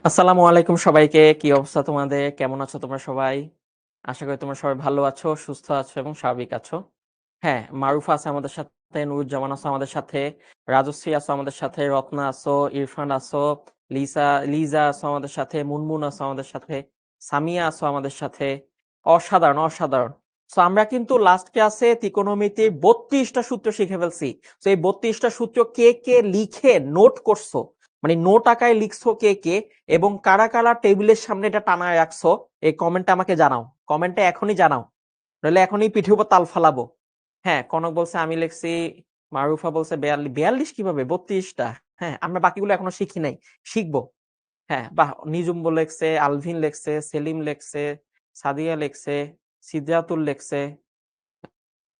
আসসালামু আলাইকুম সবাইকে। কি অবস্থা তোমাদের? কেমন আছো তোমরা সবাই? আশা করি তোমরা সবাই ভালো আছো, সুস্থ আছো এবং স্বাভাবিক আছো। হ্যাঁ, মারুফা আছে আমাদের সাথে, নুরুজ্জামান আছো আমাদের সাথে, রাজশ্রী আছো আমাদের সাথে, রত্না আছো, ইরফান আছো, লিজা আছো আমাদের সাথে, মুনমুন আছো আমাদের সাথে, সামিয়া আছো আমাদের সাথে। অসাধারণ, অসাধারণ। সো আমরা কিন্তু লাস্ট ক্লাসে ত্রিকোণমিতির ৩২ টা সূত্র শিখে ফেলছি। সো এই ৩২ টা সূত্র কে কে লিখে নোট করছো, মানে নোট আকারে লিখছো কে কে, এবং কারা কারা টেবিলের সামনে এটা টানায় রাখছো, এই কমেন্টে আমাকে জানাও। কমেন্টে এখনই জানাও, নইলে এখনই পিঠের উপর তাল ফালাবো। হ্যাঁ, কনক বলছে আমি লিখছি, মারুফা বলছে ৪২। ৪২ কিভাবে? ৩২ টা। হ্যাঁ, আমরা বাকিগুলো এখনো শিখি নাই, শিখবো। হ্যাঁ, বাহ! নিজুম লেখছে, আলভিন লেখছে, সেলিম লেখছে, সাদিয়া লেখছে, সিদরাতুল লেখছে,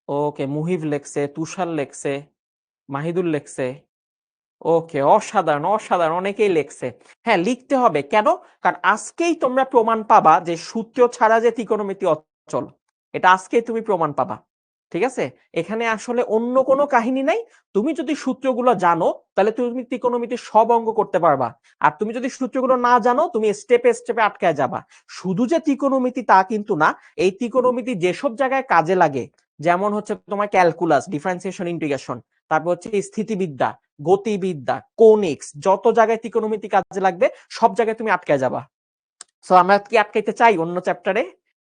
ওকে, মুহিব লেখছে, তুষার লেখছে, মাহিদুল লেখছে। ওকে, অসাধারণ, অসাধারণ, অনেকেই লেখছে। হ্যাঁ, লিখতে হবে। কেন? কারণ আজকেই তোমরা প্রমাণ পাবা যে সূত্র ছাড়া যে ত্রিকোণমিতি অচল। এটা আজকেই তুমি প্রমাণ পাবা। ঠিক আছে? এখানে আসলে অন্য কোনো কাহিনী নাই। তুমি যদি সূত্রগুলো জানো, তাহলে তুমি ত্রিকোণমিতির সব অঙ্ক করতে পারবা। আর তুমি যদি সূত্রগুলো না জানো, তুমি স্টেপে স্টেপে আটকায় যাবা। শুধু যে ত্রিকোণমিতি তা কিন্তু না। এই ত্রিকোণমিতি যেসব জায়গায় কাজে লাগে, যেমন হচ্ছে তোমার ক্যালকুলাস, ডিফারেন্সিয়েশন, ইন্টিগ্রেশন, তারপর হচ্ছে স্থিতিবিদ্যা, গতিবিদ্যা, কোনিক্স, যত জায়গায় ত্রিকোণমিতি কাজে লাগবে সব জায়গায় তুমি আটকায় যাবা। সো আমরা কি আটকাইতে চাই অন্য চ্যাপ্টারে?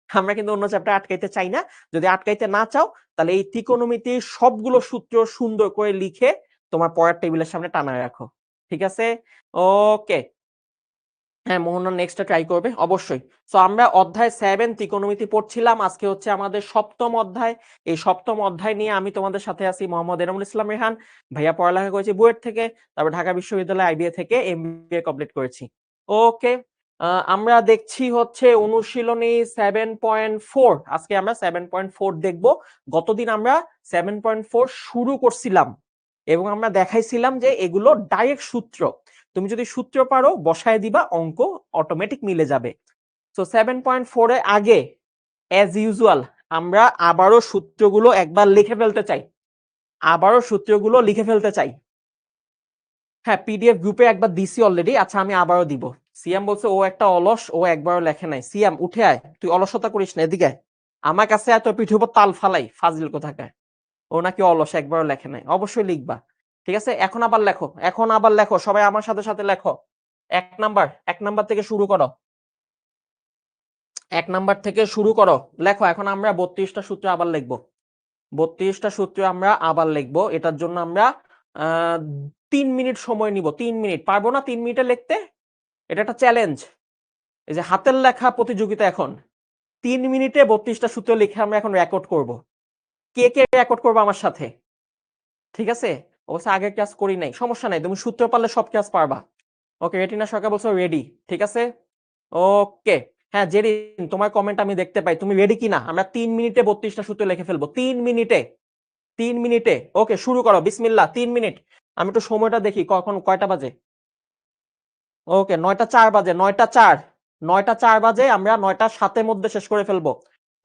আমরা কিন্তু অন্য চ্যাপ্টারে আটকাইতে চাই না। যদি আটকাইতে না চাও, তাহলে এই ত্রিকোণমিতির সবগুলো সূত্র সুন্দর করে লিখে তোমার পড়ার টেবিলের সামনে টানায় রাখো। ঠিক আছে? ওকে। হ্যাঁ, মোহনা নেক্সটটা ট্রাই করবে অবশ্যই। সো আমরা অধ্যায় 7 ত্রিকোণমিতি পড়ছিলাম। আজকে হচ্ছে আমাদের সপ্তম অধ্যায়। এই সপ্তম অধ্যায় নিয়ে আমি তোমাদের সাথে আছি মোহাম্মদ এনামুল ইসলাম রেহান। ভাইয়া পড়ালেখা করেছি বুয়েট থেকে, তারপর ঢাকা বিশ্ববিদ্যালয় আইবিএ থেকে এমবিএ কমপ্লিট করেছি। ওকে, আমরা দেখছি হচ্ছে অনুশীলনী 7.4। আজকে আমরা 7.4 দেখব। গতদিন আমরা 7.4 শুরু করছিলাম এবং আমরা দেখাইছিলাম যে এগুলো ডাইরেক্ট সূত্র। তুমি যদি সূত্র পারো বসায় দিবা, অঙ্ক অটোমেটিক মিলে যাবে। সো 7.4 এর আগে অ্যাজ ইউজুয়াল আমরা আবারও সূত্রগুলো একবার লিখে ফেলতে চাই। হ্যাঁ, পিডিএফ গ্রুপে একবার দিছি অলরেডি। আচ্ছা, আমি আবারও দিব। সিয়াম বলছে ও একটা অলস, ও একবারও লেখে নাই। সিয়াম উঠে আয়, তুই অলসতা করিস না, এদিকে আয়। আমার কাছে এত পিঠের উপর তাল ফালাই, ফাজিল কোথাকার। ও নাকি অলস, একবারও লেখে নাই। অবশ্যই লিখবা। ঠিক আছে, এখন আবার লেখো, এখন আবার লেখো, সবাই আমার সাথে সাথে লেখো। ১ নাম্বার থেকে শুরু করো। ১ নাম্বার থেকে শুরু করো, লেখো। এখন আমরা ৩২টা সূত্র আবার লিখবো। ৩২টা সূত্র আমরা আবার লিখবো। এটার জন্য আমরা ৩ মিনিট সময় নিব। ৩ মিনিট পারবো না ৩ মিনিটে লিখতে? এটা একটা চ্যালেঞ্জ। এই যে হাতের লেখা প্রতিযোগিতা এখন। ৩ মিনিটে ৩২টা সূত্র লিখে আমরা এখন রেকর্ড করব। কে কে রেকর্ড করবো আমার সাথে? ঠিক আছে? অবশ্য আগের ক্লাস করি নাই, সমস্যা নাই, তুমি সূত্র পারলে সব ক্লাস পারবা। ওকে, রেটিনা সরকার বলছো রেডি। ঠিক আছে, ওকে। হ্যাঁ জেরিন, তোমার কমেন্ট আমি দেখতে পাই, তুমি রেডি কিনা? আমরা ৩ মিনিটে ৩২টা সূত্র লিখে ফেলবো। ৩ মিনিটে, ৩ মিনিটে। ওকে, শুরু করো, বিসমিল্লাহ। ৩ মিনিট। আমি একটু সময়টা দেখি কখন, কয়টা বাজে। ওকে, ৯টা ৪ বাজে, ৯টা ৪। ৯টা ৪ বাজে, আমরা ৯টা ৭-এর মধ্যে শেষ করে ফেলবো।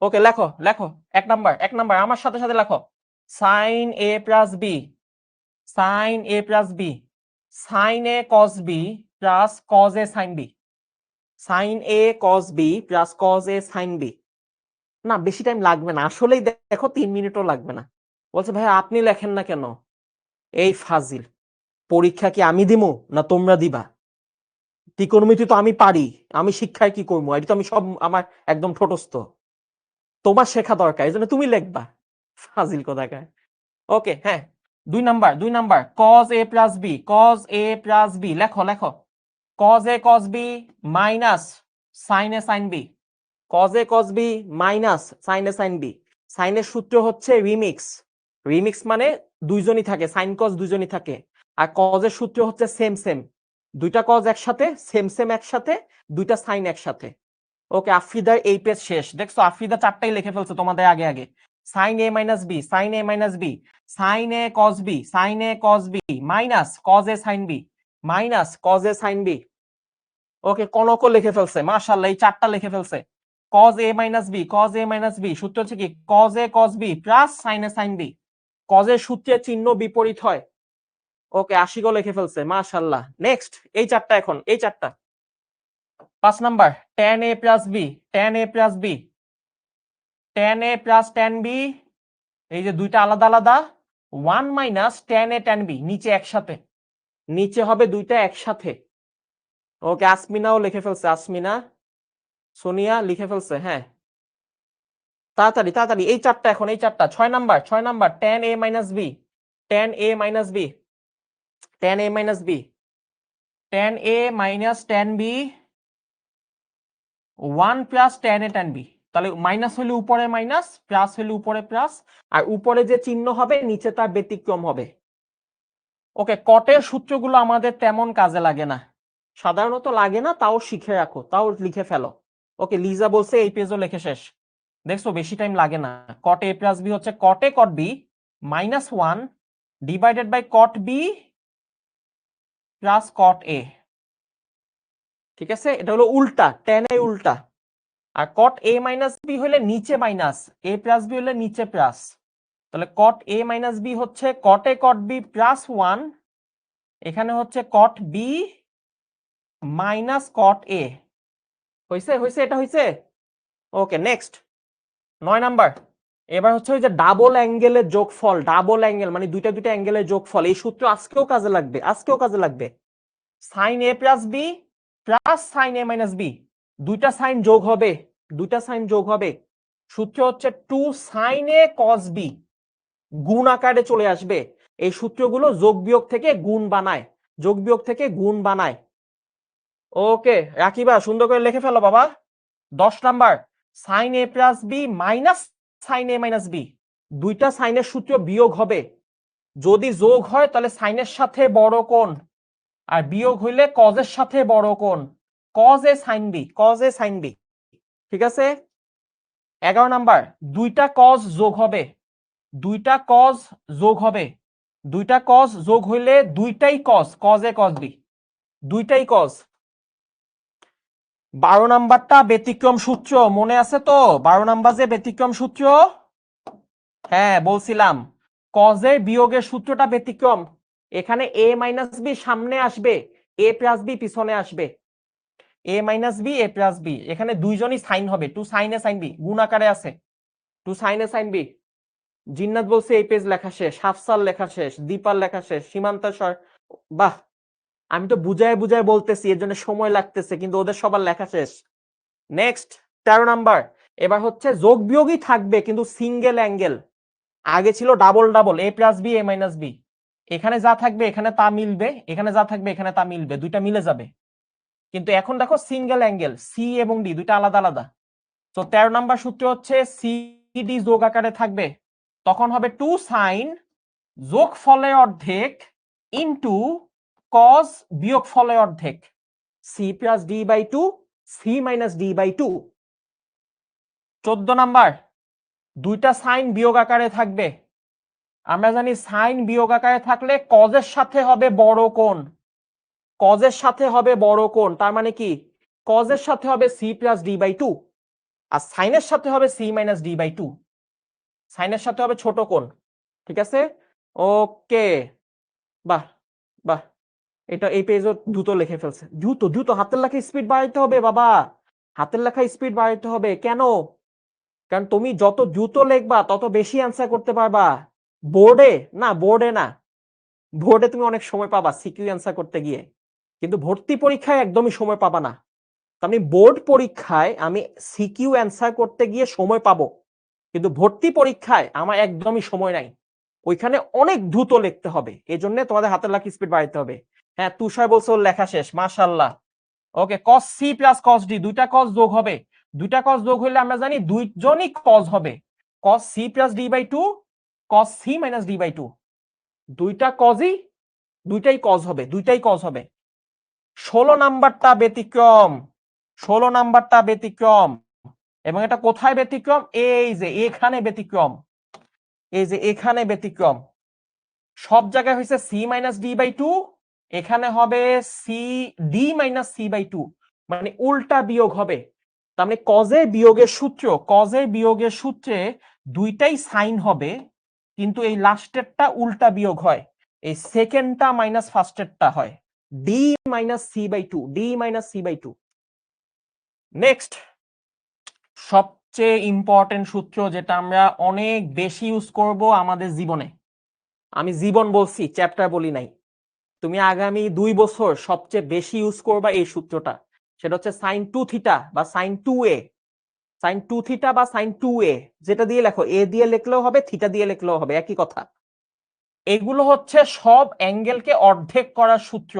ওকে, লেখো লেখো। ১ নাম্বার, ১ নাম্বার আমার সাথে সাথে লেখো। Sine A plus B, sine A plus B, sine A cos B plus cos A sine B, sine A cos B plus cos A sine B. না, বেশি টাইম লাগবে না আসলেই, দেখো ৩ মিনিটও লাগবে না। বলছে ভাই আপনি লেখেন না কেন? এই ফাজিল, পরীক্ষা কি আমি দিমু না তোমরা দিবা? ত্রিকোণমিতি তো আমি পারি, আমি শিক্ষায় কি করবো, এটা তো আমি সব আমার একদম ঠোঁটস্থ। তোমার শেখা দরকার, এই জন্য তুমি লিখবা। ফাজিল কোথাকার। ওকে, হ্যাঁ। ২ number, ২ number, cos A plus B, cos A plus B, লেখো লেখো। Cos A cos B minus sine A sine B, cos A cos B minus sine A sine B. সাইনের সূত্র হচ্ছে রিমিক্স। রিমিক্স মানে দুইজনই থাকে, sign cause দুইজনই থাকে। আর কজের সূত্র হচ্ছে সেম সেম, দুইটা কজ একসাথে, সেম সেম একসাথে, দুইটা সাইন একসাথে। ওকে, আফ্রিদার এই পেজ শেষ। দেখছো আফ্রিদা 4টাই লিখে ফেলছে তোমাদের আগে আগে। Sine A minus B, sine A minus B, sine A cos B, sine A cos B minus cos A sine B, minus cos A sine B. Okay, কনকও লিখে ফেলছে, মাশাআল্লাহ, এই 4টা লিখে ফেলছে। Cos A minus B, cos A minus B সূত্র হচ্ছে কি? Cos A cos B plus sine A sine B. কজের সূত্রের চিহ্ন বিপরীত হয়। ওকে, আশিকও লিখে ফেলছে, মাশাআল্লাহ। নেক্সট, এই 4টা, এখন এই 4টা। 5 number tan a plus b, tan a plus b, tan a plus tan b, এই যে দুইটা আলাদা আলাদা, 1 minus tan a tan b, নিচে একসাথে, নিচে হবে দুইটা একসাথে। ওকে, আসমিনাও লিখে ফেলছে, আসমিনা, সোনিয়া লিখে ফেলছে। হ্যাঁ, তাড়াতাড়ি তাড়াতাড়ি, এই চারটা এখন, এই চারটা। 6 number, 6 number tan a minus b, tan a minus b, tan a minus b, tan a minus tan b, 1 plus tan a tan b। তাহলে মাইনাস হলে উপরে মাইনাস, প্লাস হলে উপরে প্লাস, আর উপরে যে চিহ্ন হবে নিচে তার ব্যতিক্রম হবে। ওকে, কটের সূত্রগুলো আমাদের তেমন কাজে লাগে না, সাধারণত লাগে না, তাও শিখে রাখো, তাও লিখে ফেলো। ওকে, লিজা বলছে এই পেজও লিখে শেষ। দেখছো বেশি টাইম লাগে না। কট এ প্লাস বি হচ্ছে cot A cot B minus 1 divided by cot B plus cot A. ঠিক আছে, এটা হলো উল্টা, tan এ উল্টা। আর কট এ মাইনাস বি হলে নিচে মাইনাস, এ প্লাস বি হলে নিচে প্লাস। তাহলে কট এ মাইনাস বি হচ্ছে cot A cot B plus 1, এখানে হচ্ছে কট বি মাইনাস কট এ। হইছে হইছে, এটা হইছে। ওকে, নেক্সট 9 নাম্বার। এবার হচ্ছে ওই যে ডাবল অ্যাঙ্গেলের যোগফল, ডাবল অ্যাঙ্গেল মানে দুইটা দুইটা অ্যাঙ্গেলের যোগফল, এই সূত্র আজকেও কাজে লাগবে, আজকেও কাজে লাগবে। Sign A plus B plus sine A minus B, দুইটা সাইন যোগ হবে, দুইটা সাইন যোগ হবে। সূত্র হচ্ছে 2 সাইন এ কস বি, গুণ আকারে চলে আসবে। এই সূত্রগুলো যোগ বিয়োগ থেকে গুণ বানায়, যোগ বিয়োগ থেকে গুণ বানায়। ওকে রাকিবা, সুন্দর করে লিখে ফেলো বাবা। 10 number, sign A plus B minus sine A minus B, দুইটা সাইনের সূত্র বিয়োগ হবে। যদি যোগ হয় তাহলে সাইনের সাথে বড় কোণ, আর বিয়োগ হইলে কজের সাথে বড় কোণ, cos A sine B, cos A sine B. ঠিক আছে। 11 নাম্বার, দুইটা কজ যোগ হবে, দুইটা কজ যোগ হবে, দুইটা কজ যোগ হইলে দুইটাই cos, cos A cos B, দুইটাই কজ। 12 নাম্বারটা ব্যতিক্রম সূত্র, মনে আছে তো? 12 নাম্বার যে ব্যতিক্রম সূত্র, হ্যাঁ বলছিলাম, কজের বিয়োগের সূত্রটা ব্যতিক্রম। এখানে এ মাইনাস বি সামনে আসবে, এ প্লাস বি পিছনে আসবে। এ মাইনাস বি, এ প্লাস বি, এখানে দুইজনই সাইন হবে, 2 সাইন এ সাইন বি, গুণ আকারে আছে, 2 সাইন এ সাইন বি। জিন্নাত বলছে এই পেজ লেখা শেষ, হাফসাল লেখা শেষ, দীপাল লেখা শেষ, সীমান্ত সর, বাহ, আমি তো বুঝায় বুঝায় বলতেছি, এর জন্য সময় লাগতেছে, কিন্তু ওদের সবার লেখা শেষ। নেক্সট 13 নাম্বার, এবার হচ্ছে যোগ বিয়োগই থাকবে কিন্তু সিঙ্গেল অ্যাঙ্গেল। আগে ছিল double double, A plus B A minus B, এখানে যা থাকবে এখানে তা মিলবে, এখানে যা থাকবে এখানে তা মিলবে, দুইটা মিলে যাবে। কিন্তু এখন দেখো সিঙ্গেল অ্যাঙ্গেল, সি এবং ডি দুইটা আলাদা আলাদা। তো 13 নাম্বার সূত্র হচ্ছে সি ডি যোগ আকারে থাকবে, তখন হবে 2 সাইন যোগ ফলে অর্ধেক ইন্টু কস বিয়োগ ফলে অর্ধেক, C plus D by 2 C minus D by 2। 14 number, দুইটা সাইন বিয়োগ আকারে থাকবে, আমরা জানি সাইন বিয়োগ আকারে থাকলে কজের সাথে হবে বড় কোণ, কজের সাথে হবে বড় কোণ, তার মানে কি কজের সাথে হবে সি প্লাস ডি বাই 2, আর সাইনের সাথে হবে সি মাইনাস ডি বাই 2, সাইনের সাথে হবে ছোট কোণ। ঠিক আছে, ওকে, বাহ বাহ, এটা এই পেজও দ্রুত লিখে ফেলছে, দ্রুত দ্রুত, হাতের লেখা স্পিড বাড়াইতে হবে বাবা, হাতের লেখা স্পিড বাড়াইতে হবে। কেন? কারণ তুমি যত দ্রুত লিখবা তত বেশি অ্যান্সার করতে পারবা। বোর্ডে না, বোর্ডে না, বোর্ডে তুমি অনেক সময় পাবা সিকিউ অ্যান্সার করতে গিয়ে, কিন্তু ভর্তি পরীক্ষায় একদমই সময় পাবা না। আমি বোর্ড পরীক্ষায় আমি সিকিউ অ্যান্সার করতে গিয়ে সময় পাবো, কিন্তু ভর্তি পরীক্ষায় আমার একদমই সময় নাই, ওইখানে অনেক দ্রুত লিখতে হবে, এই জন্য তোমাদের হাতের লেখা স্পিড বাড়াইতে হবে। হ্যাঁ, তুষার বলছে ওর লেখা শেষ, মাশাআল্লাহ। ওকে, cos c plus cos d, দুইটা cos যোগ হবে, দুইটা cos যোগ হইলে আমরা জানি দুইজনই cos হবে, cos c plus d by 2 cos c minus d by 2, দুইটা cosই, দুইটাই cos হবে, দুইটাই cos হবে। 16 নাম্বারটা ব্যতিক্রম, 16 নাম্বারটা ব্যতিক্রম, এবং এটা কোথায় ব্যতিক্রম? এই যে এখানে ব্যতিক্রম, এই যে এখানে ব্যতিক্রম। সব জায়গায় হয়েছে সি মাইনাস ডি বাই 2, এখানে হবে C D minus C by 2, মানে উল্টা বিয়োগ হবে। তার মানে কজে বিয়োগের সূত্র, কজে বিয়োগের সূত্রে দুইটাই সাইন হবে, কিন্তু এই লাস্টেরটা উল্টা বিয়োগ হয়, এই সেকেন্ডটা মাইনাস ফার্স্টেরটা হয়, D minus C by 2, D minus C by 2। Next সবচেয়ে ইম্পর্টেন্ট সূত্র যেটা আমরা অনেক বেশি ইউজ করব আমাদের জীবনে, আমি জীবন বলছি, চ্যাপ্টার বলি নাই। তুমি আগামী 2 বছর সবচেয়ে বেশি ইউজ করবা এই সূত্রটা, সেটা হচ্ছে সাইন 2 থিটা বা সাইন 2a, সাইন 2 থিটা বা সাইন 2a, যেটা দিয়ে লেখো, এ দিয়ে লিখলেও হবে, থিটা দিয়ে লিখলেও হবে, একই কথা। এগুলো হচ্ছে সব অ্যাঙ্গেলকে অর্ধেক করার সূত্র।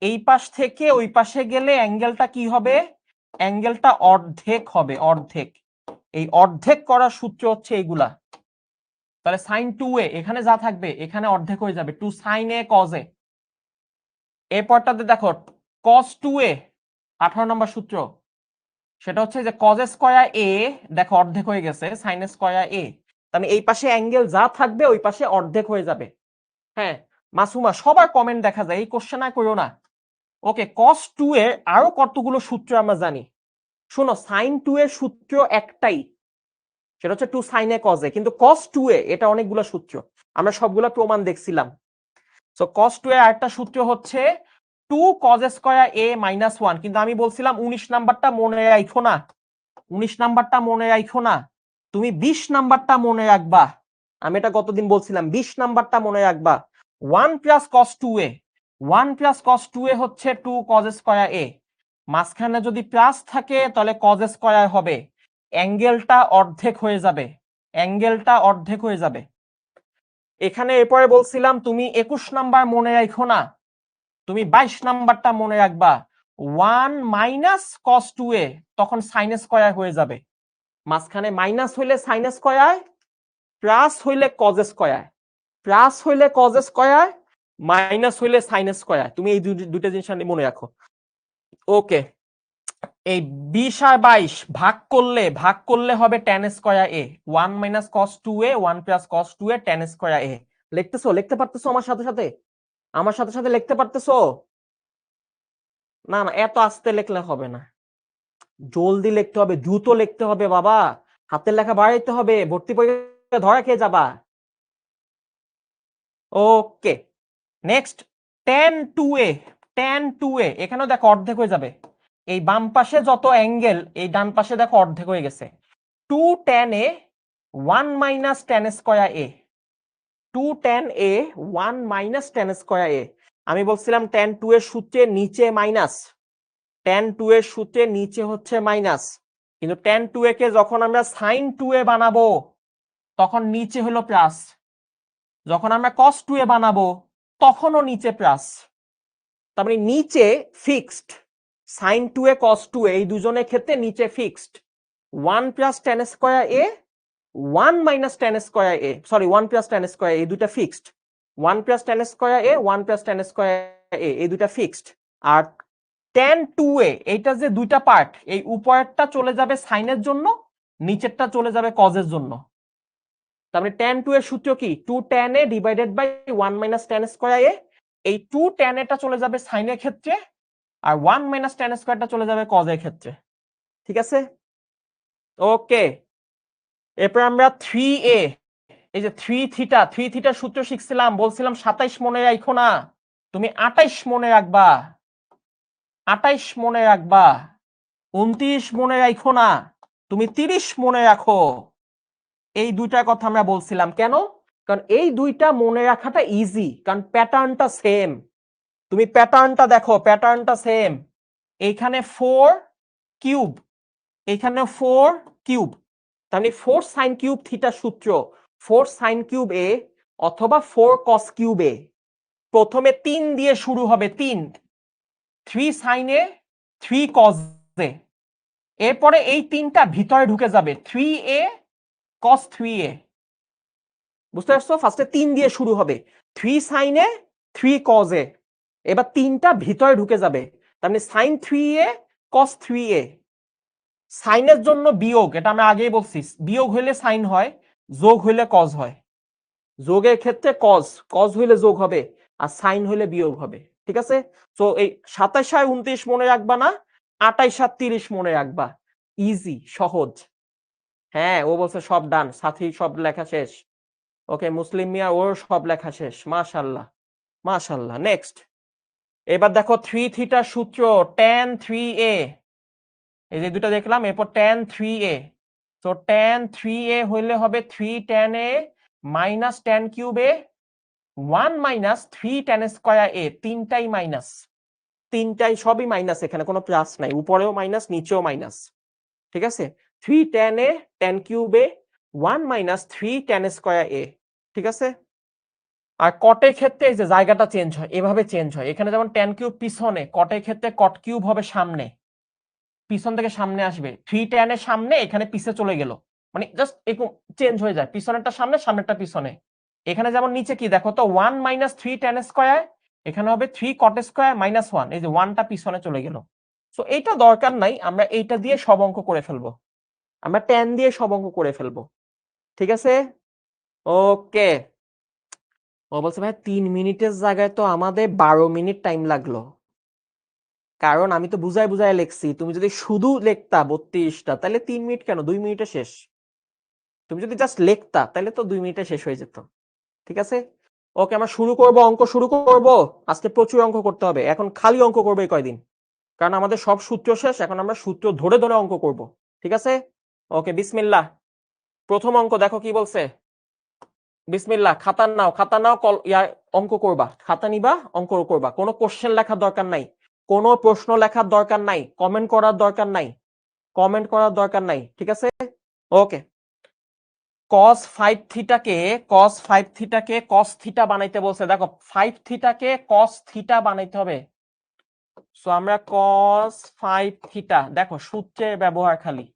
এই পাশ থেকে ওই পাশে গেলে অ্যাঙ্গেলটা কি হবে? অ্যাঙ্গেলটা অর্ধেক হবে, অর্ধেক। এই অর্ধেক করার সূত্র হচ্ছে এইগুলা। তাহলে সাইন 2a এখানে যা থাকবে এখানে অর্ধেক হয়ে যাবে, 2 sin a cos a। এই পরটাতে দেখো cos 2a, 18 নম্বর সূত্র, সেটা হচ্ছে যে cos স্কয়ার a, দেখো অর্ধেক হয়ে গেছে, sin স্কয়ার a। তাহলে এই পাশে অ্যাঙ্গেল যা থাকবে ওই পাশে অর্ধেক হয়ে যাবে। হ্যাঁ মাসুমা, সবার কমেন্ট দেখা যায়, এই কোশ্চেন আর করো না। ওকে, cos 2 এর আরো কতগুলো সূত্র আমরা জানি। শোনো, sin 2 এর সূত্র একটাই, সেটা হচ্ছে 2 sin a cos a, কিন্তু cos 2a এটা অনেকগুলো সূত্র, আমরা সবগুলো প্রমাণ দেখছিলাম। সো cos 2 এর আরেকটা সূত্র হচ্ছে 2 cos স্কয়ার a মাইনাস 1, কিন্তু আমি বলছিলাম 19 নাম্বারটা মনে রাখো না, 19 নাম্বারটা মনে রাখো না, তুমি 20 নাম্বারটা মনে রাখবা। আমি এটা গতদিন বলছিলাম, 20 নাম্বারটা মনে রাখবা। 1 plus cos 2a, 1 plus cos 2a হচ্ছে 2 cos স্কয়ার a, মাঝখানে যদি প্লাস থাকে তাহলে cos স্কয়ার হবে, অ্যাঙ্গেলটা অর্ধেক হয়ে যাবে, অ্যাঙ্গেলটা অর্ধেক হয়ে যাবে। এখানে এরপরে বলছিলাম তুমি 21 নাম্বার মনে রাখো না, তুমি 22 নাম্বারটা মনে রাখবা। 1 মাইনাস cos 2a, তখন sin স্কয়ার হয়ে যাবে, মাঝখানে মাইনাস হইলে sin স্কয়ার, প্লাস হইলে cos স্কয়ার, প্লাস হইলে cos স্কয়ার, মাইনাস হইলে sin স্কয়ার। তুমি এই দুইটা জিনিস মনে রাখো। ওকে, এই 20 আর 22 ভাগ করলে হবে tan square a, 1 minus cos 2a, 1 plus cos 2a tan square a। লিখতেছো, লিখতে পারতেছো আমার সাথে সাথে, আমার সাথে সাথে লিখতে পারতেছো? না না, এত আস্তে লিখলে হবে না, জলদি লিখতে হবে, দ্রুত লিখতে হবে বাবা, হাতের লেখা বাড়াইতে হবে, ভর্তি পরীক্ষা ধরা খেয়ে যাবা। ওকে, next tan 2a, tan 2a এখানেও দেখো অর্ধেক হয়ে যাবে, এই বাম পাশে যত অ্যাঙ্গেল এই ডান পাশে দেখো অর্ধেক হয়ে গেছে। 2 tan a 1 minus tan square a, 2 tan a 1 minus tan square a। আমি বলছিলাম tan 2 এর সূত্রে নিচে মাইনাস, tan 2 এর সূত্রে নিচে হচ্ছে মাইনাস, কিন্তু tan 2a কে যখন আমরা sin 2a বানাবো তখন নিচে হলো প্লাস, যখন আমরা cos 2a বানাবো তখনও নিচে প্লাস। তার মানে নিচে fixed, sin 2a cos 2a এই দুজনের ক্ষেত্রে নিচে fixed. 1 plus tan square a, 1 minus tan square a, sorry 1 plus tan square এই দুটো fixed, 1 plus tan square a, 1 plus tan square a এই দুটো ফিক্সড। আর tan 2a এইটা যে দুইটা পার্ট, এই উপরেরটা চলে যাবে সাইনের জন্য, নিচেরটা চলে যাবে কজের জন্য। তারপরে tan 2 এর সূত্র কি? 2 tan a divided by 1 minus tan square a। এই 2 tan a টা চলে যাবে সাইনের ক্ষেত্রে, আর 1 মাইনাস tan স্কয়ারটা চলে যাবে কজের ক্ষেত্রে। ঠিক আছে? ওকে, এরপর আমরা 3a, এই যে 3 থিটা, 3 থিটার সূত্র শিখছিলাম, বলছিলাম 27 মনে রাখো না, তুমি 28 মনে রাখবা, 28 মনে রাখবা, 29 মনে রাখো না, তুমি 30 মনে রাখো। এই দুইটার কথা আমরা বলছিলাম, কেন? কারণ এই দুইটা মনে রাখাটা ইজি, কারণ প্যাটার্নটা সেম। তুমি প্যাটার্নটা দেখো, প্যাটার্নটা সেম। এইখানে 4 কিউব, এইখানে 4 কিউব, তাহলে 4 সাইন কিউব থিটা সূত্র 4 সাইন কিউব এ অথবা 4 কস কিউব এ। প্রথমে 3 দিয়ে শুরু হবে, 3 সাইন এ 3 কস এ, এরপরে এই 3টা ভিতরে ঢুকে যাবে, 3a cos 3a। বুঝতে পারছো? ফার্স্টে 3 দিয়ে শুরু হবে, 3 সাইন এ 3 cos এ, এবার 3টা ভিতরে ঢুকে যাবে, তার মানে সাইন 3a cos 3a। সাইনের জন্য বিয়োগ, এটা আমরা আগেই বলছি, বিয়োগ হইলে সাইন হয়, যোগ হইলে কজ হয়। যোগের ক্ষেত্রে কজ, কজ হইলে যোগ হবে, আর সাইন হইলে বিয়োগ হবে। ঠিক আছে? তো এই 27 আর 29 মনে রাখবা না, 28 আর 30 মনে রাখবা, ইজি, সহজ। হ্যাঁ, ও বলছে সব ডান, সাথী সব লেখা শেষ। ওকে, মুসলিম মিয়া ওর সব লেখা শেষ, মাশাআল্লাহ মাশাআল্লাহ। নেক্সট, এবার দেখো 3 থিটার সূত্র tan 3a, এই যে দুটো দেখলাম, এরপর tan 3a, তো tan 3a হইলে হবে 3 tan a minus tan cube a 1 minus 3 tan square a, তিনটাই মাইনাস, তিনটাই সবই মাইনাস, এখানে কোনো প্লাস নাই, উপরেও মাইনাস নিচেও মাইনাস, ঠিক আছে। 3 tan a tan cube a 1 minus 3 tan square a, ঠিক আছে। আর কটের ক্ষেত্রে এই যে জায়গাটা চেঞ্জ হয়, এভাবে চেঞ্জ হয়, এখানে যেমন tan কিউব পিছনে, কটের ক্ষেত্রে কট কিউব হবে সামনে, পিছন থেকে সামনে আসবে, 3 tan এর সামনে এখানে পিছে চলে গেল, মানে জাস্ট এরকম চেঞ্জ হয়ে যায়, পিছনেরটা সামনে সামনেরটা পিছনে। এখানে যেমন নিচে কি দেখো তো 1 মাইনাস 3 tan স্কয়ার, এখানে হবে 3 cot স্কয়ার মাইনাস 1, এই যে 1টা পিছনে চলে গেল। সো এইটা দরকার নাই, আমরা এইটা দিয়ে সব অঙ্ক করে ফেলবো, আমরা tan দিয়ে সব অঙ্ক করে ফেলবো, ঠিক আছে। ওকে, ও বলছে ভাই 3 মিনিটের জায়গায় তো আমাদের 12 মিনিট টাইম লাগলো, কারণ আমি তো বুঝাই বুঝাই লিখছি, তুমি যদি শুধু লিখতা 32টা তাহলে 3 মিনিট কেন, 2 মিনিটে শেষ। তুমি যদি জাস্ট লিখতা তাহলে তো 2 মিনিটে শেষ হয়ে যেত, ঠিক আছে। ওকে, আমরা শুরু করব, অঙ্ক শুরু করব। আজকে প্রচুর অঙ্ক করতে হবে, এখন খালি অঙ্ক করবো এই কয়দিন, কারণ আমাদের সব সূত্র শেষ, এখন আমরা সূত্র ধরে ধরে অঙ্ক করব, ঠিক আছে। ওকে, বিসমিল্লাহ। প্রথম অঙ্ক দেখো কি বলছে, বিসমিল্লাহ। খাতা নাও, খাতা নাও, অঙ্ক করবা, খাতা নিবা, অঙ্ক করবা, কোনো কোশ্চেন লেখার দরকার নাই, কোনো প্রশ্ন লেখার দরকার নাই, কমেন্ট করার দরকার নাই, কমেন্ট করার দরকার নাই, ঠিক আছে। Okay, cos 5 থিটাকে cos 5 থিটাকে cos theta বানাইতে বলছে, দেখো 5 থিটাকে cos থিটা বানাইতে হবে। সো আমরা cos 5 থিটা, দেখো সূত্রের ব্যবহার খালি,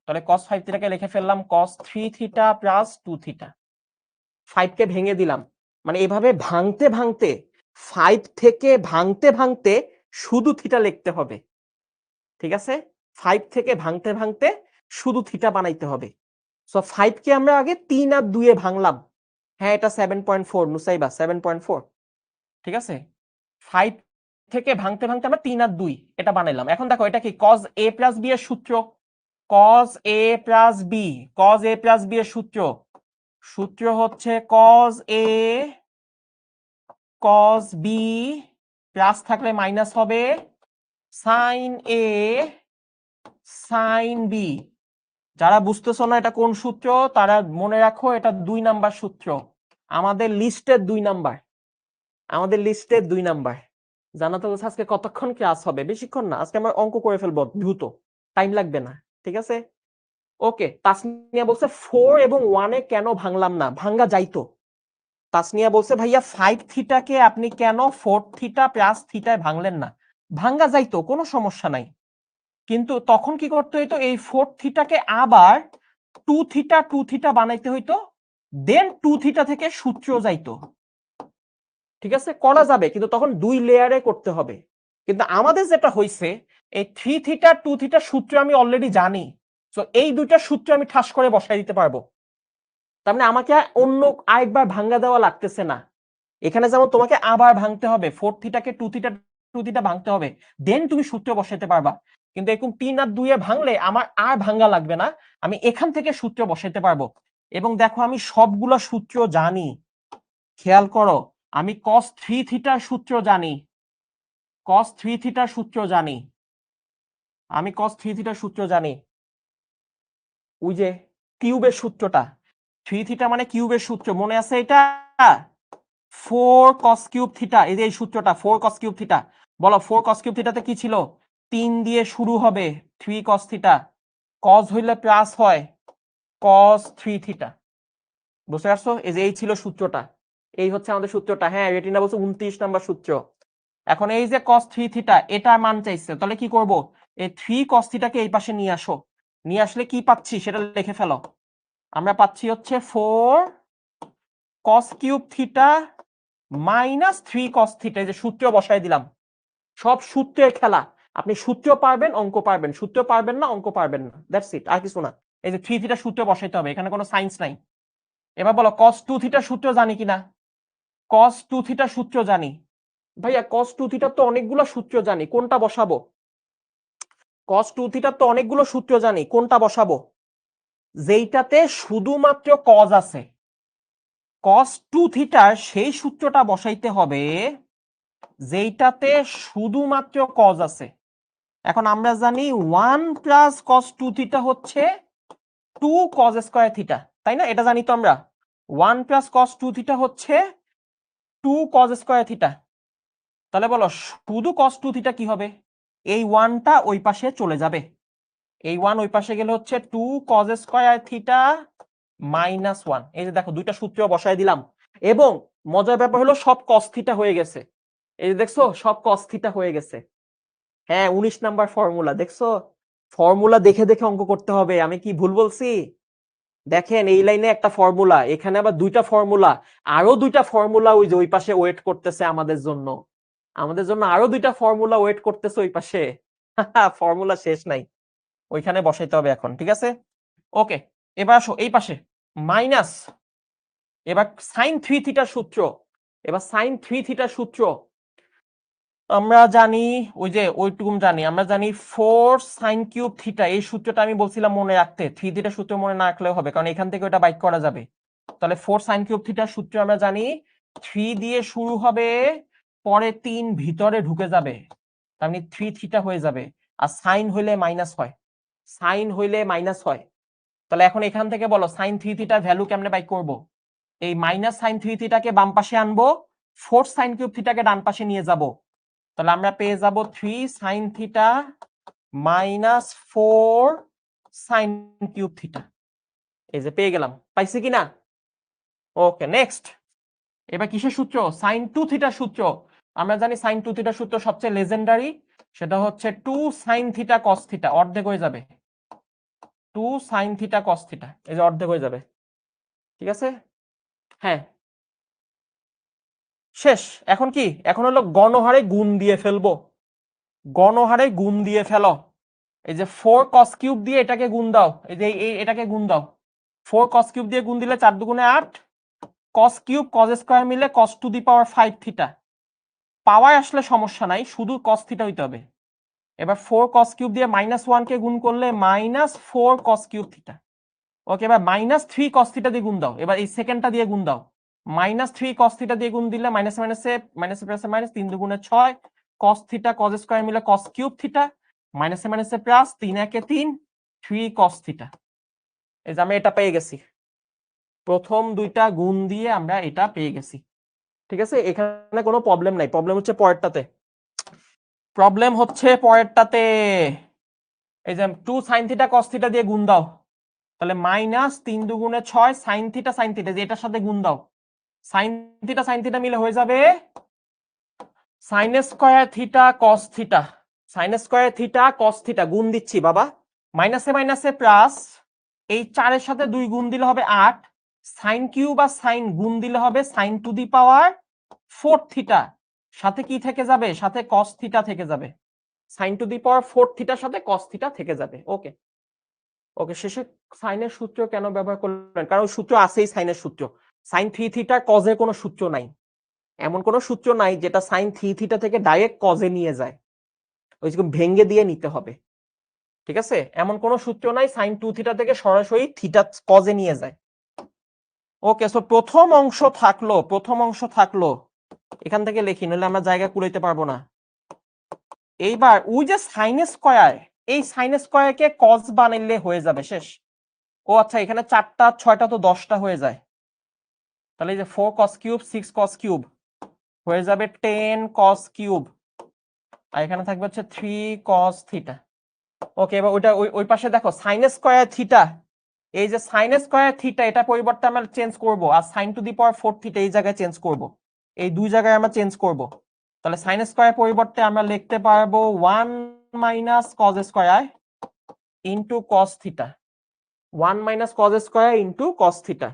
তাহলে cos 5 থিটাকে লিখে ফেললাম cos 3 থিটা প্লাস 2 থিটা। 5 কে ভেঙে দিলাম, মানে এভাবে ভাঙতে ভাঙতে, 5 থেকে ভাঙতে ভাঙতে শুধু থিটা লিখতে হবে, ঠিক আছে। 5 থেকে ভাঙতে ভাঙতে শুধু থিটা বানাইতে হবে। সো 5 কে আমরা আগে 3 আর 2 এ ভাঙলাম, হ্যাঁ এটা 7.4 নুসাইবা 7.4, ঠিক আছে। 5 থেকে ভাঙতে ভাঙতে আমরা 3 আর 2 এটা বানাইলাম। এখন দেখো এটা কি cos a প্লাস b এর সূত্র, cos a plus b, cos a plus b এর সূত্র, সূত্র হচ্ছে cos a cos b plus থাকলে মাইনাস হবে sin a sin b। যারা বুঝতেছো না এটা কোন সূত্র, তারা মনে রাখো এটা 2 নাম্বার সূত্র, আমাদের লিস্টের 2 নাম্বার, আমাদের লিস্টের 2 নাম্বার। জানাতে বলছে আজকে কতক্ষণ ক্লাস হবে, বেশিক্ষণ না, আজকে আমরা অঙ্ক করে ফেলবো দ্রুত, টাইম লাগবে না, ঠিক আছে। ওকে, তাসনিয়া বলছে 4 এবং 1 এ কেন ভাঙলাম না, ভাঙ্গা যাইতো। তাসনিয়া বলছে ভাইয়া 5 থিটাকে আপনি কেন 4 থিটা প্লাস থিটায় ভাঙলেন না, ভাঙ্গা যাইতো, কোনো সমস্যা নাই, কিন্তু তখন কি করতে হইতো, এই 4 থিটাকে আবার 2 থিটা 2 থিটা বানাইতে হইতো, দেন 2 থিটা থেকে সূত্র যাইতো, ঠিক আছে। করা যাবে, কিন্তু তখন 2 লেয়ারে করতে হবে। কিন্তু আমাদের যেটা হইছে, এই 3 থিটা 2 থিটা সূত্র আমি অলরেডি জানি, সো এই দুইটা সূত্র আমি ঠাস করে বসাই দিতে পারবো, তার মানে আমাকে অন্য আরেকবার ভাঙ্গা দেওয়া লাগতেছে না। এখানে যেমন তোমাকে আবার ভাঙতে হবে, 4 থিটাকে 2 থিটা 2 থিটা ভাঙতে হবে, দেন তুমি সূত্র বসাইতে পারবা। কিন্তু এরকম 3 আর 2 এ ভাঙলে আমার আর ভাঙ্গা লাগবে না, আমি এখান থেকে সূত্র বসাইতে পারবো। এবং দেখো আমি সবগুলো সূত্র জানি, খেয়াল করো, আমি cos 3 থিটার সূত্র জানি, cos 3 থিটার সূত্র জানি, আমি cos 3 থিটার সূত্র জানি, ওই যে কিউবের সূত্রটা, 3 থিটা মানে কিউবের সূত্র, মনে আছে এটা, 4 cos কিউব থিটা, এই যে এই সূত্রটা 4 cos কিউব থিটা। বলো 4 cos কিউব থিটাতে কি ছিল, 3 দিয়ে শুরু হবে, 3 cos থিটা, cos হইলে প্লাস হয়, cos 3 থিটা। বুঝতে পারছো, এই যে এই ছিল সূত্রটা, এই হচ্ছে আমাদের সূত্রটা, হ্যাঁ রেটিনা বলছে 29 নাম্বার সূত্র। এখন এই যে cos 3 থিটা এটার মান চাইছে, তাহলে কি করব, এই 3 cos থিটাকে এই পাশে নিয়ে আসো, নিয়ে আসলে কি পাচ্ছি সেটা লিখে ফেলো। আমরা পাচ্ছি হচ্ছে 4 cos cube theta minus 3 cos theta, এই যে সূত্র বসাই দিলাম, সব সূত্রের খেলা, আপনি সূত্র পারবেন অঙ্ক পারবেন, সূত্র পারবেন না অঙ্ক পারবেন না, দ্যাটস ইট, আর কিছু না। এই যে 3 থিটা সূত্র বসাইতে হবে, এখানে কোনো সায়েন্স নাই। এবার বলো cos 2 থিটা সূত্র জানি কিনা, cos 2 থিটা সূত্র জানি। ভাইয়া cos 2 থিটার তো অনেকগুলো সূত্র জানি, কোনটা বসাবো, cos 2 থিটার তো অনেকগুলো সূত্র জানি, কোনটা বসাবো, যেইটাতে শুধুমাত্র cos আছে, cos 2 থিটার সেই সূত্রটা বসাইতে হবে যেইটাতে শুধুমাত্র cos আছে। এখন আমরা জানি 1 প্লাস কস 2 থিটা হচ্ছে 2 কস স্কয়ার থিটা, তাই না? এটা জানি তো আমরা। 1 প্লাস কস 2 থিটা হচ্ছে 2 কস স্কয়ার থিটা। তাহলে বলো শুধু কস 2 থিটা কি হবে? এই 1টা ওই পাশে চলে যাবে। এই 1 ওই পাশে গেলে হচ্ছে 2 কস স্কয়ার থিটা মাইনাস 1। এই যে দেখো দুইটা সূত্র বসায় দিলাম, এবং মজার ব্যাপার হলো সব কস থিটা হয়ে গেছে। এই যে দেখছো সব কস থিটা হয়ে গেছে। হ্যাঁ 19 নাম্বার ফর্মুলা দেখছো, ফর্মুলা দেখে দেখে অঙ্ক করতে হবে। আমি কি ভুল বলছি? দেখেন এই লাইনে একটা ফর্মুলা, এখানে আবার দুইটা ফর্মুলা, আরো দুইটা ফর্মুলা ওই যে ওই পাশে ওয়েট করতেছে আমাদের জন্য। আমাদের জন্য আরো দুইটা ফর্মুলা ওয়েট করতেছে ওই পাশে। ফর্মুলা শেষ নাই, ওইখানে বসাইতে হবে এখন, ঠিক আছে? ওকে, এবার আসো এই পাশে মাইনাস, এবার সাইন 3 থিটার সূত্র। এবার সাইন 3 থিটার সূত্র আমরা জানি, ওই যে ওইটুকুম জানি, আমরা জানি 4 সাইন কিউব থিটা। এই সূত্রটা আমি বলছিলাম মনে রাখতে, 3 থিটা সূত্র মনে না রাখলেও হবে, কারণ এখান থেকে ওটা বাইক করা যাবে। তাহলে 4 সাইন কিউব থিটার সূত্র আমরা জানি 3 দিয়ে শুরু হবে, পরে 3 ভিতরে ঢুকে যাবে, তার মানে 3 থিটা হয়ে যাবে। আর সাইন হইলে মাইনাস হয়, সাইন হইলে মাইনাস হয়। তাহলে এখন এখান থেকে বলো সাইন 3 থিটার ভ্যালু কেমনে বাইক করব? এই মাইনাস সাইন 3 থিটাকে বাম পাশে আনবো, 4 সাইন কিউব থিটাকে ডান পাশে নিয়ে যাব। তাহলে আমরা পেয়ে যাব 3 sine theta minus 4 sine cube theta. এই যে পেয়ে গেলাম, পাইছি কিনা? ওকে নেক্সট, এবার কিসের সূত্র? সাইন 2 থিটার সূত্র। আমরা জানি সাইন 2 থিটার সূত্র সবচেয়ে লেজেন্ডারি, সেটা হচ্ছে 2 সাইন থিটা কস থিটা, অর্ধেক হয়ে যাবে। 2 সাইন থিটা কস থিটা, এই যে অর্ধেক হয়ে যাবে, ঠিক আছে? হ্যাঁ শেষ। এখন কি? এখন হলো গণহারে গুণ দিয়ে ফেলবো, গণহারে গুণ দিয়ে ফেলো। এই যে 4 cos কিউব দিয়ে এটাকে গুণ দাও, এই যে এটাকে গুণ দাও। 4 cos কিউব দিয়ে গুণ দিলে 4 দুগুণে 8, cos কিউব cos স্কয়ার মিলে cos to the power 5 theta. Power আসলে সমস্যা নাই, শুধু cos থিটা হইতে হবে। এবার 4 cos কিউব দিয়ে -1 কে গুণ করলে -4 cos কিউব থিটা। ওকে, এবার -3 cos থিটা দিয়ে গুণ দাও, এবার এই সেকেন্ডটা দিয়ে গুণ দাও। -3 cos থিটা দিয়ে গুণ দিলে মাইনাস মাইনাসে মাইনাসে প্লাসে মাইনাস, 3 দুগুণে 6 cos থিটা cos স্কয়ার মিলে cos কিউব থিটা, মাইনাসে মাইনাসে প্লাস, 3 একে 3 3 cos থিটা। এই যে আমরা এটা পেয়ে গেছি, প্রথম দুইটা গুণ দিয়ে আমরা এটা পেয়ে গেছি, ঠিক আছে? এখানে কোনো প্রবলেম নাই, প্রবলেম হচ্ছে পরেরটাতে, প্রবলেম হচ্ছে পরেরটাতে। এই যে 2 sin থিটা cos থিটা দিয়ে গুণ দাও, তাহলে -3 দুগুণে 6 sin থিটা যে এটার সাথে গুণ দাও, sin থিটা মিলে হয়ে যাবে sin square theta cos theta. sin square theta cos theta গুণ দিচ্ছি বাবা, মাইনাসে মাইনাসে প্লাস, এই 4 এর সাথে 2 গুণ দিলে হবে 8, sin কিউব আর sin গুণ দিলে হবে sin two the power 4 theta, সাথে কি থেকে যাবে? সাথে cos থিটা থেকে যাবে, sin টু দি পাওয়ার 4 থিটার সাথে cos থিটা থেকে যাবে। ওকে ওকে, শেষে সাইনের সূত্র কেন ব্যবহার করলেন? কারণ সূত্র আছেই সাইনের সূত্র, sin 3 থিটা cos এর কোনো সূত্র নাই, এমন কোনো সূত্র নাই যেটা sin 3 থিটা থেকে ডাইরেক্ট cos এ নিয়ে যায়, ওই যে ভেঙে দিয়ে নিতে হবে, ঠিক আছে? এমন কোনো সূত্র নাই sin 2 থিটা থেকে সরাসরি থিটা cos এ নিয়ে যায়। ওকে, সো প্রথম অংশ থাকলো, প্রথম অংশ থাকলো, এখান থেকে লিখি, নইলে আমরা জায়গা কুলাইতে পারবো না। এইবার ওই যে সাইন স্কয়ার, এই সাইন স্কয়ারকে cos বানাইলে হয়ে যাবে, শেষ। ও আচ্ছা, এখানে 4টা 6টা তো 10টা হয়ে যায়, তাহলে এই যে 4 cos কিউব 6 cos কিউব হয়ে যাবে 10 cos কিউব, আর এখানে থাকবে হচ্ছে 3 cos থিটা। ওকে, এবার ওইটা ওই পাশে দেখো সাইন স্কয়ার থিটা, এই যে সাইন স্কয়ার থিটা এটা পরিবর্তে আমরা চেঞ্জ করব, আর sine to the power 4 theta এই জায়গায় চেঞ্জ করব, এই দুই জায়গায় আমরা চেঞ্জ করব। তাহলে সাইন স্কয়ার পরিবর্তে আমরা লিখতে পারবো 1 minus cos square into cos theta, 1 minus cos square into cos theta.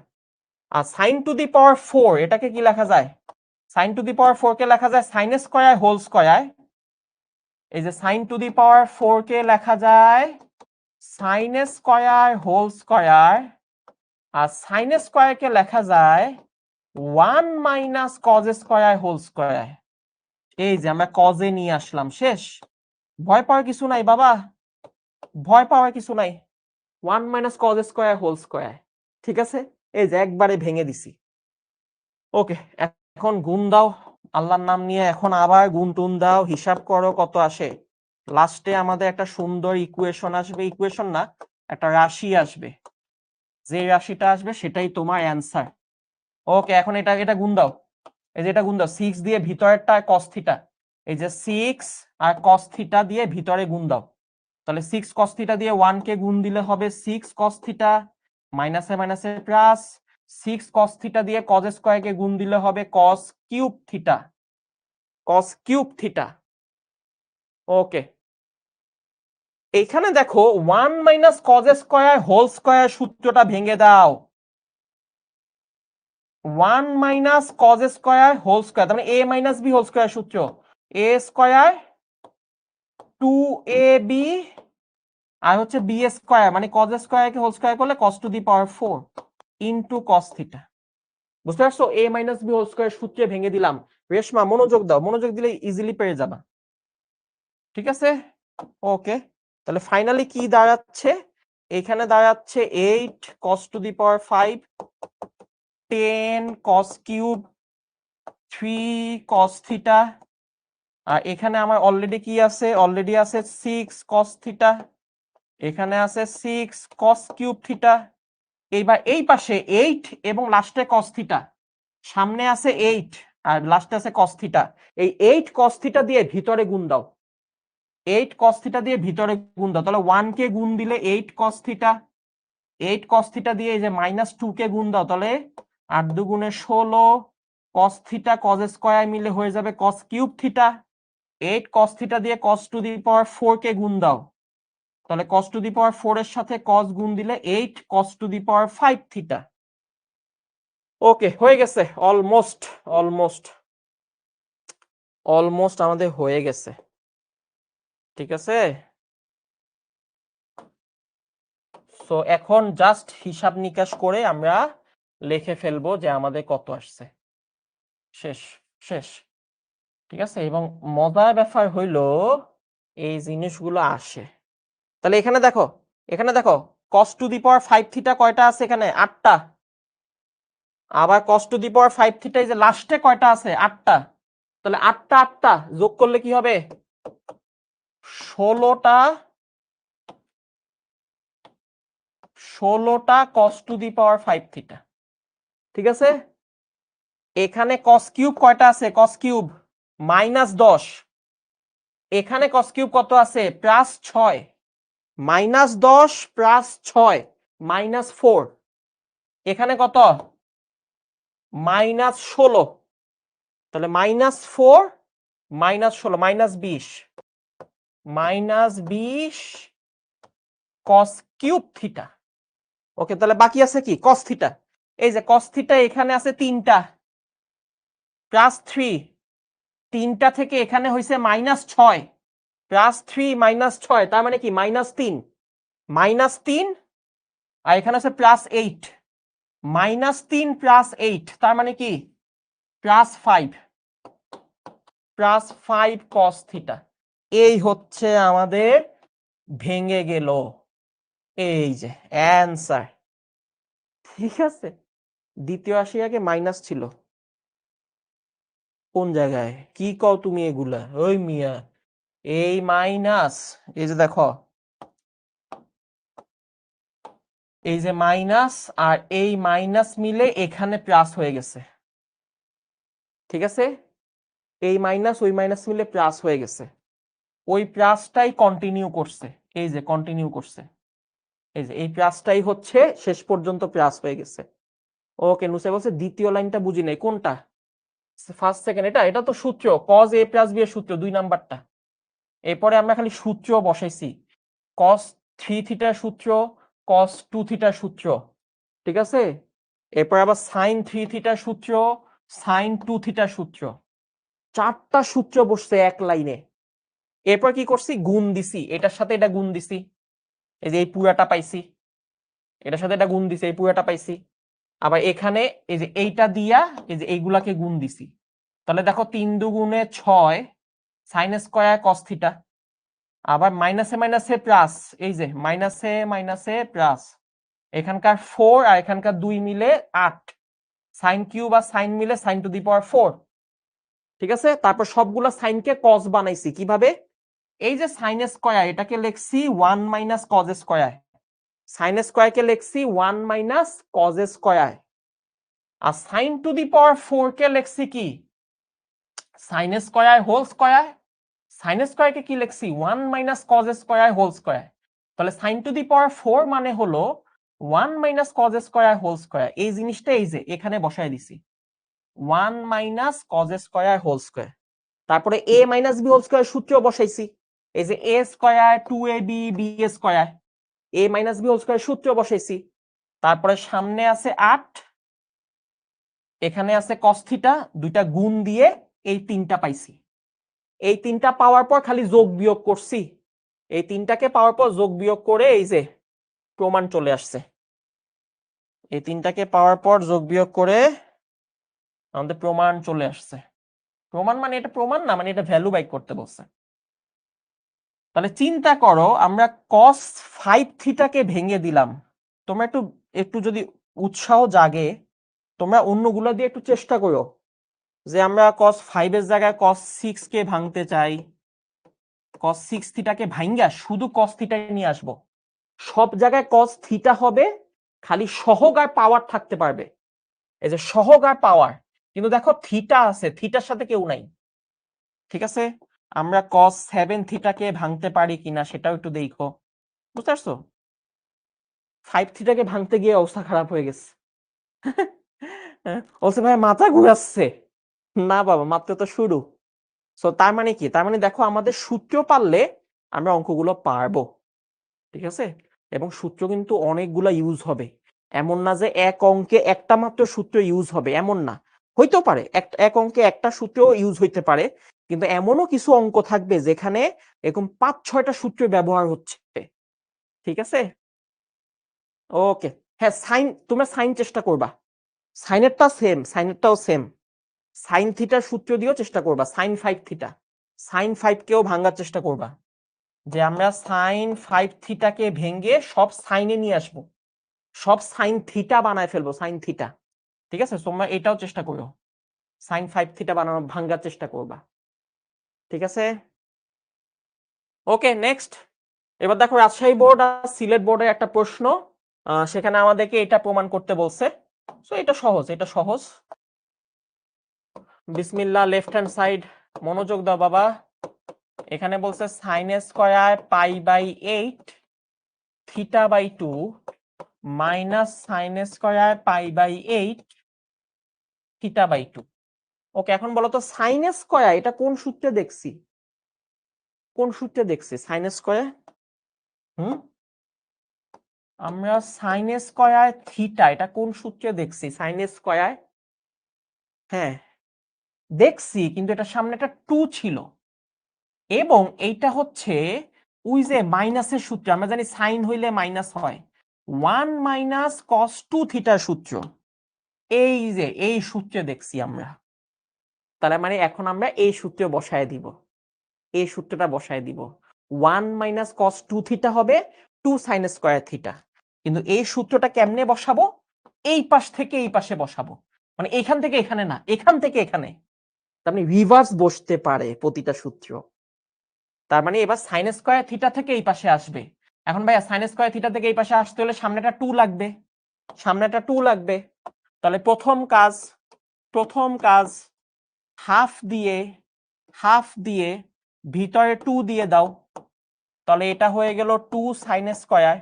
আর সাইন টু দি পাওয়ার 4 এটাকে কি লেখা যায়? সাইন টু দি পাওয়ার 4 কে লেখা যায় সাইন স্কয়ার হোল স্কয়ার। এই যে সাইন টু দি পাওয়ার 4 কে লেখা যায় সাইন স্কয়ার হোল স্কয়ার, আর সাইন স্কয়ার কে লেখা যায় 1 minus cos square whole square. এই যে আমরা cos এ নিয়ে আসলাম, শেষ। ভয় পাওয়ার কিছু নাই বাবা, ভয় পাওয়ার কিছু নাই, 1 minus cos square whole square, ঠিক আছে? এই যে একবারে ভেঙে দিছি। ওকে, এখন গুণ দাও আল্লাহর নাম নিয়ে, এখন আবার গুণ টুন দাও, হিসাব করো কত আসে। লাস্টে আমাদের একটা সুন্দর ইকুয়েশন আসবে, ইকুয়েশন না, একটা রাশি আসবে, যে রাশিটা আসবে সেটাই তোমার অ্যান্সার। ওকে, এখন এটা গুণ দাও, এই যে এটা গুণ দাও 6 দিয়ে ভিতরেরটা cos থিটা, এই যে 6 আর cos থিটা দিয়ে ভিতরে গুণ দাও, তাহলে 6 cos থিটা দিয়ে 1 কে গুণ দিলে হবে 6 cos থিটা, মাইনাসে মাইনাসে প্লাস 6 cos থিটা দিয়ে cos স্কয়ার কে গুণ দিলে হবে cos cube theta, cos cube theta. Okay, এইখানে দেখো 1 minus cos square whole square সূত্রটা ভেঙে দাও। 1 minus cos square whole square, তার মানে a minus b whole square সূত্র, a স্কয়ার 2ab আর হচ্ছে b স্কয়ার, মানে cos স্কয়ার কে হোল স্কয়ার করলে cos to the power 4 into cos theta. বুঝতে পারছো? a minus b whole square সূত্রে ভেঙে দিলাম। রেশমা মনোযোগ দাও, মনোযোগ দিলে ইজিলি পেরে যাবা। ঠিক আছে? ওকে, তাহলে ফাইনালি কি দাঁড়াচ্ছে? এখানে দাঁড়াচ্ছে 8 cos to the power 5, 10 cos cube, 3 cos theta, আর এখানে আমার অলরেডি কি আছে? অলরেডি আছে 6 cos থিটা, এখানে আছে 6 cos কিউব থিটা। এইবার এই পাশে 8 এবং লাস্টে cos থিটা, সামনে আছে 8 আর লাস্টে আছে cos থিটা, এই 8 cos থিটা দিয়ে ভিতরে গুণ দাও, 8 cos থিটা দিয়ে ভিতরে গুণ দাও, তাহলে 1 কে গুণ দিলে 8 cos থিটা, 8 cos থিটা দিয়ে এই যে -2 কে গুণ দাও, তাহলে 8 দুগুণে 16 cos থিটা cos স্কয়ার মিলে হয়ে যাবে cos cube theta, 8 cos theta দিয়ে cos টু দি পাওয়ার 4 কে গুণ দাও, তাহলে cos টু দি পাওয়ার 4 এর সাথে cos গুণ দিলে 8 cos to the power 5 theta. Okay, হয়ে গেছে, অলমোস্ট অলমোস্ট অলমোস্ট আমাদের হয়ে গেছে। ঠিক আছে, সো এখন জাস্ট হিসাব নিকাশ করে আমরা লিখে ফেলবো যে আমাদের কত আসছে। শেষ শেষ। ঠিক আছে, এবং মজার ব্যাপার হইলো এই জিনিসগুলো আসে। তাহলে এখানে দেখো, এখানে দেখো cos to the power 5 theta কয়টা আছে? এখানে 8টা। আবার cos to the power 5 theta এই যে লাস্টে কয়টা আছে? 8টা। তাহলে 8টা 8টা যোগ করলে কি হবে? 16টা 16টা cos to the power 5 theta. ঠিক আছে, এখানে cos কিউব কয়টা আছে? cos কিউব -10, এখানে cos কিউব কত আছে? +6, -10 +6 -4, এখানে কত? -16, তাহলে -4 -16 -20 cos কিউব থিটা। ওকে, তাহলে বাকি আছে কি? cos theta. এই যে cos থিটা এখানে আছে 3টা, +3, 3টা থেকে এখানে হইছে -6, +3 -6 তার মানে কি? -3, -3 আর এখানে আছে +8, -3 +8 তার মানে কি? +5, +5 cos থিটা। এই হচ্ছে আমাদের ভেঙে গেল, এই যে অ্যান্সার। ঠিক আছে, দ্বিতীয় রাশি আগে মাইনাস ছিল কোন জায়গায়? কি কও তুমি এগুলা? ওই মিয়া, এই মাইনাস, এই যে দেখো, এই যে মাইনাস আর এই মাইনাস মিলে এখানে প্লাস হয়ে গেছে। ঠিক আছে, এই মাইনাস ওই মাইনাস মিলে প্লাস হয়ে গেছে, ওই প্লাসটাই কন্টিনিউ করছে, এই যে কন্টিনিউ করছে, এই যে এই প্লাসটাই হচ্ছে শেষ পর্যন্ত প্লাস হয়ে গেছে। ওকে, নুসে বলছে দ্বিতীয় লাইনটা বুঝি নাই, কোনটা? ফার্স্ট সেকেন্ড, এটা তো সূত্র cos a + b এর সূত্র 2 নাম্বারটা। এরপরে আমরা খালি সূত্র বসাইছি, cos 3 থিটার সূত্র, cos 2 থিটার সূত্র। ঠিক আছে, এরপর আবার sin 3 থিটার সূত্র, sin 2 থিটার সূত্র, 4টা সূত্র বসছে এক লাইনে। এরপর কি করছি? গুণ দিছি, এটার সাথে এটা গুণ দিছি, এই যে এই পুরাটা পাইছি, এটার সাথে এটা গুণ দিছি, এই পুরাটা পাইছি। আবার এখানে এই যে এইটা দিয়া এই যে এইগুলাকে গুণ দিছি, তাহলে দেখো 3 দুগুণে 6 sin স্কয়ার cos থিটা, আবার মাইনাসে মাইনাসে প্লাস, এই যে মাইনাসে মাইনাসে প্লাস, এখানকার 4 আর এখানকার 2 মিলে 8 sin কিউব আর sin মিলে sin টু দি পাওয়ার 4। ঠিক আছে, তারপর সবগুলা সাইনকে cos বানাইছি কিভাবে? এই যে সাইন স্কয়ার এটাকে লিখছি 1 মাইনাস কজ স্কয়ার, সাইন স্কয়ারকে লিখছি 1 মাইনাস কজ স্কয়ার, আর সাইন টু দি পাওয়ার 4 কে লিখছি কি sine square whole square, sine স্কয়ারকে কি লিখছি 1 minus cos square whole square. তাহলে সাইন টু দি পাওয়ার 4 মানে হলো 1 minus cos square whole square. এই জিনিসটা এই যে এখানে বসায় দিছি 1 minus cos square whole square. তারপরে a minus b whole square সূত্র বসাইছি, এই যে a square 2ab b square, a minus b whole square সূত্র বসাইছি। তারপরে সামনে আছে 8, এখানে আছে cos থিটা, দুইটা গুণ দিয়ে এই তিনটা পাইছি। এই তিনটা পাওয়ার পর খালি যোগ বিয়োগ করছি, এই তিনটাকে পাওয়ার পর যোগ বিয়োগ করে এই যে প্রমাণ চলে আসছে। এই তিনটাকে পাওয়ার পর যোগ বিয়োগ করে আমাদের প্রমাণ চলে আসছে। প্রমাণ মানে এটা প্রমাণ না, মানে এটা ভ্যালু বাইক করতে বলছে। তাহলে চিন্তা করো আমরা cos 5 থিটাকে ভেঙে দিলাম। তোমরা একটু যদি উৎসাহ জাগে তোমরা অন্যগুলো দিয়ে একটু চেষ্টা করো, যে আমরা cos 5 এর জায়গায় cos 6 কে ভাঙতে চাই, cos 6 থিটাকে ভাঙ্গা শুধু cos থিটাই নিয়ে আসবো। সব জায়গায় cos থিটা হবে, খালি সহগ আর পাওয়ার থাকতে পারবে, এই যে সহগ আর পাওয়ার। কিন্তু দেখো থিটা আছে, থিটার সাথে কেউ নাই। ঠিক আছে, আমরা cos 7 থিটাকে ভাঙতে পারি কিনা সেটাও একটু দেখো। বুঝতে পারছো? 5 থিটাকে ভাঙতে গিয়ে অবস্থা খারাপ হয়ে গেছে। বলছে ভাই মাথা ঘুরাচ্ছে। না বাবা, মাত্র তো শুরু। সো তার মানে কি, তার মানে দেখো আমাদের সূত্র পারলে আমরা অঙ্কগুলো পারবো। ঠিক আছে, এবং সূত্র কিন্তু অনেকগুলা ইউজ হবে, এমন না যে এক অঙ্কে একটা মাত্র সূত্র ইউজ হবে, এমন না। হইতেও পারে এক অঙ্কে একটা সূত্র ইউজ হইতে পারে, কিন্তু এমনও কিছু অঙ্ক থাকবে যেখানে এরকম 5-6টা সূত্র ব্যবহার হচ্ছে। ঠিক আছে, ওকে। হ্যাঁ, সাইন, তোমরা সাইন চেষ্টা করবা, সাইনেরটাও সেম, সাইন থিটার সূত্র দিয়েও চেষ্টা করবা, সাইন 5 থিটা, সাইন 5 কেও ভাঙার চেষ্টা করবা, যে আমরা সাইন 5 থিটাকে ভেঙে সব সাইনে নিয়ে আসবো, সব সাইন থিটা বানায় ফেলবো, সাইন থিটা। ঠিক আছে, তোমরা এটাও চেষ্টা করো, সাইন 5 থিটা বানানো ভাঙার চেষ্টা করবা। ঠিক আছে, ওকে। নেক্সট, এবার দেখো রাজশাহী বোর্ড আর সিলেট বোর্ডের একটা প্রশ্ন, সেখানে আমাদেরকে এটা প্রমাণ করতে বলছে। সো এটা সহজ, এটা সহজ। বিসমিল্লাহ, লেফট হ্যান্ড সাইড মনোযোগ দাও বাবা। এখানে বলছে sine square pi by 8 theta by 2 minus sine square pi by 8 theta by 2। Okay, এখন বলো তো সাইন স্কয়ার এটা কোন সূত্রে দেখছি, কোন সূত্রে দেখছি সাইন স্কয়ার? আমরা সাইন স্কয়ার থিটা এটা কোন সূত্রে দেখছি সাইন স্কয়ার? হ্যাঁ দেখছি, কিন্তু এটা সামনে একটা 2 ছিল, এবং এইটা হচ্ছে ওই যে মাইনাসের সূত্র, আমরা জানি সাইন হইলে মাইনাস হয়, 1 মাইনাস cos 2 থিটার সূত্র, এই যে এই সূত্রে দেখছি আমরা। তাহলে মানে এখন আমরা এই সূত্রে বসায় দিব, এই সূত্রটা বসায় দিব, 1 মাইনাস cos 2 থিটা হবে 2 সাইন স্কয়ার থিটা। কিন্তু এই সূত্রটা কেমনে বসাবো? এই পাশ থেকে এই পাশে বসাবো, মানে এখান থেকে এখানে না, এখান থেকে এখানে। তার মানে রিভার্স বসতে পারে প্রতিটা সূত্র। তার মানে এবার সাইন স্কয়ার থিটা থেকে এই পাশে আসবে। এখন ভাইয়া সাইন স্কয়ার থিটা থেকে এই পাশে আসতে হলে সামনেটা 2 লাগবে, সামনেটা 2 লাগবে। তাহলে প্রথম কাজ হাফ দিয়ে ভিতরে 2 দিয়ে দাও, তাহলে এটা হয়ে গেল 2 sine square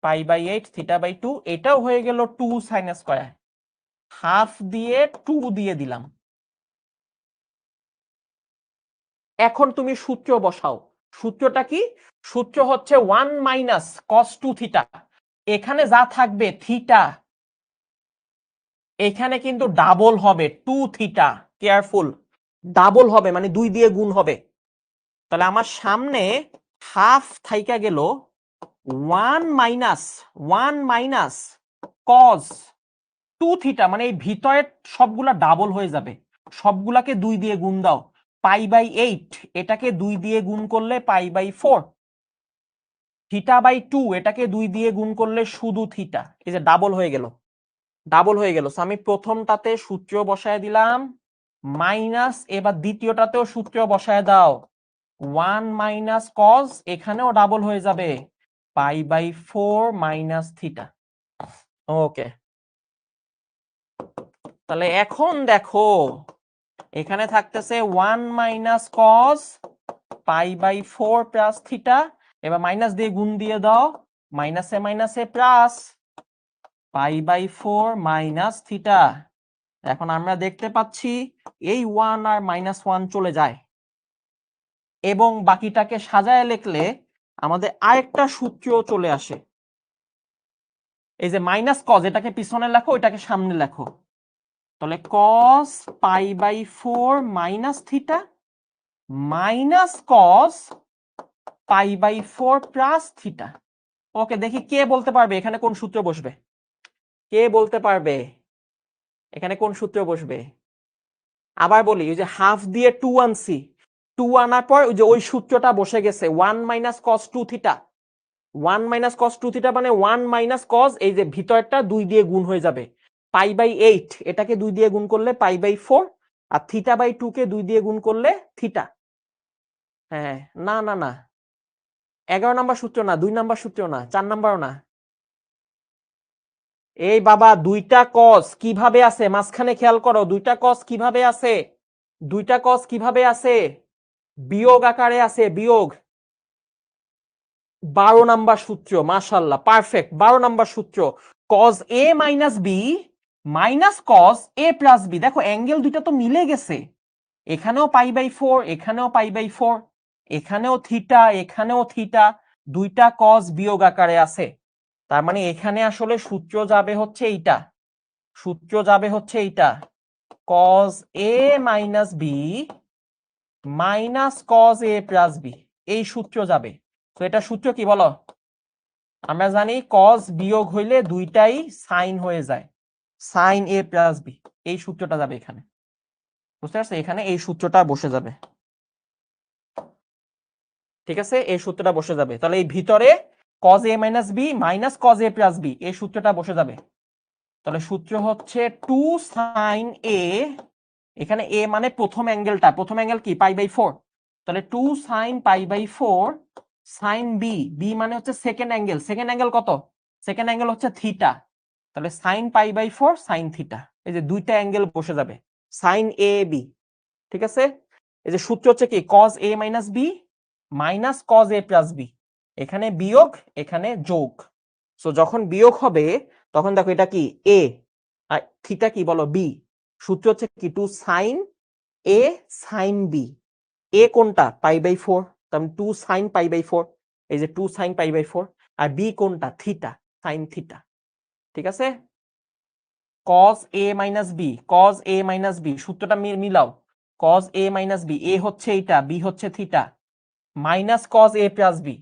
pi by 8 theta by 2, এটাও হয়ে গেল 2 সাইন স্কয়ার, হাফ দিয়ে 2 দিয়ে দিলাম। এখন তুমি সূত্র বসাও, সূত্রটা কি? সূত্র হচ্ছে 1 মাইনাস cos 2 থিটা, এখানে যা থাকবে থিটা, এখানে কিন্তু ডাবল হবে 2 থিটা, কেয়ারফুল, ডাবল হবে মানে 2 দিয়ে গুণ হবে। তাহলে আমার সামনে হাফ থাইকা গেল 1 মাইনাস cos 2 থিটা, মানে এই ভিতরের সবগুলা ডাবল হয়ে যাবে, সবগুলাকে 2 দিয়ে গুণ দাও, পাই বাই 8 এটাকে 2 দিয়ে গুণ করলে পাই বাই 4, থিটা বাই 2 এটাকে 2 দিয়ে গুণ করলে শুধু থিটা, এই যে ডাবল হয়ে গেল, ডাবল হয়ে গেল। আমি প্রথমটাতে সূত্র বসায় দিলাম মাইনাস, এবার দ্বিতীয়টাতেও সূত্র বসায় দাও, 1 মাইনাস কজ, এখানেও ডাবল হয়ে যাবে pi by 4 minus theta. Okay, তাহলে এখন দেখো এখানে থাকতেছে 1 minus cos pi by 4 plus theta. এবার মাইনাস দিয়ে গুণ দিয়ে দাও, মাইনাসে মাইনাসে plus pi by 4 minus theta. এখন আমরা দেখতে পাচ্ছি এই 1 আর -1 চলে যায় এবং বাকিটাকে সাজায় লিখলে আমাদের আরেকটা সূত্র চলে আসে। এই যে মাইনাস কজ, এটাকে পিছনে লেখো, এটাকে সামনে লেখো। তাহলে cos pi by 4 minus theta minus cos pi by 4 plus theta. Okay, দেখি কে বলতে পারবে এখানে কোন সূত্র বসবে? কে বলতে পারবে এখানে কোন সূত্র বসবে? আবার বলি, ওই যে হাফ দিয়ে 2 আনছি, 2 আনার পর ওই যে ওই সূত্রটা বসে গেছে 1 minus cos 2 theta. 1 minus cos 2 theta মানে 1 মাইনাস কস, এই যে ভিতরটা 2 দিয়ে গুণ হয়ে যাবে পাই বাই 8, এটাকে 2 দিয়ে গুণ করলে পাই বাই 4, আর থিটা বাই 2 কে 2 দিয়ে গুণ করলে থিটা। হ্যাঁ, না না না, 11 নাম্বার সূত্র না, 2 নাম্বার সূত্র না, 4 নাম্বারও না। এই বাবা, দুইটা কস কিভাবে আছে মাঝখানে খেয়াল করো, দুইটা কস কিভাবে আছে, দুইটা কস কিভাবে আছে? বিয়োগ আকারে আছে, বিয়োগ। 12 নাম্বার সূত্র, মাশাআল্লাহ, পারফেক্ট, 12 নাম্বার সূত্র। কস এ মাইনাস বি মাইনাস কস এ প্লাস বি। দেখো অ্যাঙ্গেল দুইটা তো মিলে গেছে, এখানেও পাই বাই 4, এখানেও পাই বাই 4, এখানেও থিটা, এখানেও থিটা, দুইটা কস বিয়োগ আকারে আছে। তার মানে এখানে আসলে সূত্র যাবে হচ্ছে এইটা, সূত্র যাবে হচ্ছে এইটা, কস এ মাইনাস বি মাইনাস কস এ প্লাস বি, এই সূত্র যাবে। তো এটা সূত্র কি বলো? আমরা জানি কস বিয়োগ হইলে দুইটাই সাইন হয়ে যায়, সাইন এ প্লাস বি, এই সূত্রটা যাবে এখানে। বুঝতে পারছো? এখানে এই সূত্রটা বসে যাবে, ঠিক আছে, এই সূত্রটা বসে যাবে। তাহলে এই ভিতরে cos A minus B minus cos A plus B, এই সূত্রটা বসে যাবে। তাহলে সূত্র হচ্ছে 2 সাইন এ, এখানে এ মানে প্রথম অ্যাঙ্গেলটা, প্রথম অ্যাঙ্গেল কি পাই বাই 4, তাহলে 2 sine pi by 4 sine B, B মানে হচ্ছে সেকেন্ড অ্যাঙ্গেল, সেকেন্ড অ্যাঙ্গেল কত? সেকেন্ড অ্যাঙ্গেল হচ্ছে থিটা, তাহলে sine pi by 4 sine theta. এই যে দুইটা অ্যাঙ্গেল বসে যাবে, সাইন এ বি, ঠিক আছে। এই যে সূত্র হচ্ছে কি cos A minus B minus cos A plus B, এখানে বিয়োগ এখানে যোগ। সো যখন বিয়োগ হবে তখন দেখো এটা কি এ আর থিটা কি বলো বি, সূত্র হচ্ছে কি 2 সাইন এ সাইন বি, এ কোনটা পাই বাই 4, তাহলে 2 সাইন পাই বাই 4, এই যে 2 সাইন পাই বাই 4, আর বি কোনটা থিটা, সাইন থিটা, ঠিক আছে। Cos A minus B, cos A minus B, সূত্রটা মিলাও, cos A minus B, A হচ্ছে এইটা, বি হচ্ছে theta, minus cos A plus B.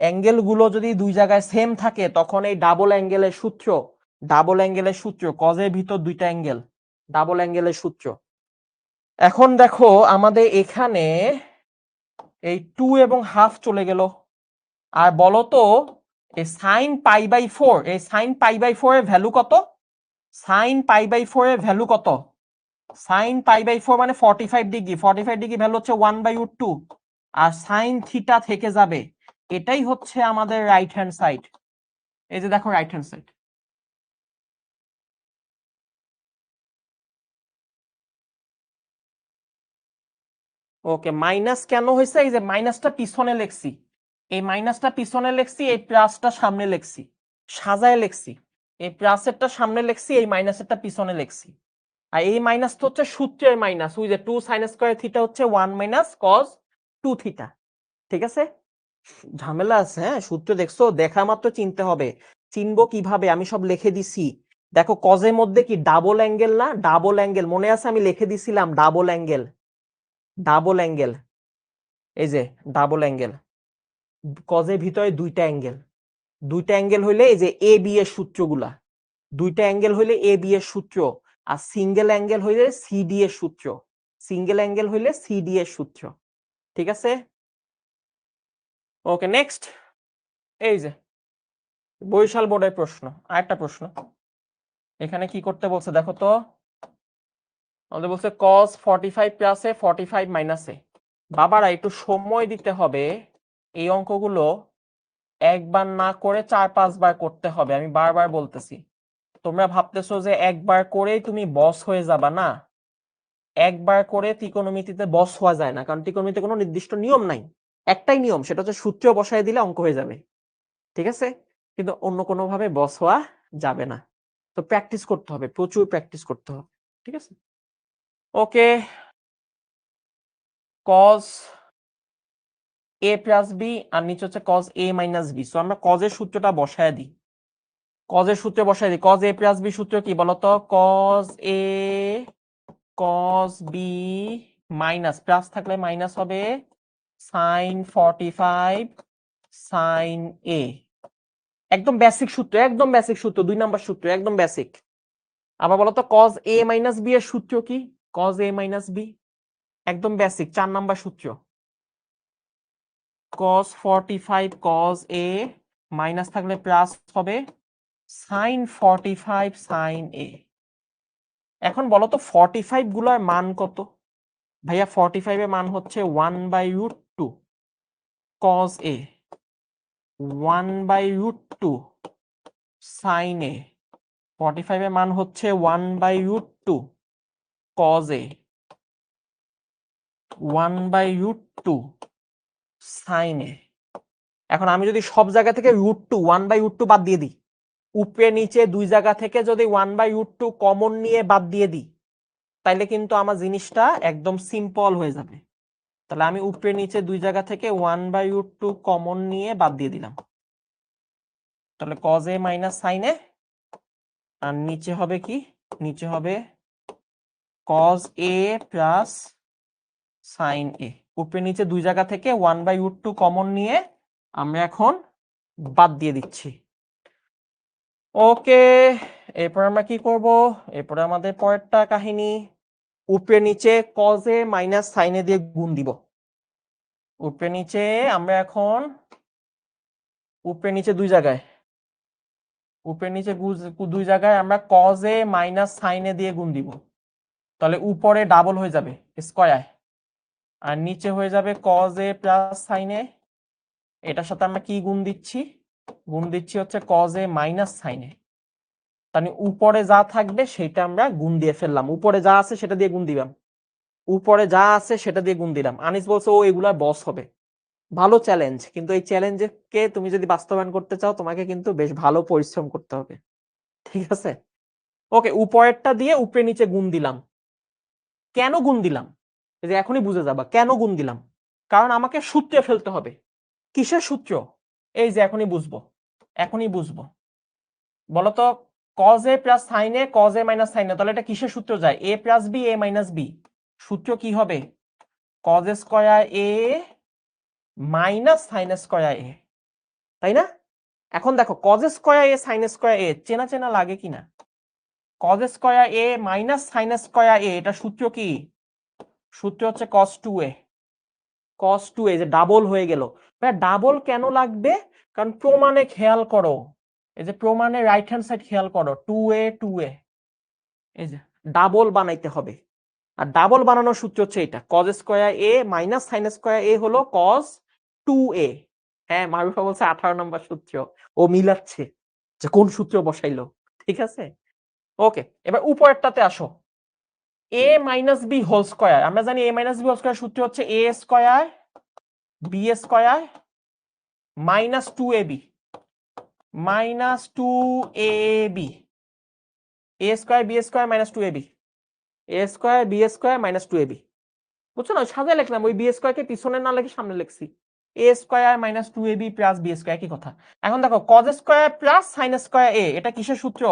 Angle গুলো যদি দুই জায়গায় সেম থাকে তখন এই ডাবল অ্যাঙ্গেলের সূত্র, ডাবল অ্যাঙ্গেলের সূত্র, কজের ভিতর দুইটা অ্যাঙ্গেল, ডাবল অ্যাঙ্গেলের সূত্র। এখন দেখো আমাদের এখানে এই 2 এবং হাফ চলে গেল, আর বলো তো এই সাইন পাই বাই 4, এই সাইন পাই বাই 4 এর ভ্যালু কত? সাইন পাই বাই 4 এর ভ্যালু কত? সাইন পাই বাই 4 মানে 45 ডিগ্রি, 45 ডিগ্রি ভ্যালু হচ্ছে 1/√2, আর সাইন থিটা থেকে যাবে, এটাই হচ্ছে আমাদের রাইট হ্যান্ড সাইড। এই যে দেখো রাইট হ্যান্ড সাইড। ওকে, মাইনাস কেন হয়েছে? এই যে মাইনাসটা পিছনে লেখছি, এই মাইনাসটা পিছনে লেখছি, এই প্লাসটা সামনে লেখছি, সাজায় লেখছি, এই প্লাসেরটা সামনে লেখছি, এই মাইনাসেরটা পিছনে লেখছি। আর এই মাইনাস তো হচ্ছে সূত্রের মাইনাস, ওই যে 2 সাইন স্কয়ার থিটা হচ্ছে 1 মাইনাস কজ 2 থিটা, ঠিক আছে। ঝামেলা আছে, হ্যাঁ, সূত্র দেখছো, দেখা মাত্র চিনতে হবে। চিনবো কিভাবে? আমি সব লিখে দিছি। দেখো কজের মধ্যে কি ডাবল অ্যাঙ্গেল না, ডাবল অ্যাঙ্গেল মনে আছে, আমি লিখে দিছিলাম ডাবল অ্যাঙ্গেল, ডাবল অ্যাঙ্গেল, এই যে ডাবল অ্যাঙ্গেল, কজের ভিতরে দুইটা অ্যাঙ্গেল, দুইটা অ্যাঙ্গেল হইলে এই যে এ বি এর সূত্রগুলা, দুইটা অ্যাঙ্গেল হইলে এ বি এর সূত্র, আর সিঙ্গেল অ্যাঙ্গেল হইলে সিডি এর সূত্র, সিঙ্গেল অ্যাঙ্গেল হইলে সিডি এর সূত্র, ঠিক আছে। ওকে, নেক্সট, এই যে বরিশাল বোর্ডের প্রশ্ন, আরেকটা প্রশ্ন। এখানে কি করতে বলছে দেখো তো, আমাদের বলছে cos 45 প্লাস এ 45 মাইনাস এ, বাবারা একটু সময় দিতে হবে, এই অঙ্কগুলো একবার না করে 4-5 বার করতে হবে। আমি বারবার বলতেছি, তোমরা ভাবতেছো যে একবার করেই তুমি বস হয়ে যাবা, না। একবার করে ত্রিকোণমিতিতে বস হওয়া যায় না, কারণ ত্রিকোণমিতিতে কোনো নির্দিষ্ট নিয়ম নাই। একটাই নিয়ম, সেটা হচ্ছে সূত্র বসায় দিলে অঙ্ক হয়ে যাবে, ঠিক আছে? কিন্তু অন্য কোনো ভাবে বস হওয়া যাবে না। তো প্র্যাকটিস করতে হবে, প্রচুর প্র্যাকটিস করতে হবে, ঠিক আছে? Okay, cos a plus B আর নিচে হচ্ছে cos a minus B. So আমরা cos এর সূত্রটা বসায় দিই। cos এর সূত্র বসায় দিই। cos a প্লাস বি সূত্র কি বলতো? cos a cos b minus, plus থাকলে মাইনাস হবে, sin 45 sin a। একদম বেসিক সূত্র, একদম বেসিক সূত্র, 2 নাম্বার সূত্র, একদম বেসিক। আবার বলতো cos a মাইনাস b এর সূত্র কি? cos a মাইনাস b একদম বেসিক, 4 নাম্বার সূত্র। cos 45 cos a মাইনাস থাকলে প্লাস হবে sin 45 sin a। এখন বলো তো 45 গুলার মান কত? ভাইয়া 45 এর মান হচ্ছে 1/√2 cos a, 1/√2 sin a। 45 এর মান হচ্ছে 1/√2 cos a, 1/√2 sin a। এখন আমি যদি সব জায়গা থেকে √2 1/√2 বাদ দিয়ে দিই, উপরে নিচে দুই জায়গা থেকে যদি 1/√2 কমন নিয়ে বাদ দিয়ে দিই, তাইলে কিন্তু আমার জিনিসটা একদম সিম্পল হয়ে যাবে। তাহলে আমি উপরে নিচে দুই জায়গা থেকে 1/√2 কমন নিয়ে বাদ দিয়ে দিলাম। তাহলে cos a minus sin a, আর নিচে হবে কি? নিচে হবে cos a plus sin a। উপরে নিচে দুই জায়গা থেকে 1/√2 কমন নিয়ে আমরা এখন বাদ দিয়ে দিচ্ছি। ওকে, এরপর আমরা কি করব? এরপরে আমাদের পরেরটা কাহিনী, উপরে নিচে cos a minus sin a দিয়ে গুণ দিব। উপরে নিচে আমরা এখন উপরে নিচে দুই জায়গায়, উপরে নিচে দুই জায়গায় আমরা cos a minus sin a দিয়ে গুণ দিব। তাহলে উপরে ডাবল হয়ে যাবে স্কয়ার, আর নিচে হয়ে যাবে cos a plus sin a। এটার সাথে আমরা কি গুণ দিচ্ছি? গুণ দিচ্ছি হচ্ছে cos a minus sin a। তাহলে উপরে যা থাকবে সেটা আমরা গুণ দিয়ে ফেললাম, উপরে যা আছে সেটা দিয়ে গুণ দিলাম, উপরে যা আছে সেটা দিয়ে গুণ দিলাম। আনিস বলছে ও এগুলার বস হবে। ভালো চ্যালেঞ্জ, কিন্তু এই চ্যালেঞ্জকে তুমি যদি বাস্তবায়ন করতে চাও তোমাকে কিন্তু বেশ ভালো পরিশ্রম করতে হবে, ঠিক আছে? ওকে, উপরেরটা দিয়ে উপরে নিচে গুণ দিলাম। কেন গুণ দিলাম? এই যে এখনই বুঝে যাবা কেন গুণ দিলাম। কারণ আমাকে সূত্রে ফেলতে হবে। কিসের সূত্র? এই যে এখনই বুঝবো, এখনই বুঝবো। বলতো cos a plus sin a cos a minus sin a, তাহলে এটা কিসের সূত্র যায়? a plus b a minus b। সূত্র কি হবে? cos square a minus sin square a, তাই না? এখন দেখো cos square a sin square a চেনা চেনা লাগে কিনা? cos square a minus sin square a, এটা সূত্র কি? সূত্র হচ্ছে cos 2a। cos 2a যে ডাবল হয়ে গেল। ভাই ডাবল কেন লাগবে? কারণ প্রমাণে খেয়াল করো, এই যে প্রমাণে রাইট হ্যান্ড সাইড খেয়াল করো, 2a 2a, এই যে ডাবল বানাইতে হবে। আর ডাবল বানানোর সূত্র হচ্ছে এটা, cos square a minus sin square a হলো cos 2a। হ্যাঁ, মারুফা বলছে 18 নম্বর সূত্র, ও মিলাচ্ছে যে কোন সূত্র বসাইলো, ঠিক আছে? ওকে, এবার উপরেরটাতে আসো, a minus b whole square. আমরা জানি a minus b whole square সূত্র হচ্ছে a square b square minus 2ab minus 2ab, a square b square minus 2ab, a square b square minus 2ab। বুঝছো না? সাজায় লিখলাম, ওই বি স্কয়ারকে পিছনে না লিখে সামনে লিখছি। A square minus 2ab plus B square, একই কথা। এখন দেখো cos square plus sin square a, এটা কিসের সূত্র?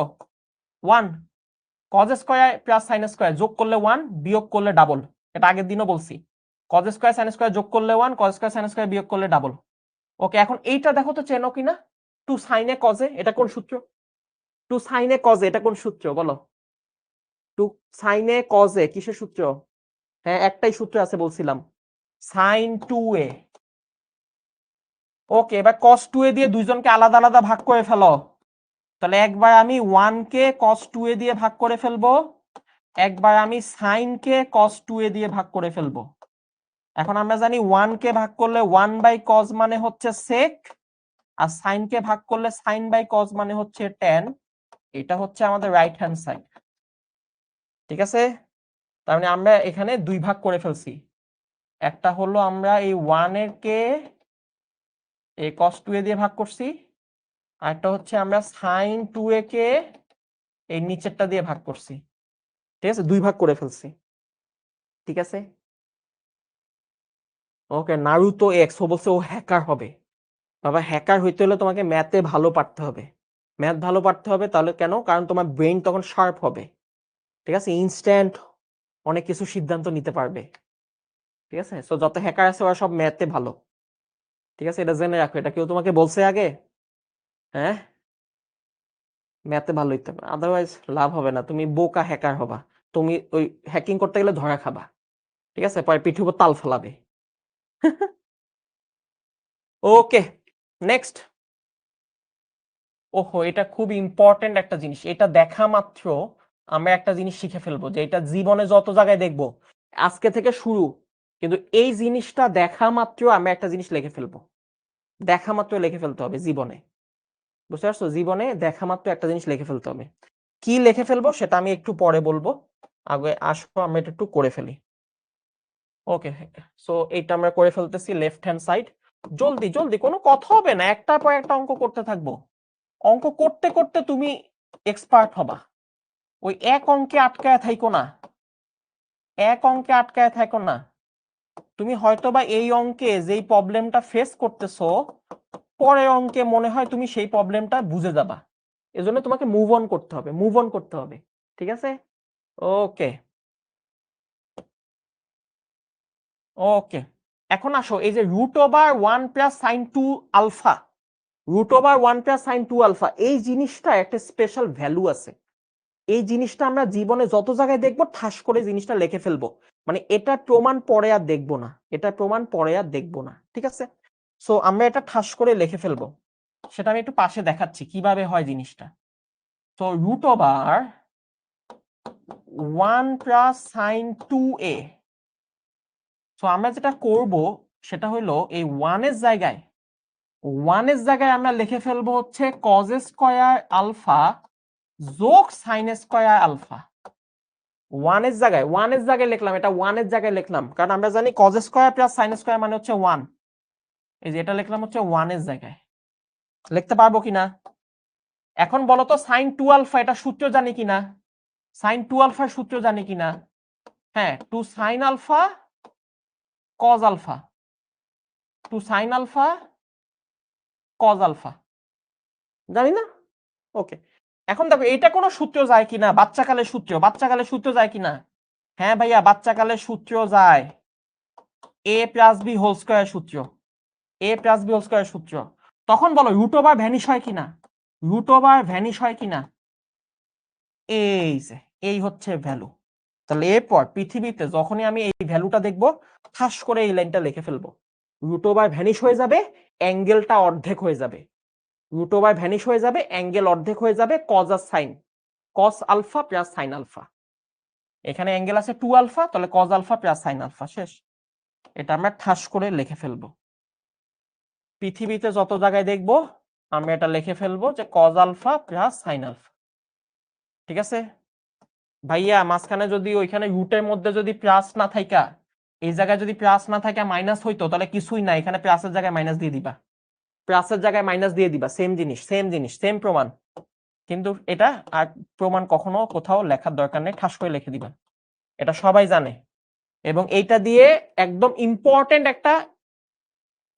1। cos square plus sin square যোগ করলে 1, বিয়োগ করলে ডাবল। এটা আগের দিনও বলছি, cos স্কয়ার sin স্কয়ার যোগ করলে 1, cos স্কয়ার sin স্কয়ার বিয়োগ করলে ডাবল। ওকে, এখন এইটা দেখো তো চেনো কিনা, 2 sin a cos a, এটা কোন সূত্র? 2 sin a cos a, এটা কোন সূত্র বলো? 2 sin a cos a কিসের সূত্র? হ্যাঁ, একটাই সূত্র আছে বলছিলাম, sin 2a। ওকে, এবার cos 2a দিয়ে দুইজনকে আলাদা আলাদা ভাগ করে ফেলো। তাহলে একবার আমি 1 কে cos 2a দিয়ে ভাগ করে ফেলবো, একবার আমি sin কে cos 2a দিয়ে ভাগ করে ফেলবো। এখন আমরা জানি 1 কে ভাগ করলে 1/cos মানে হচ্ছে sec, আর sin কে ভাগ করলে sin/cos মানে হচ্ছে tan। এটা হচ্ছে আমাদের রাইট হ্যান্ড সাইড। ঠিক আছে, তার মানে আমরা এখানে 2 ভাগ করে ফেলছি। একটা হলো আমরা এই 1 এর কে এই cos 2a দিয়ে ভাগ করছি, আর একটা হচ্ছে আমরা sin 2a কে এই নিচেরটা দিয়ে ভাগ করছি। ঠিক আছে, 2 ভাগ করে ফেলছি। ঠিক আছে, ওকে। নারুতো এক্স ও বলছে ও হ্যাকার হবে। বাবা, হ্যাকার হইতে হলে তোমাকে ম্যাথে ভালো পারতে হবে। ম্যাথ ভালো পারতে হবে, তাহলে কেন? কারণ তোমার ব্রেইন তখন শার্প হবে। ঠিক আছে, ইনস্ট্যান্ট অনেক কিছু সিদ্ধান্ত নিতে পারবে। ঠিক আছে, সো যত হ্যাকার আছে ওরা সব ম্যাথে ভালো। ঠিক আছে, এটা জেনে রাখো। এটা কেউ তোমাকে বলছে আগে? হ্যাঁ, ম্যাথে ভালো হইতে হবে, আদারওয়াইজ লাভ হবে না। তুমি বোকা হ্যাকার হবা। তুমি ওই হ্যাকিং করতে গেলে ধরা খাবা। ঠিক আছে, পরে পিঠের উপর তাল ফলাবে। ওকে, নেক্সট। ওহো, এটা খুব ইম্পর্টেন্ট একটা জিনিস। এটা দেখা মাত্র আমরা একটা জিনিস শিখে ফেলবো, যে এটা জীবনে যত জায়গায় দেখবো, আজকে থেকে শুরু, কিন্তু এই জিনিসটা দেখা মাত্র আমরা একটা জিনিস লিখে ফেলবো। দেখা মাত্র লিখে ফেলতে হবে জীবনে। বুঝতে পারছো? জীবনে দেখা মাত্র একটা জিনিস লিখে ফেলতে হবে। কি লিখে ফেলবো সেটা আমি একটু পরে বলবো, আগে আসো আমরা এটা একটু করে ফেলি। ওকে, সো এইটা আমরা করে ফেলতেছি লেফট হ্যান্ড সাইড। জলদি জলদি, কোনো কথা হবে না, একটার পর একটা অঙ্ক করতে থাকবো। অঙ্ক করতে করতে তুমি এক্সপার্ট হবা। ওই এক অঙ্কে আটকায় থাইকো না, এক অঙ্কে আটকায় থাকো না। তুমি হয়তোবা এই অঙ্কে যেই প্রবলেমটা ফেস করতেছো, পরের অঙ্কে মনে হয় তুমি সেই প্রবলেমটা বুঝে যাবা। এজন্য তোমাকে মুভ অন করতে হবে, মুভ অন করতে হবে। ঠিক আছে, ওকে ওকে। এখন আসো, এই যে √1 + sin2 আলফা, √1 + sin2 আলফা, এই জিনিসটা একটা স্পেশাল ভ্যালু আছে। এই জিনিসটা আমরা জীবনে যত জায়গায় দেখবো ঠাস করে জিনিসটা লিখে ফেলবো। মানে এটা প্রমাণ পরে আর দেখবো না, এটা প্রমাণ পরে আর দেখবো না। ঠিক আছে, সো আমরা এটা ঠাস করে লিখে ফেলবো। সেটা আমি একটু পাশে দেখাচ্ছি কিভাবে হয় জিনিসটা। তো √1 + sin2a, সো আমরা যেটা করব সেটা হলো এই 1 এর জায়গায় আমরা লিখে ফেলবো হচ্ছে cos স্কয়ার আলফা যোগ sin স্কয়ার আলফা। 1 এর জায়গায় লিখলাম, এটা 1 এর জায়গায় লিখলাম, কারণ আমরা জানি cos স্কয়ার + sin স্কয়ার মানে হচ্ছে 1। এই যে এটা লিখলাম হচ্ছে 1 এর জায়গায়। লিখতে পারবো কিনা? এখন বলো তো sin 2 আলফা এটা সূত্র জানি কিনা? sin 2 আলফার সূত্র জানি কিনা? হ্যাঁ, 2 sin alpha cos alpha, 2 sin alpha cos alpha, জানি না? ওকে, এখন দেখো এইটা কোনো সূত্র যায় কিনা, বাচ্চাকালের সূত্র যায় কিনা? হ্যাঁ ভাইয়া, বাচ্চাকালের সূত্র যায়, a + b হোল স্কয়ার সূত্র, a + b হোল স্কয়ার সূত্র। তখন বলো √ওভার ভ্যানিশ হয় কিনা, √ওভার ভ্যানিশ হয় কিনা? এই যে এই হচ্ছে ভ্যালু। তাহলে এরপর পৃথিবীতে যখনই আমি এই ভ্যালুটা দেখবো, ঠাস করে এই লাইনটা লিখে ফেলবো। √ওভার ভ্যানিশ হয়ে যাবে, অ্যাঙ্গেলটা অর্ধেক হয়ে যাবে। √ওভার ভ্যানিশ হয়ে যাবে, অ্যাঙ্গেল অর্ধেক হয়ে যাবে, কজ আর sine, cos alpha + sin alpha. এখানে অ্যাঙ্গেল আছে 2 আলফা, তাহলে cos আলফা + sin আলফা, শেষ। এটা আমরা ঠাস করে লিখে ফেলবো। পৃথিবীতে যত জায়গায় দেখবো আমরা এটা লিখে ফেলবো যে cos আলফা + sin আলফা। ঠিক আছে ভাইয়া, মাঝখানে যদি ওইখানে রুটের মধ্যে যদি প্লাস না থাকা, এই জায়গায় যদি প্লাস না থাকা মাইনাস হইতো, তাহলে কিছুই না, এখানে প্লাসের জায়গায় মাইনাস দিয়ে দিবা, প্লাসের জায়গায় মাইনাস দিয়ে দিবা, সেম জিনিস সেম প্রমাণ। কিন্তু এটা আর প্রমাণ কখনো কোথাও লেখার দরকার নেই, ঠাস করে লিখে দিবা, এটা সবাই জানে। এবং এইটা দিয়ে একদম ইম্পর্টেন্ট একটা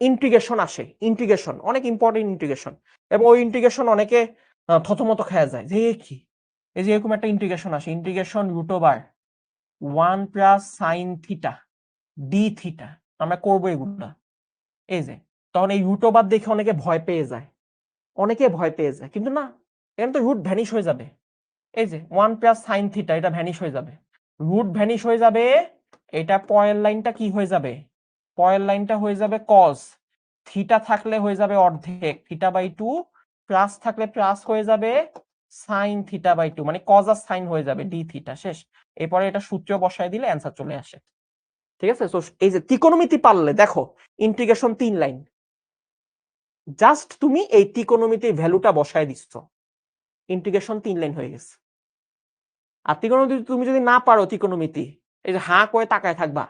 ইন্টিগ্রেশন আসে, ইন্টিগ্রেশন অনেক ইম্পর্টেন্ট ইন্টিগ্রেশন, এবং ওই ইন্টিগ্রেশন অনেকে থতমত খেয়ে যায় যে কি, এই যে এরকম একটা ইন্টিগ্রেশন আসে, integration √1 + sin theta D theta, আমরা করবো এগুলা। এই যে তখন এই √ওভার দেখে অনেকে ভয় পেয়ে যায়, কিন্তু না, এখানে তো রুট ভ্যানিশ হয়ে যাবে। এই যে 1 + sin থিটা, এটা ভ্যানিশ হয়ে যাবে, রুট ভ্যানিশ হয়ে যাবে। এটা পরের লাইনটা কি হয়ে যাবে? পরের লাইনটা হয়ে যাবে cos, থিটা থাকলে হয়ে যাবে অর্ধেক, θ/2, প্লাস থাকলে প্লাস হয়ে যাবে sin θ/2, মানে cos আর sin হয়ে যাবে d থিটা, শেষ। এরপরে এটা সূত্র বসায় দিলে অ্যান্সার চলে আসে। ঠিক আছে? সো এই যে ত্রিকোণমিতি পারলে দেখো ইন্টিগ্রেশন 3 লাইন। জাস্ট তুমি এই ত্রিকোণমিতির ভ্যালুটা বসায় দিচ্ছ। ইন্টিগ্রেশন 3 লাইন হয়ে গেছে। আর ত্রিকোণমিতি তুমি যদি না পারো ত্রিকোণমিতি, এই যে হাঁ করে তাকায় থাকবা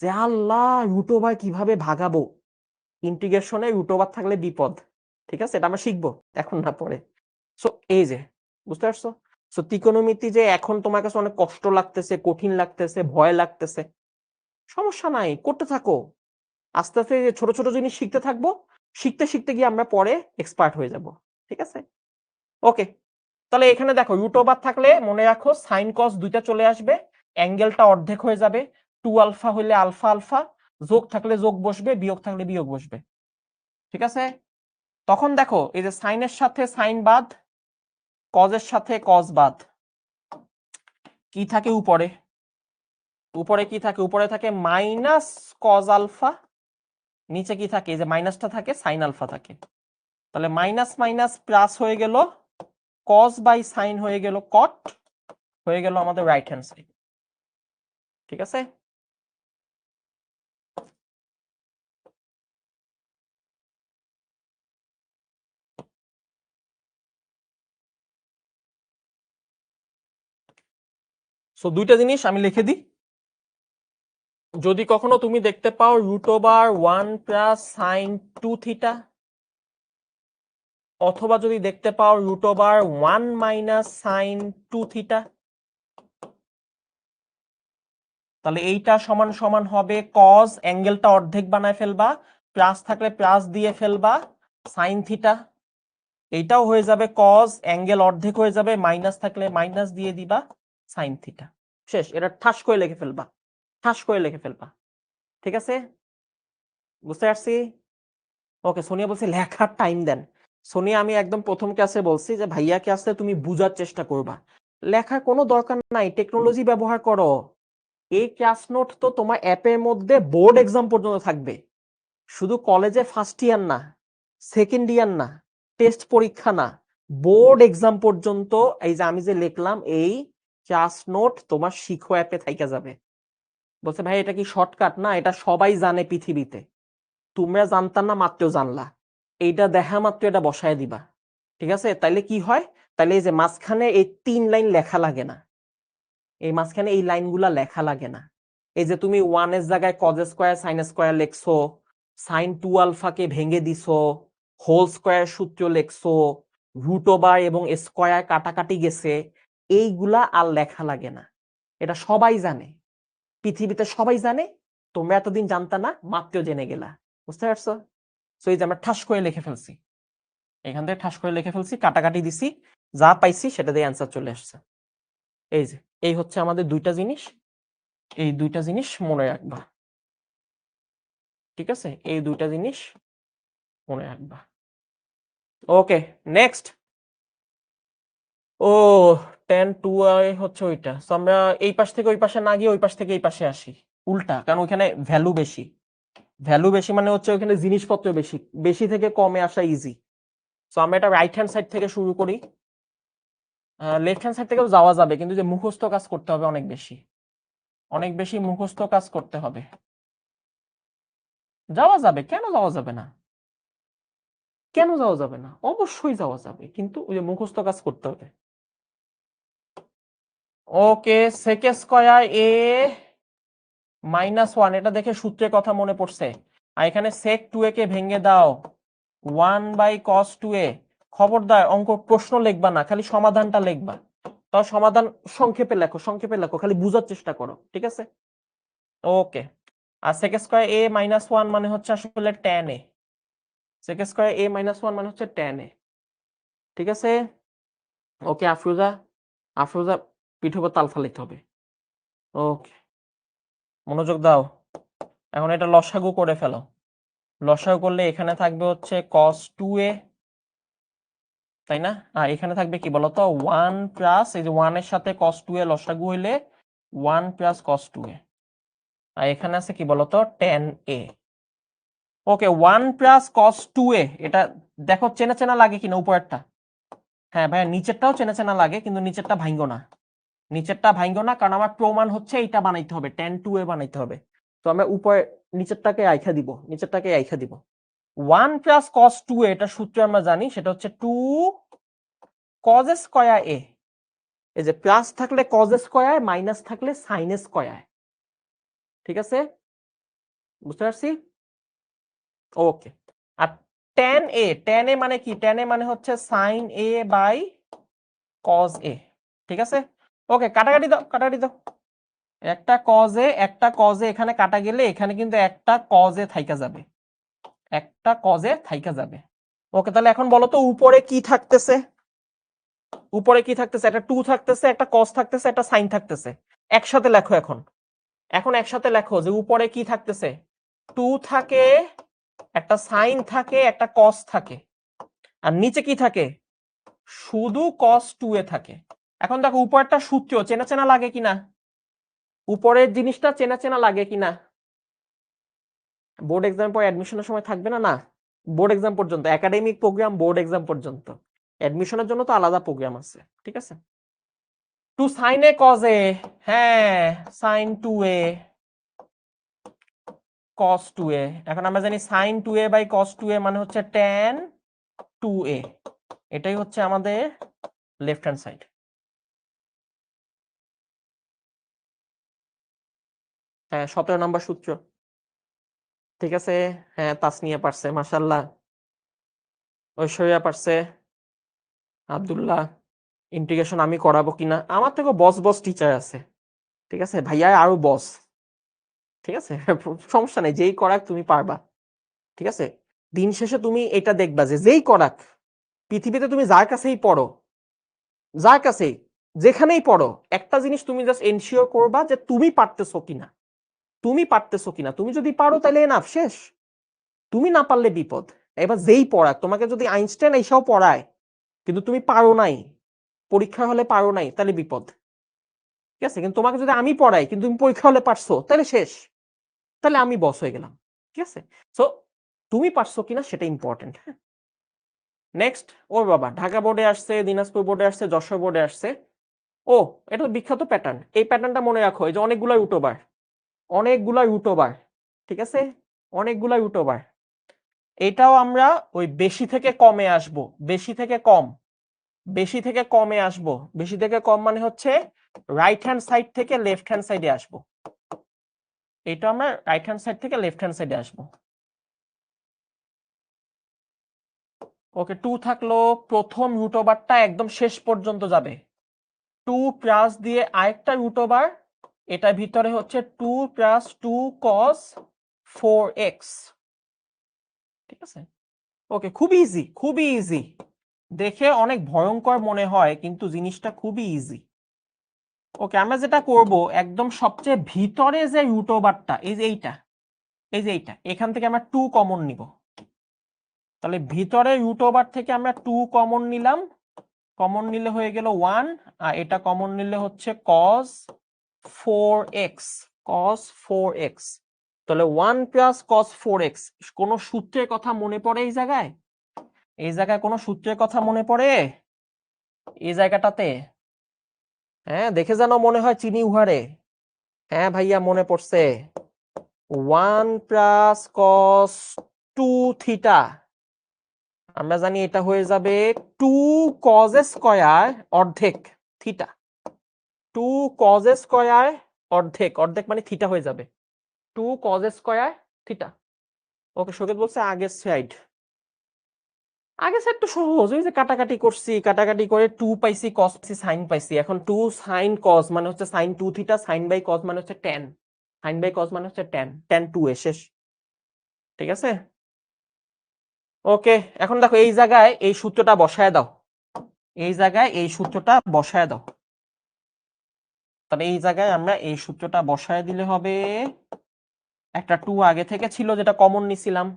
যে আল্লাহ রুট ওভার কিভাবে ভাগাবো। ইন্টিগ্রেশনে রুট ওভার থাকলে বিপদ। ঠিক আছে? এটা আমরা শিখবো এখন না পরে। সো এই যে বুঝতে পারছো? সো ত্রিকোণমিতি যে এখন তোমার কাছে অনেক কষ্ট লাগতেছে, কঠিন লাগতেছে, ভয় লাগতেছে, সমস্যা নাই, করতে থাকো। আস্তে আস্তে যে ছোট ছোট জিনিস শিখতে থাকবো, শিখতে শিখতে গিয়ে আমরা পরে এক্সপার্ট হয়ে যাব। ঠিক আছে? ওকে, তাহলে এখানে দেখো রুট ওভার থাকলে মনে রাখো সাইন কস দুইটা চলে আসবে, অ্যাঙ্গেলটা অর্ধেক হয়ে যাবে, 2 আলফা হইলে আলফা আলফা, যোগ থাকলে যোগ বসবে, বিয়োগ থাকলে বিয়োগ বসবে। ঠিক আছে? তখন দেখো এই যে সাইনের সাথে সাইন বাদ, কজের সাথে কজ বাদ, কি থাকে উপরে? উপরে কি থাকে? উপরে থাকে মাইনাস কজ আলফা, নিচে কি থাকে? এই যে মাইনাসটা থাকে, সাইন আলফা থাকে। তাহলে মাইনাস মাইনাস প্লাস হয়ে গেল, কজ বাই সাইন হয়ে গেল কট, হয়ে গেল আমাদের রাইট হ্যান্ড সাইড। ঠিক আছে? সো দুইটা জিনিস আমি লিখে দিই। যদি কখনো তুমি দেখতে পাও root over 1 plus sine 2 theta, অথবা যদি দেখতে পাও root over 1 minus sine 2 theta, তাহলে এইটা সমান সমান হবে কজ, অ্যাঙ্গেলটা অর্ধেক বানায় ফেলবা, প্লাস থাকলে প্লাস দিয়ে ফেলবা, সাইন থিটা, এইটাও হয়ে যাবে কজ, অ্যাঙ্গেল অর্ধেক হয়ে যাবে, মাইনাস থাকলে মাইনাস দিয়ে দিবা, সাইন থিটা। শেষ, এটা ঠাস করে লিখে ফেলবা, ঠাস করে লিখে ফেলবা। ঠিক আছে? বুঝতে পারছি? ওকে, সোনিয়া বলছে লেখার টাইম দেন। সোনিয়া আমি একদম প্রথম ক্লাসে বলছি যে ভাইয়া ক্লাসে তুমি বুঝার চেষ্টা করবা, লেখার কোনো দরকার নাই, টেকনোলজি ব্যবহার করো। এই ক্লাস নোট তো তোমার অ্যাপের মধ্যে বোর্ড এক্সাম পর্যন্ত থাকবে, শুধু কলেজে ফার্স্ট ইয়ার না, সেকেন্ড ইয়ার না, টেস্ট পরীক্ষা না, বোর্ড এক্সাম পর্যন্ত এই যে আমি যে লিখলাম এই ক্লাস নোট তোমার শিখো অ্যাপে থাইকা যাবে। বলছে ভাই এটা কি শর্টকাট? না, এটা সবাই জানে পৃথিবীতে, তোমরা জানতা না মাত্র জানলা, এইটা দেখা মাত্র এটা বসায় দিবা। ঠিক আছে? তাইলে কি হয়? তাইলে এই যে মাঝখানে এই 3 লাইন লেখা লাগে না, এই মাঝখানে এই লাইনগুলা লেখা লাগে না। এই যে তুমি 1 এর জায়গায় কজ স্কয়ার সাইন স্কয়ার লেখছো, সাইন 2 আলফাকে ভেঙে দিছো, হোল স্কয়ার সূত্র লেখছো, রুট ওভার এবং স্কয়ার কাটাকাটি গেছে, এইগুলা আর লেখা লাগে না। এটা সবাই জানে, পৃথিবীতে সবাই জানে, তোমরা এতদিন জানতা না, মাত্র জেনে গেলা। বুঝতে পারছো? সো এই যে আমরা ঠাস করে লিখে ফেলছি, এখান থেকে ঠাস করে লিখে ফেলছি, কাটাকাটি দিছি, যা পাইছি সেটা দিয়ে অ্যান্সার চলে আসছে। এই যে এই হচ্ছে আমাদের দুইটা জিনিস, এই দুইটা জিনিস মনে রাখবা। ঠিক আছে? এই দুইটা জিনিস মনে রাখবা। ওকে, নেক্সট। ও, tan 2i হচ্ছে ওইটা। সো আমরা এই পাশ থেকে ওই পাশে না গিয়ে ওই পাশ থেকে এই পাশে আসি, উল্টা, কারণ ওইখানে ভ্যালু বেশি। ভ্যালু বেশি মানে হচ্ছে ওইখানে জিনিসপত্র বেশি, বেশি থেকে কমে আসা ইজি। সো আমরা এটা রাইট হ্যান্ড সাইড থেকে শুরু করি। লেফট হ্যান্ড সাইড থেকেও যাওয়া যাবে, কিন্তু যে মুখস্থ কাজ করতে হবে অনেক বেশি, অনেক বেশি মুখস্থ কাজ করতে হবে। যাওয়া যাবে, কেন যাওয়া যাবে না? কেন যাওয়া যাবে না? অবশ্যই যাওয়া যাবে, কিন্তু ওই যে মুখস্থ কাজ করতে হবে। ওকে, sec স্কয়ার a -1, এটা দেখে সূত্রের কথা মনে পড়ছে। আর এখানে sec 2a কে ভেঙে দাও 1/cos 2a। খবরদার অঙ্ক প্রশ্ন লিখবা না, খালি সমাধানটা লিখবা। তাও সমাধান সংক্ষেপে লেখো, সংক্ষেপে লেখো, খালি বুঝার চেষ্টা করো। ঠিক আছে? ওকে, আর sec স্কয়ার a -1 মানে হচ্ছে আসলে tan a। sec square a -1 মানে হচ্ছে tan a। ঠিক আছে? ওকে আফরোজা, আফরোজা পিঠে উপর তাল ফালাইতে হবে। ওকে, মনোযোগ দাও। এখন এটা লসাগু করে ফেলো। লসাগু করলে এখানে থাকবে হচ্ছে cos 2a, তাই না? আর এখানে থাকবে কি বলতো 1 প্লাস, এই যে 1 এর সাথে cos 2a লসাগু হইলে 1 প্লাস cos 2a। আর এখানে আছে কি বলতো tan a। Okay, 1 plus cos 2a, এটা দেখো চেনা চেনা লাগে কিনা উপরেরটা? হ্যাঁ ভাইয়া, নিচেরটাও চেনা চেনা লাগে, কিন্তু নিচেরটা ভাঙ্গো না, নিচেরটা ভাঙ্গো না, কারণ আমার প্রমাণ হচ্ছে এইটা বানাইতে হবে, tan 2a বানাইতে হবে। তো আমরা নিচেরটাকে আইখা দিব 1 প্লাস cos 2a এটা সূত্র আমরা জানি, সেটা হচ্ছে 2 cos স্কয়ার a। এই যে প্লাস থাকলে cos স্কয়ার, মাইনাস থাকলে sin স্কয়ার। ঠিক আছে, বুঝতে পারছি? ওকে। আর tan a মানে কি? tan a মানে হচ্ছে sin a by cos a। ঠিক আছে, ওকে, কাটাকাটি দাও। একটা cos a এখানে কাটা গেলে এখানে কিন্তু একটা cos a থাইকা যাবে, ওকে। তাহলে এখন বলো তো উপরে কি থাকতেছে? একটা 2 থাকতেছে, একটা cos থাকতেছে, একটা sin থাকতেছে। একসাথে লেখো এখন একসাথে লেখো যে উপরে কি থাকতেছে? 2 থাকে, একটা sin থাকে, একটা cos থাকে, আর নিচে কি থাকে? শুধু cos 2a থাকে। এখন দেখো উপরেরটা সূত্র চেনা চেনা লাগে কিনা, উপরের জিনিসটা চেনা চেনা লাগে কিনা? বোর্ড এক্সাম পর অ্যাডমিশনের সময় থাকবে না? না, বোর্ড এক্সাম পর্যন্ত, একাডেমিক প্রোগ্রাম বোর্ড এক্সাম পর্যন্ত। অ্যাডমিশনের জন্য তো আলাদা প্রোগ্রাম আছে। ঠিক আছে, 2 sin a cos a, হ্যাঁ sin 2a cos 2a। এখন আমরা জানি sin 2a by cos 2a মানে হচ্ছে tan 2a। এটাই হচ্ছে আমাদের লেফট হ্যান্ড সাইড। হ্যাঁ, 17 নম্বর সূত্র। ঠিক আছে, হ্যাঁ তাসনিয়া পারছে, মাশাআল্লাহ। ঐশ্বরিয়া পারছে, আব্দুল্লাহ। ইন্টিগ্রেশন আমি করাবো কিনা? আমার থেকে বস টিচার আছে। ঠিক আছে ভাইয়া, আরো বস। ঠিক আছে সমস্যা নেই, যেই করাক তুমি পারবা। ঠিক আছে, দিন শেষে তুমি এটা দেখবা যে যেই করাক পৃথিবীতে, তুমি যার কাছেই পড়ো, যেখানেই পড়ো, একটা জিনিস তুমি জাস্ট এনশিওর করবা যে তুমি পারতেছো কিনা। তুমি যদি পারো তাহলে এনাফ, শেষ। তুমি না পারলে বিপদ। এবার যেই পড়াক, তোমাকে যদি আইনস্টাইন এইসব পড়ায় কিন্তু তুমি পারো নাই, পরীক্ষা হলে পারো নাই, তাহলে বিপদ। ঠিক আছে, কিন্তু তোমাকে যদি আমি পড়াই কিন্তু তুমি পরীক্ষা হলে পারছো, তাহলে শেষ, তাহলে আমি বস হয়ে গেলাম। ঠিক আছে, সো তুমি পারছো কিনা সেটা ইম্পর্টেন্ট। হ্যাঁ, নেক্সট। ওর বাবা, ঢাকা বোর্ডে আসছে, দিনাজপুর বোর্ডে আসছে, যশোর বোর্ডে আসছে। ও, এটা তো বিখ্যাত প্যাটার্ন। এই প্যাটার্নটা মনে রাখো, এই যে অনেকগুলা রুট ওভার। ঠিক আছে, অনেকগুলা রুট ওভার। এটাও আমরা ওই বেশি থেকে কমে আসব, বেশি থেকে কমে আসব। বেশি থেকে কম মানে হচ্ছে রাইট হ্যান্ড সাইড থেকে লেফট হ্যান্ড সাইডে আসব। এটা আমরা রাইট হ্যান্ড সাইড থেকে লেফট হ্যান্ড সাইডে আসব। ওকে, 2 থাকলো, প্রথম রুট ওভারটা একদম শেষ পর্যন্ত যাবে। 2 প্লাস দিয়ে আরেকটা রুট ওভার, এটার ভিতরে হচ্ছে 2 প্লাস 2 cos 4x। ঠিক আছে, ওকে, খুবই ইজি। দেখে অনেক ভয়ঙ্কর মনে হয় কিন্তু জিনিসটা খুবই ইজি। ওকে, আমরা যেটা করব, একদম সবচেয়ে ভিতরে যে রুট ওভারটা, এই যে এইটা, এখান থেকে আমরা 2 কমন নিব। তাহলে ভিতরে রুট ওভার থেকে আমরা 2 কমন নিলাম, কমন নিলে হয়ে গেল 1, আর এটা কমন নিলে হচ্ছে cos 4x। তাহলে 1 প্লাস cos 4x। কোন সূত্রের কথা মনে পড়ে এই জায়গায়? কোন সূত্রের কথা মনে পড়ে এই জায়গাটাতে? হ্যাঁ, দেখে যেন মনে হয় চিনি উহারে। হ্যাঁ ভাইয়া, মনে পড়ছে। 1 প্লাস cos 2 থিটা, আমরা জানি এটা হয়ে যাবে 2 cos স্কয়ার অর্ধেক থিটা। 2 cos স্কয়ার অর্ধেক মানে থিটা হয়ে যাবে 2 cos স্কয়ার থিটা। ওকে, শোকেত বলছে আগের সাইড তো সহজ, ওই যে কাটাকাটি করছি, কাটাকাটি করে 2 পাইছি, cos পাইছি, sin পাইছি। এখন 2 sin cos মানে হচ্ছে sin 2 theta, sin by cos মানে হচ্ছে tan, tan 2 শেষ। ঠিক আছে, ওকে। এখন দেখো এই জায়গায় এই সূত্রটা বসায় দাও, তাহলে এই জায়গায় আমরা এই সূত্রটা বসায় দিলে হবে, একটা 2 আগে থেকে ছিল যেটা কমন নিছিলাম,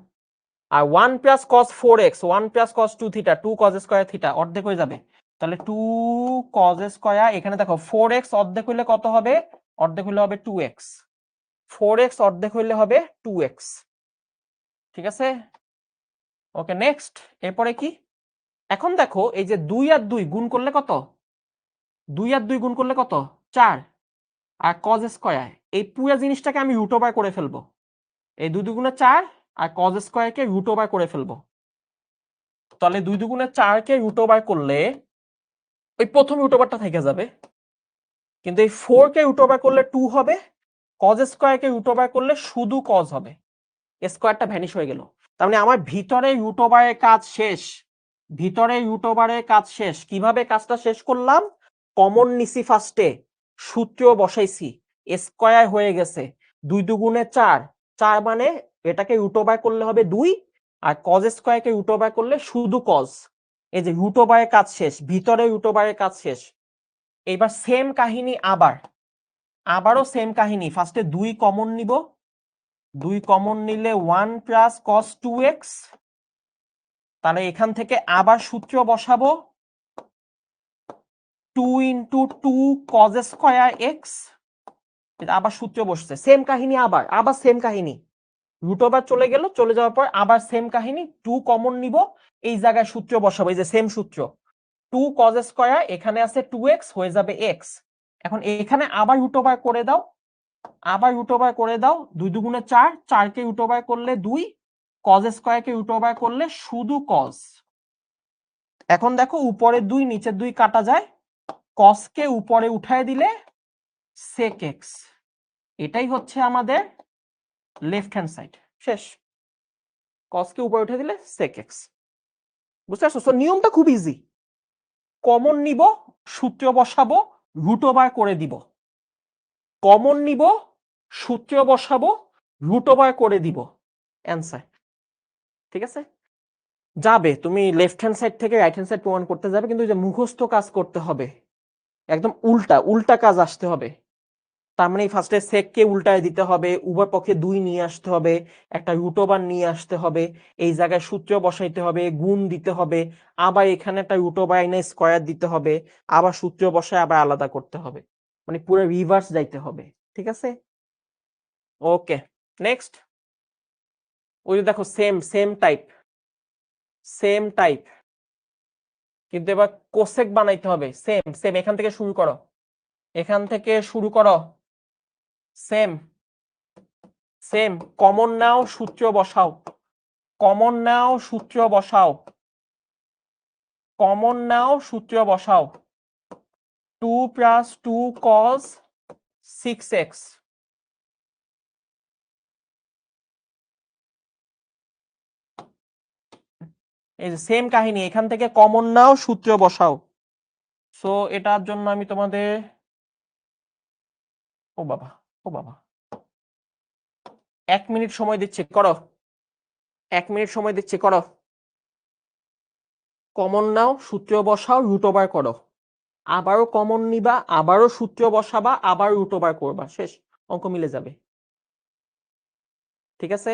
আর 1 plus cos 4x, 1 plus cos 2 theta, 2 cos square theta অর্ধেক হয়ে যাবে। তাহলে 2 cos স্কয়ার, এখানে দেখো 4x অর্ধেক হইলে কত হবে? অর্ধেক হইলে হবে 2x। 4x অর্ধেক হইলে হবে 2x। ঠিক আছে, ওকে, নেক্সট। এরপরে কি? এখন দেখো এই যে 2 আর 2 গুণ করলে কত? 2 আর 2 গুণ করলে কত? 4। আর কজ স্কয়ার, এই পুরো জিনিসটাকে আমি রুট ওভার করে ফেলবো। এই 2 দুগুণে 4 আর কজ স্কয়ারকে রুট ওভার করে ফেলবো। তাহলে 2 দুগুণে 4 কে রুট ওভার করলে ওই প্রথম রুট ওভারটা থেকে যাবে, কিন্তু এই 4 কে রুট ওভার করলে 2 হবে, কজ স্কয়ারকে রুট ওভার করলে শুধু কজ হবে, স্কয়ারটা ভ্যানিশ হয়ে গেল। তার মানে আমার ভিতরে রুট ওভারের কাজ শেষ, ভিতরে রুট ওভারের কাজ শেষ। কিভাবে কাজটা শেষ করলাম? কমন নিছি ফার্স্টে, সূত্র বসাইছি, স্কয়ার হয়ে গেছে, 2 দুগুণে 4, 4 মানে এটাকে রুট ওভার করলে হবে 2, আর কজ স্কয়ারকে রুট ওভার করলে শুধু কজ। এই যে রুট ওভারের কাজ শেষ, ভিতরে রুট ওভারের কাজ শেষ। এবার সেম কাহিনী আবারও সেম কাহিনী, ফার্স্টে 2 কমন নিব, 2 কমন নিলে 1 প্লাস কস 2x, তাহলে এখান থেকে আবার সূত্র বসাবো 2 ইন্টু 2 কজ স্কয়ার এক্স, আবার সূত্র বসছে, সেম কাহিনী, আবার সেম কাহিনী, রুট ওভার চলে গেল, চলে যাওয়ার পর আবার সেম কাহিনী, 2 কমন নিব, এই জায়গায় সূত্র বসাবো, এই যে সেম সূত্র, 2 কজ স্কয়ার, এখানে আছে 2x, হয়ে যাবে x। এখন এখানে আবার রুট ওভার করে দাও, আবার রুট ওভার করে দাও, 2 দুগুণে 4, 4 কে রুট ওভার করলে 2, কজ স্কয়ারকে রুট ওভার করলে শুধু কজ। এখন দেখো উপরের 2 নিচের 2 কাটা যায়, কসকে উপরে উঠায় দিলে sec x, এটাই হচ্ছে আমাদের লেফট হ্যান্ড সাইড, শেষ। কসকে উপরে উঠে দিলে sec x, বুঝতে পারছো? সো নিয়মটা খুব ইজি, কমন নিব, সূত্র বসাবো, রুট ওভার করে দিব, কমন নিব, সূত্র বসাবো, রুট ওভার করে দিব, অ্যান্সার। ঠিক আছে, যাবে, তুমি লেফট হ্যান্ড সাইড থেকে রাইট হ্যান্ড সাইড প্রমাণ করতে যাবে, কিন্তু যে মুখস্থ কাজ করতে হবে, একদম উল্টা কাজ আসতে হবে। তার মানে ফার্স্টে সেক কে উল্টায় দিতে হবে, উভয় পক্ষে 2 নিয়ে আসতে হবে, একটা রুট ওভার নিয়ে আসতে হবে, এই জায়গায় সূত্র বসাইতে হবে, গুণ দিতে হবে, আবার এখানে একটা রুট ওভার এনে স্কয়ার দিতে হবে, আবার সূত্র বসায় আবার আলাদা করতে হবে, মানে পুরো রিভার্স যাইতে হবে। ঠিক আছে, ওকে, নেক্সট। ওই যে দেখো সেম টাইপ, কিন্তু এবার কোসেক বানাইতে হবে, সেম এখান থেকে শুরু করো, সেম কমন নাও, সূত্র বসাও, কমন নাও, সূত্র বসাও, 2 প্লাস 2 কজ 6x, এই যে সেম কাহিনী, এখান থেকে কমন নাও, সূত্র বসাও। সো এটার জন্য আমি তোমাদের, ও বাবা 1 মিনিট সময় দিচ্ছি, করো, 1 মিনিট সময় দিচ্ছি, করো। কমন নাও, সূত্র বসাও, রুট ওভার করো, আবারও কমন নিবা, আবারও সূত্র বসাবা, আবার রুট ওভার করবা, শেষ, অঙ্ক মিলে যাবে। ঠিক আছে,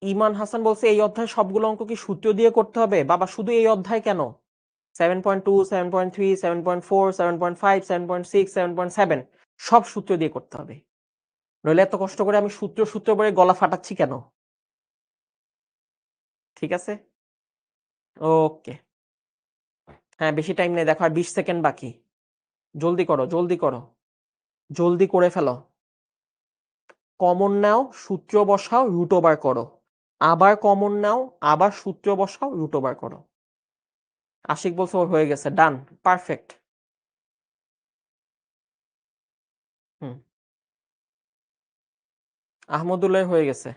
ইমান হাসান বলছে এই অধ্যায় সবগুলো অঙ্ক কি সূত্র দিয়ে করতে হবে? বাবা শুধু এই অধ্যায় কেন, 7.2, 7.3, 7.4, 7.5, 7.6, 7.7 সব সূত্র দিয়ে করতে হবে, নইলে এত কষ্ট করে আমি সূত্র বলে গলা ফাটাচ্ছি কেন? ঠিক আছে, ওকে, হ্যাঁ বেশি টাইম নেই, দেখো আর 20 সেকেন্ড বাকি, জলদি করে ফেলো। কমন নাও, সূত্র বসাও, রুট ওভার করো, আবার কমন নাও, আবার সূত্র বসাও, রুট ওভার করো। আশিক বলছে ওর হয়ে গেছে, ডান, পারফেক্ট। আহমদুল্লাহ হয়ে গেছে,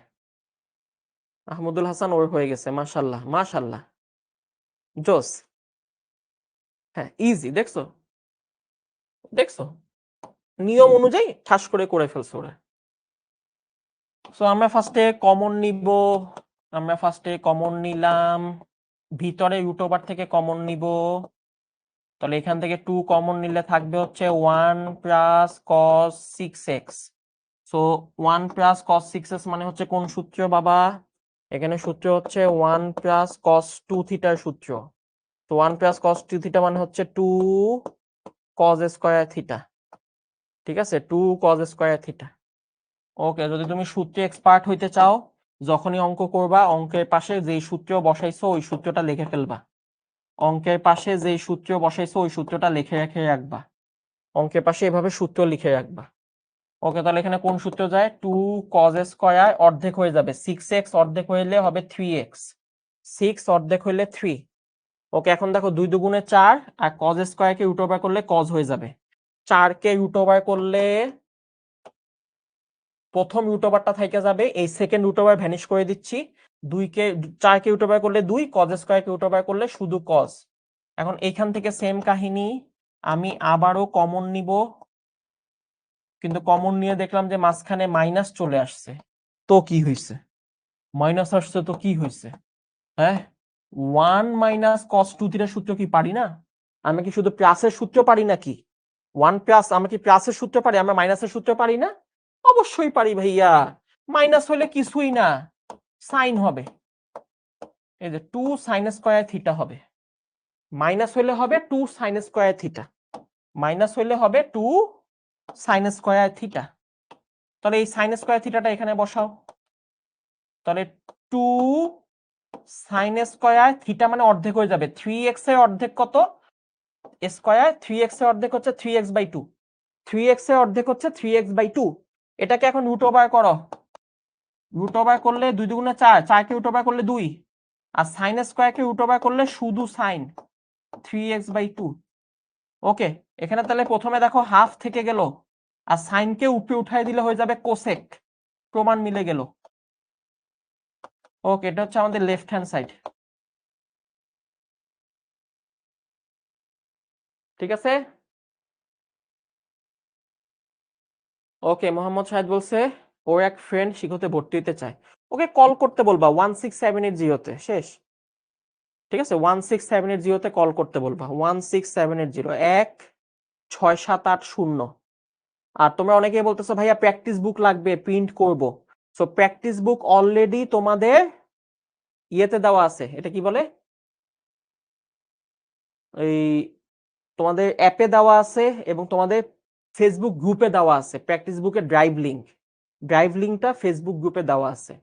আহমদুল হাসান ওর হয়ে গেছে, মাশাল্লাহ জোস। হ্যাঁ ইজি, দেখছো নিয়ম অনুযায়ী ঠাস করে ফেলছো ওরা। সো আমরা ফার্স্টে কমন নিলাম, ভিতরে রুট ওভার থেকে কমন নিব, তাহলে এখান থেকে 2 কমন নিলে থাকবে হচ্ছে 1 plus cos 6x। So 1 plus cos 6x মানে হচ্ছে কোন সূত্র বাবা? এখানে সূত্র হচ্ছে 1 প্লাস cos 2 থিটার সূত্র। তো 1 প্লাস cos 2 থিটা মানে হচ্ছে 2 cos স্কয়ার থিটা। ঠিক আছে, 2 cos স্কয়ার থিটা। ওকে, যদি তুমি সূত্রে এক্সপার্ট হইতে চাও, যখনই অঙ্ক করবা অঙ্কের পাশে যেই সূত্র বসাইছো ওই সূত্রটা লিখে ফেলবা, অঙ্কের পাশে যেই সূত্র বসাইছো ওই সূত্রটা লিখে রেখে রাখবা। অঙ্কের পাশে এভাবে সূত্র লিখে রাখবা। ওকে, তাহলে এখানে কোন সূত্র যায়? 2 cos স্কয়ার অর্ধেক হয়ে যাবে 6x, অর্ধেক হইলে হবে 3x, 6 অর্ধেক হইলে 3। ওকে, এখন দেখো 2 দুগুণে 4 আর cos স্কয়ারকে রুট ওভার করলে cos হয়ে যাবে। 4 কে রুট ওভার করলে প্রথম রুট ওভারটা থেকে যাবে, এই সেকেন্ড রুট ওভার ভ্যানিশ করে দিচ্ছি। 4 কে রুট ওভার করলে 2, cos স্কয়ার কে রুট ওভার করলে শুধু cos। এখন এইখান থেকে সেম কাহিনী, আমি আবারও কমন নিব, কিন্তু কমন নিয়ে দেখলাম যে মাঝখানে মাইনাস চলে আসছে। তো কি হয়েছে? মাইনাস আসছে তো কি হয়েছে? হ্যাঁ, 1 মাইনাস cos 2 থিটা সূত্র কি পারি না? আমি কি শুধু প্লাসের সূত্র পারি নাকি? 1 প্লাস, আমরা কি প্লাসের সূত্র পারি, আমরা মাইনাসের সূত্র পারি না? অবশ্যই পারি ভাইয়া। মাইনাস হলে কিছুই না, সাইন হবে। এই যে 2 সাইন স্কয়ার থিটা হবে। মাইনাস হলে হবে 2 সাইন স্কয়ার থিটা, মাইনাস হলে হবে 2 সাইন স্কয়ার থিটা। তাহলে এই সাইন স্কয়ার থিটাটা এখানে বসাও। তাহলে 2 সাইন স্কয়ার থিটা মানে অর্ধেক হয়ে যাবে। 3x এর অর্ধেক কত? স্কয়ার। 3x এর অর্ধেক হচ্ছে 3x/2, 3x এর অর্ধেক হচ্ছে 3x/2। এটাকে এখন রুট ওভার করো। রুট ওভার করলে 2 দুগুণে 4, 4 কে রুট ওভার করলে 2, আর সাইন স্কয়ার কে রুট ওভার করলে শুধু সাইন, 3x/2। ওকে, এখানে তাহলে প্রথমে দেখো হাফ থেকে গেল, আর সাইন কে উপরে উঠাই দিলে হয়ে যাবে কোসেক। প্রমাণ মিলে গেল। ওকে, এটা হচ্ছে আমাদের লেফট হ্যান্ড সাইড। ঠিক আছে। ওকে, মোহাম্মদ শাহিদ বলছে ওর এক ফ্রেন্ড শিখতে ভর্তি হতে চায়। ওকে, কল করতে বলবা 16780 শেষ। ঠিক আছে, 16780 কল করতে বলবা, 16780 16780। আর তোমরা অনেকেই বলতেছো ভাইয়া প্র্যাকটিস বুক লাগবে, প্রিন্ট করব। সো প্র্যাকটিস বুক অলরেডি তোমাদের ইয়েতে দেওয়া আছে, এটা কি বলে, এই তোমাদের অ্যাপে দেওয়া আছে এবং তোমাদের ফেসবুক গ্রুপে দেওয়া আছে। প্র্যাকটিস বুকের ড্রাইভ লিঙ্কটা ফেসবুক গ্রুপে দেওয়া আছে।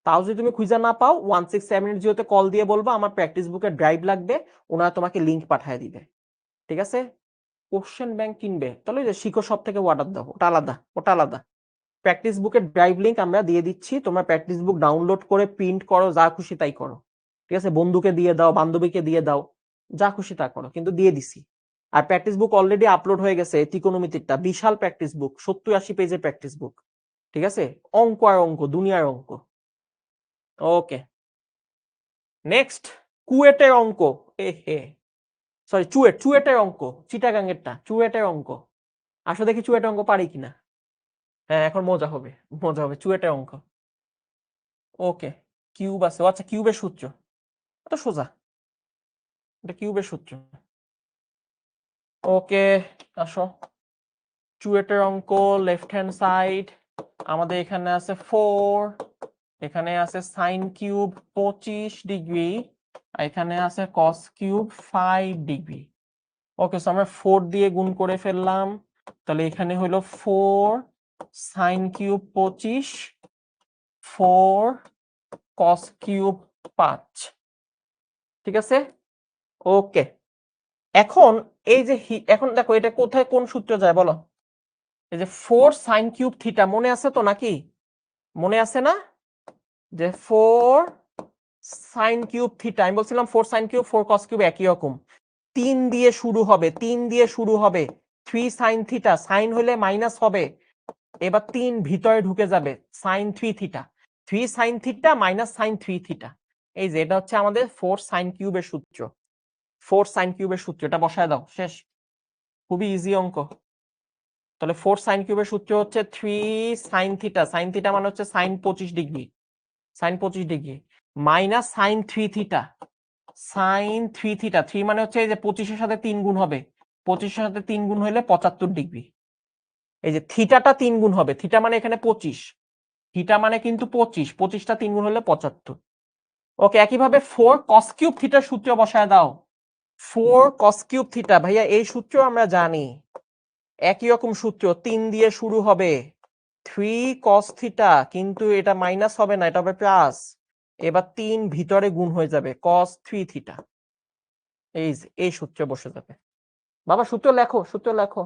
তাও যদি তুমি খুঁজে না পাও 16780 কল দিয়ে বলবা আমার প্র্যাকটিস বুকের ড্রাইভ লাগবে, ওনারা তোমাকে লিঙ্ক পাঠিয়ে দিবে। ঠিক আছে। কোশ্চেন ব্যাংক কিনবে, তাহলে যে শিখো সব থেকে অর্ডার দাও, ওটা আলাদা, ওটা আলাদা। প্র্যাকটিস বুকের ড্রাইভ লিঙ্ক আমরা দিয়ে দিচ্ছি, তোমরা প্র্যাকটিস বুক ডাউনলোড করে প্রিন্ট করো, যা খুশি তাই করো। ঠিক আছে, বন্ধুকে দিয়ে দাও, বান্ধবীকে দিয়ে দাও, যা খুশি তা করো, কিন্তু দিয়ে দিছি। আর প্র্যাকটিস বুক অলরেডি আপলোড হয়ে গেছে, ত্রিকোণমিতিরটা বিশাল প্র্যাকটিস বুক, 70-80 পেজের প্র্যাকটিস বুক। ঠিক আছে, অঙ্ক আর অঙ্ক, দুনিয়ার অঙ্ক। ওকে, নেক্সট কুয়েটের অঙ্ক। সরি, চুয়েটের অঙ্ক, চিটাগাঙ্গেরটা, চুয়েটের অঙ্ক। আসো দেখি চুয়েটের অঙ্ক পারি কিনা। হ্যাঁ, এখন মজা হবে, মজা হবে, চুয়েটের অঙ্ক। ওকে, কিউব আছে, আচ্ছা কিউবের সূত্র তো সোজা, এটা কিউবের সূত্র। ওকে, আসো চুয়েটের অঙ্ক, লেফট হ্যান্ড সাইড আমাদের এখানে আছে 4, এখানে আছে সাইন কিউব 25 ডিগ্রি, আর এখানে আছে কস কিউব 5 ডিগ্রি। ওকে, সো আমরা 4 দিয়ে গুণ করে ফেললাম, তাহলে এখানে হলো 4 সাইন কিউব 25, 4 কস কিউব 5। ঠিক আছে। ওকে, এখন এই যে এখন দেখো এটা কোথায় কোন সূত্র যায় বলো। এই যে 4 সাইন কিউব থিটা, মনে আছে তো নাকি? মনে আছে না যে 4 সাইন কিউব থিটা, আমি বলছিলাম 4 সাইন কিউব 4 কস কিউব একই রকম। 3 দিয়ে শুরু হবে, 3 দিয়ে শুরু হবে। 3 সাইন থিটা, সাইন হলে মাইনাস হবে, এবার 3 ভিতরে ঢুকে যাবে, sine 3 theta, 3 sine theta minus sine 3 theta. এই যে এটা হচ্ছে আমাদের 4 সাইন কিউবের সূত্র। 4 সাইন কিউবের সূত্র, এটা বসায় দাও, শেষ। খুবই ইজি অঙ্ক। তাহলে 4 সাইন কিউবের সূত্র হচ্ছে 3 সাইন থিটা, সাইন থিটা মানে হচ্ছে sine 25 degree, sine 25 degree minus sine 3 theta, sine 3 theta, 3 মানে হচ্ছে এই যে 25 এর সাথে 3 গুণ হবে, 25 এর সাথে 3 গুণ হলে 75 ডিগ্রি। এই যে থিটাটা 3 গুণ হবে, থিটা মানে এখানে 25, থিটা মানে কিন্তু 25, 25টা 3 গুণ হলে 75। ওকে, একইভাবে 4 কস কিউব থিটার সূত্র বসায় দাও। 4 কস কিউব থিটা, ভাইয়া এই সূত্র আমরা জানি, একই রকম সূত্র, 3 দিয়ে শুরু হবে, 3 cos থিটা, কিন্তু এটা মাইনাস হবে না, এটা হবে প্লাস, এবার 3 ভিতরে গুণ হয়ে যাবে, cos 3 থিটা। এই সূত্রে বসে যাবে। বাবা সূত্র লেখো, সূত্র লেখো।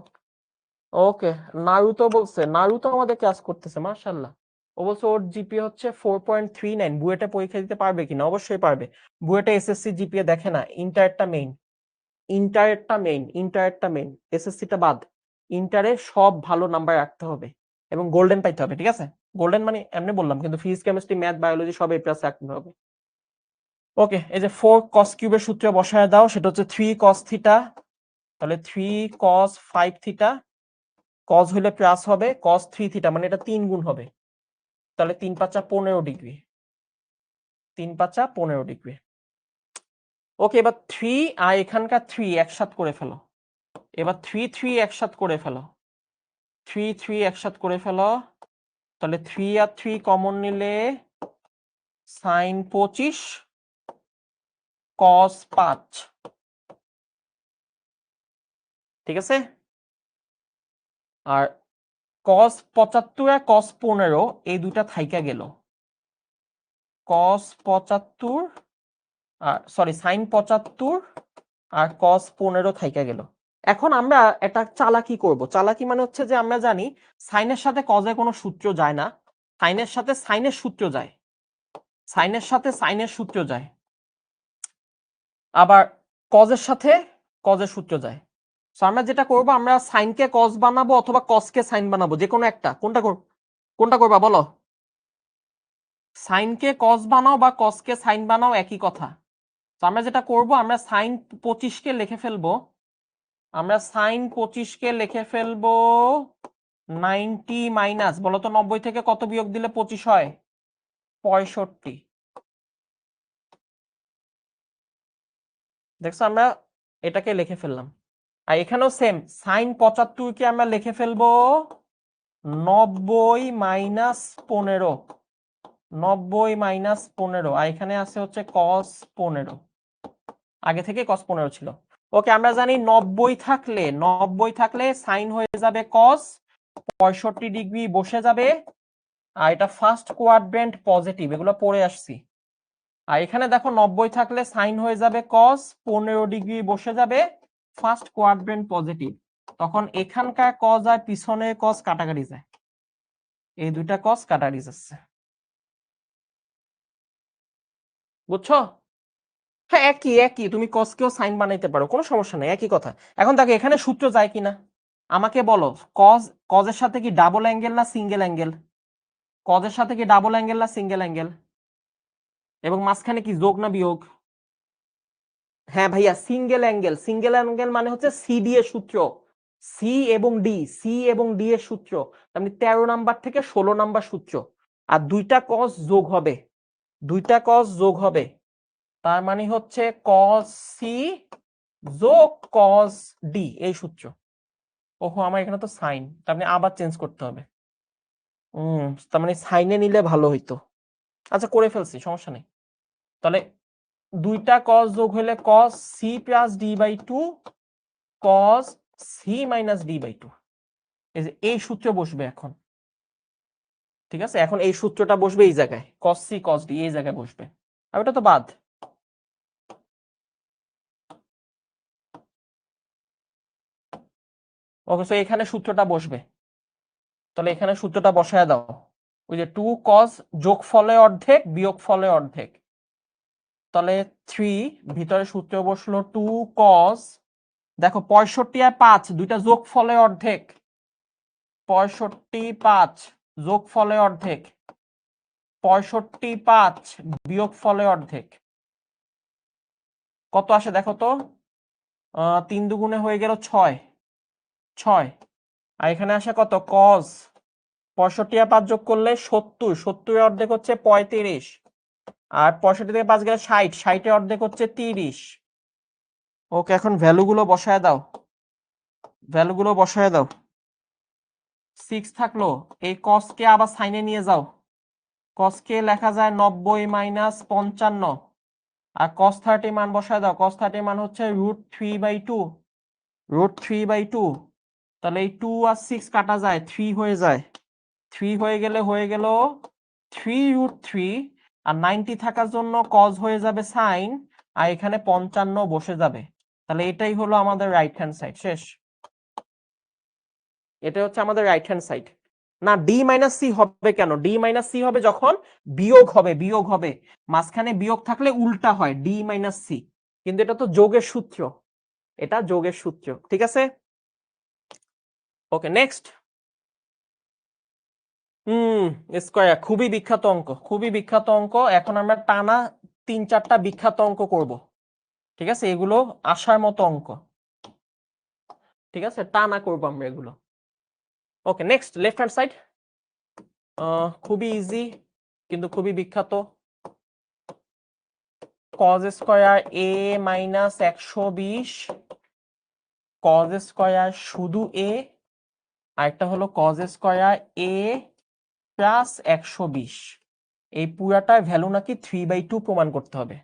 ওকে, নারুতো বলছে, নারুতো আমাদের ক্লাস করতেছে, মাশাআল্লাহ। ও বলছে ওর জিপিএ হচ্ছে 4.39। বুয়েটে পরীক্ষা দিতে পারবে কিনা? অবশ্যই পারবে। বুয়েটে এসএসসি জিপিএ দেখে না, ইন্টারটা মেইন, ইন্টারটা মেইন, এসএসসিটা বাদ। ইন্টারে সব ভালো নাম্বার রাখতে হবে এবং গোল্ডেন পাইতে হবে, ঠিক আছে? গোল্ডেন মানে এমনি বললাম, কিন্তু ফিজিক্স, কেমিস্ট্রি, ম্যাথ, বায়োলজি সব এ প্লাস রাখতে হবে। ওকে, এই যে 4 cos কিউবের সূত্র বসায় দাও, সেটা হচ্ছে 3 cos থিটা, তাহলে 3 cos 5 থিটা, cos হইলে প্লাস হবে, cos 3 থিটা মানে এটা 3 গুণ হবে, তাহলে 3 5 15 ডিগ্রি, 3 5 15 ডিগ্রি। ওকে, এবার 3 আর এখানকার 3 একসাথ করে ফেলো, এবার 3 3 একসাথ করে ফেলো, 3 3 একসাথ করে ফেলো, তাহলে 3 আর 3 কমন নিলে sin 25 cos 5, ঠিক আছে? আর cos 75 আর cos 15 এই দুটা থাইকা গেল, cos 75 আর সরি sin 75 আর cos 15 থাইকা গেল। এখন আমরা একটা চালাকি করব। চালাকি মানে হচ্ছে যে আমরা জানি সাইনের সাথে কজের কোনো সূত্র যায় না, সাইনের সাথে সাইনের সূত্র যায়, সাইনের সাথে সাইনের সূত্র যায়, আবার কজের সাথে কজের সূত্র যায়। সো আমরা যেটা করব, আমরা সাইনকে কজ বানাবো অথবা কজকে সাইন বানাবো, যে কোনো একটা। কোনটা করবা বলো? সাইনকে কজ বানাও বা কজকে সাইন বানাও, একই কথা। তো আমরা যেটা করব, আমরা সাইন 25 কে লিখে ফেলবো, আমরা সাইন 25 কে লিখে ফেলবো 90 মাইনাস, বলো তো 90 থেকে কত বিয়োগ দিলে 25 হয়? 65। দেখছো, আমরা এটাকে লিখে ফেললাম। আর এখানেও সেম, সাইন 75 কে আমরা লিখে ফেলবো 90 মাইনাস 15, 90 মাইনাস 15, আর এখানে আছে হচ্ছে cos 15, আগে থেকে cos 15 ছিল। ওকে, আমরা জানি 90 থাকলে সাইন হয়ে যাবে cos, 65 ডিগ্রি বসে যাবে, আর এটা ফার্স্ট কোয়াড্রেন্ট পজিটিভ, এগুলো পড়ে আসছি। আর এখানে দেখো 90 থাকলে সাইন হয়ে যাবে cos, 15 ডিগ্রি বসে যাবে, ফার্স্ট কোয়াড্রেন্ট পজিটিভ। তখন এখানকার cos আর পিছনের cos কাটাকাটি যায়, এই দুইটা cos কাটাকাটি যাচ্ছে, বুঝছো? হ্যাঁ, একই, তুমি cos কেও সাইন বানাইতে পারো, কোনো সমস্যা নেই, একই কথা। এখন দেখো এখানে সূত্র যায় কিনা আমাকে বলো। cos এর সাথে কি ডাবল অ্যাঙ্গেল না সিঙ্গেল অ্যাঙ্গেল? cos এর সাথে কি ডাবল অ্যাঙ্গেল না সিঙ্গেল অ্যাঙ্গেল? এবং মাঝখানে কি যোগ না বিয়োগ? হ্যাঁ ভাইয়া, সিঙ্গেল অ্যাঙ্গেল মানে হচ্ছে সিডি এর সূত্র, সি এবং ডি এর সূত্র, মানে 13 নাম্বার থেকে 16 নাম্বার সূত্র। আর দুইটা cos যোগ হবে, তার মানে হচ্ছে cos সি যোগ cos ডি, এই সূত্র। ওহো, আমার এখানে তো সাইন, তার মানে আবার চেঞ্জ করতে হবে। তার মানে সাইনে নিলে ভালো হইতো। আচ্ছা, করে ফেলছি, সমস্যা নেই। তাহলে দুইটা cos যোগ হলে cos C plus D by 2, cos C minus D by 2, এই সূত্র বসবে এখন, ঠিক আছে? এখন এই সূত্রটা বসবে এই জায়গায়, cos সি cos ডি এই জায়গায় বসবে, আর ওটা তো বাদ। ওকে, সো এখানে সূত্রটা বসবে, তাহলে এখানে সূত্রটা বসায় দাও। ওই যে 2 cos যোগ ফলে অর্ধেক বিয়োগ ফলে অর্ধেক, তাহলে 3 ভিতরে সূত্র বসলো 2 cos, দেখো 65 আর 5 দুইটা যোগ ফলে অর্ধেক, 65 5 যোগ ফলে অর্ধেক, 65 5 বিয়োগ ফলে অর্ধেক, কত আসে দেখো তো? 3 দুগুণে হয়ে গেল 6, আর এখানে আসে কত? cos 65 আর 5 যোগ করলে 70, 70 এর অর্ধেক হচ্ছে 35, আর 65 থেকে 5 গেলে 60, 60 এর অর্ধেক হচ্ছে 30। ওকে, এখন ভ্যালুগুলো বসায় দাও, 6 থাকলো, এই cos কে আবার সাইনে নিয়ে যাও, cos কে লেখা যায় 90 মাইনাস 55, আর cos 30 মান বসায় দাও, cos 30 মান হচ্ছে √3/2, তাহলে এই 2 আর 6 কাটা যায়, 3 হয়ে যায়, 3 হয়ে গেল 3√3, আর 90 থাকার জন্য cos হয়ে যাবে সাইন, আর এখানে 55 বসে যাবে, তাহলে এটাই হলো আমাদের রাইট হ্যান্ড সাইড। শেষ, এটা হচ্ছে আমাদের রাইট হ্যান্ড সাইড। না, ডি মাইনাস সি হবে কেন? ডি মাইনাস সি হবে যখন বিয়োগ হবে, মাঝখানে বিয়োগ থাকলে উল্টা হয় ডি মাইনাস সি, কিন্তু এটা তো যোগের সূত্র, এটা যোগের সূত্র, ঠিক আছে? ওকে, নেক্সট। স্কয়ার, খুবই বিখ্যাত অঙ্ক। এখন আমরা টানা 3-4টা বিখ্যাত অঙ্ক করব, ঠিক আছে? এগুলো আসার মতো অঙ্ক, ঠিক আছে? টানা করবো আমরা এগুলো। ওকে, নেক্সট, লেফট হ্যান্ড সাইড। খুবই ইজি কিন্তু খুবই বিখ্যাত। কজ স্কয়ার এ মাইনাস 120, কজ স্কয়ার শুধু এ, আরেকটা হলো কজ স্কয়ার এ প্লাস 120। এই পুরাটার ভ্যালু নাকি 3/2 প্রমাণ করতে হবে,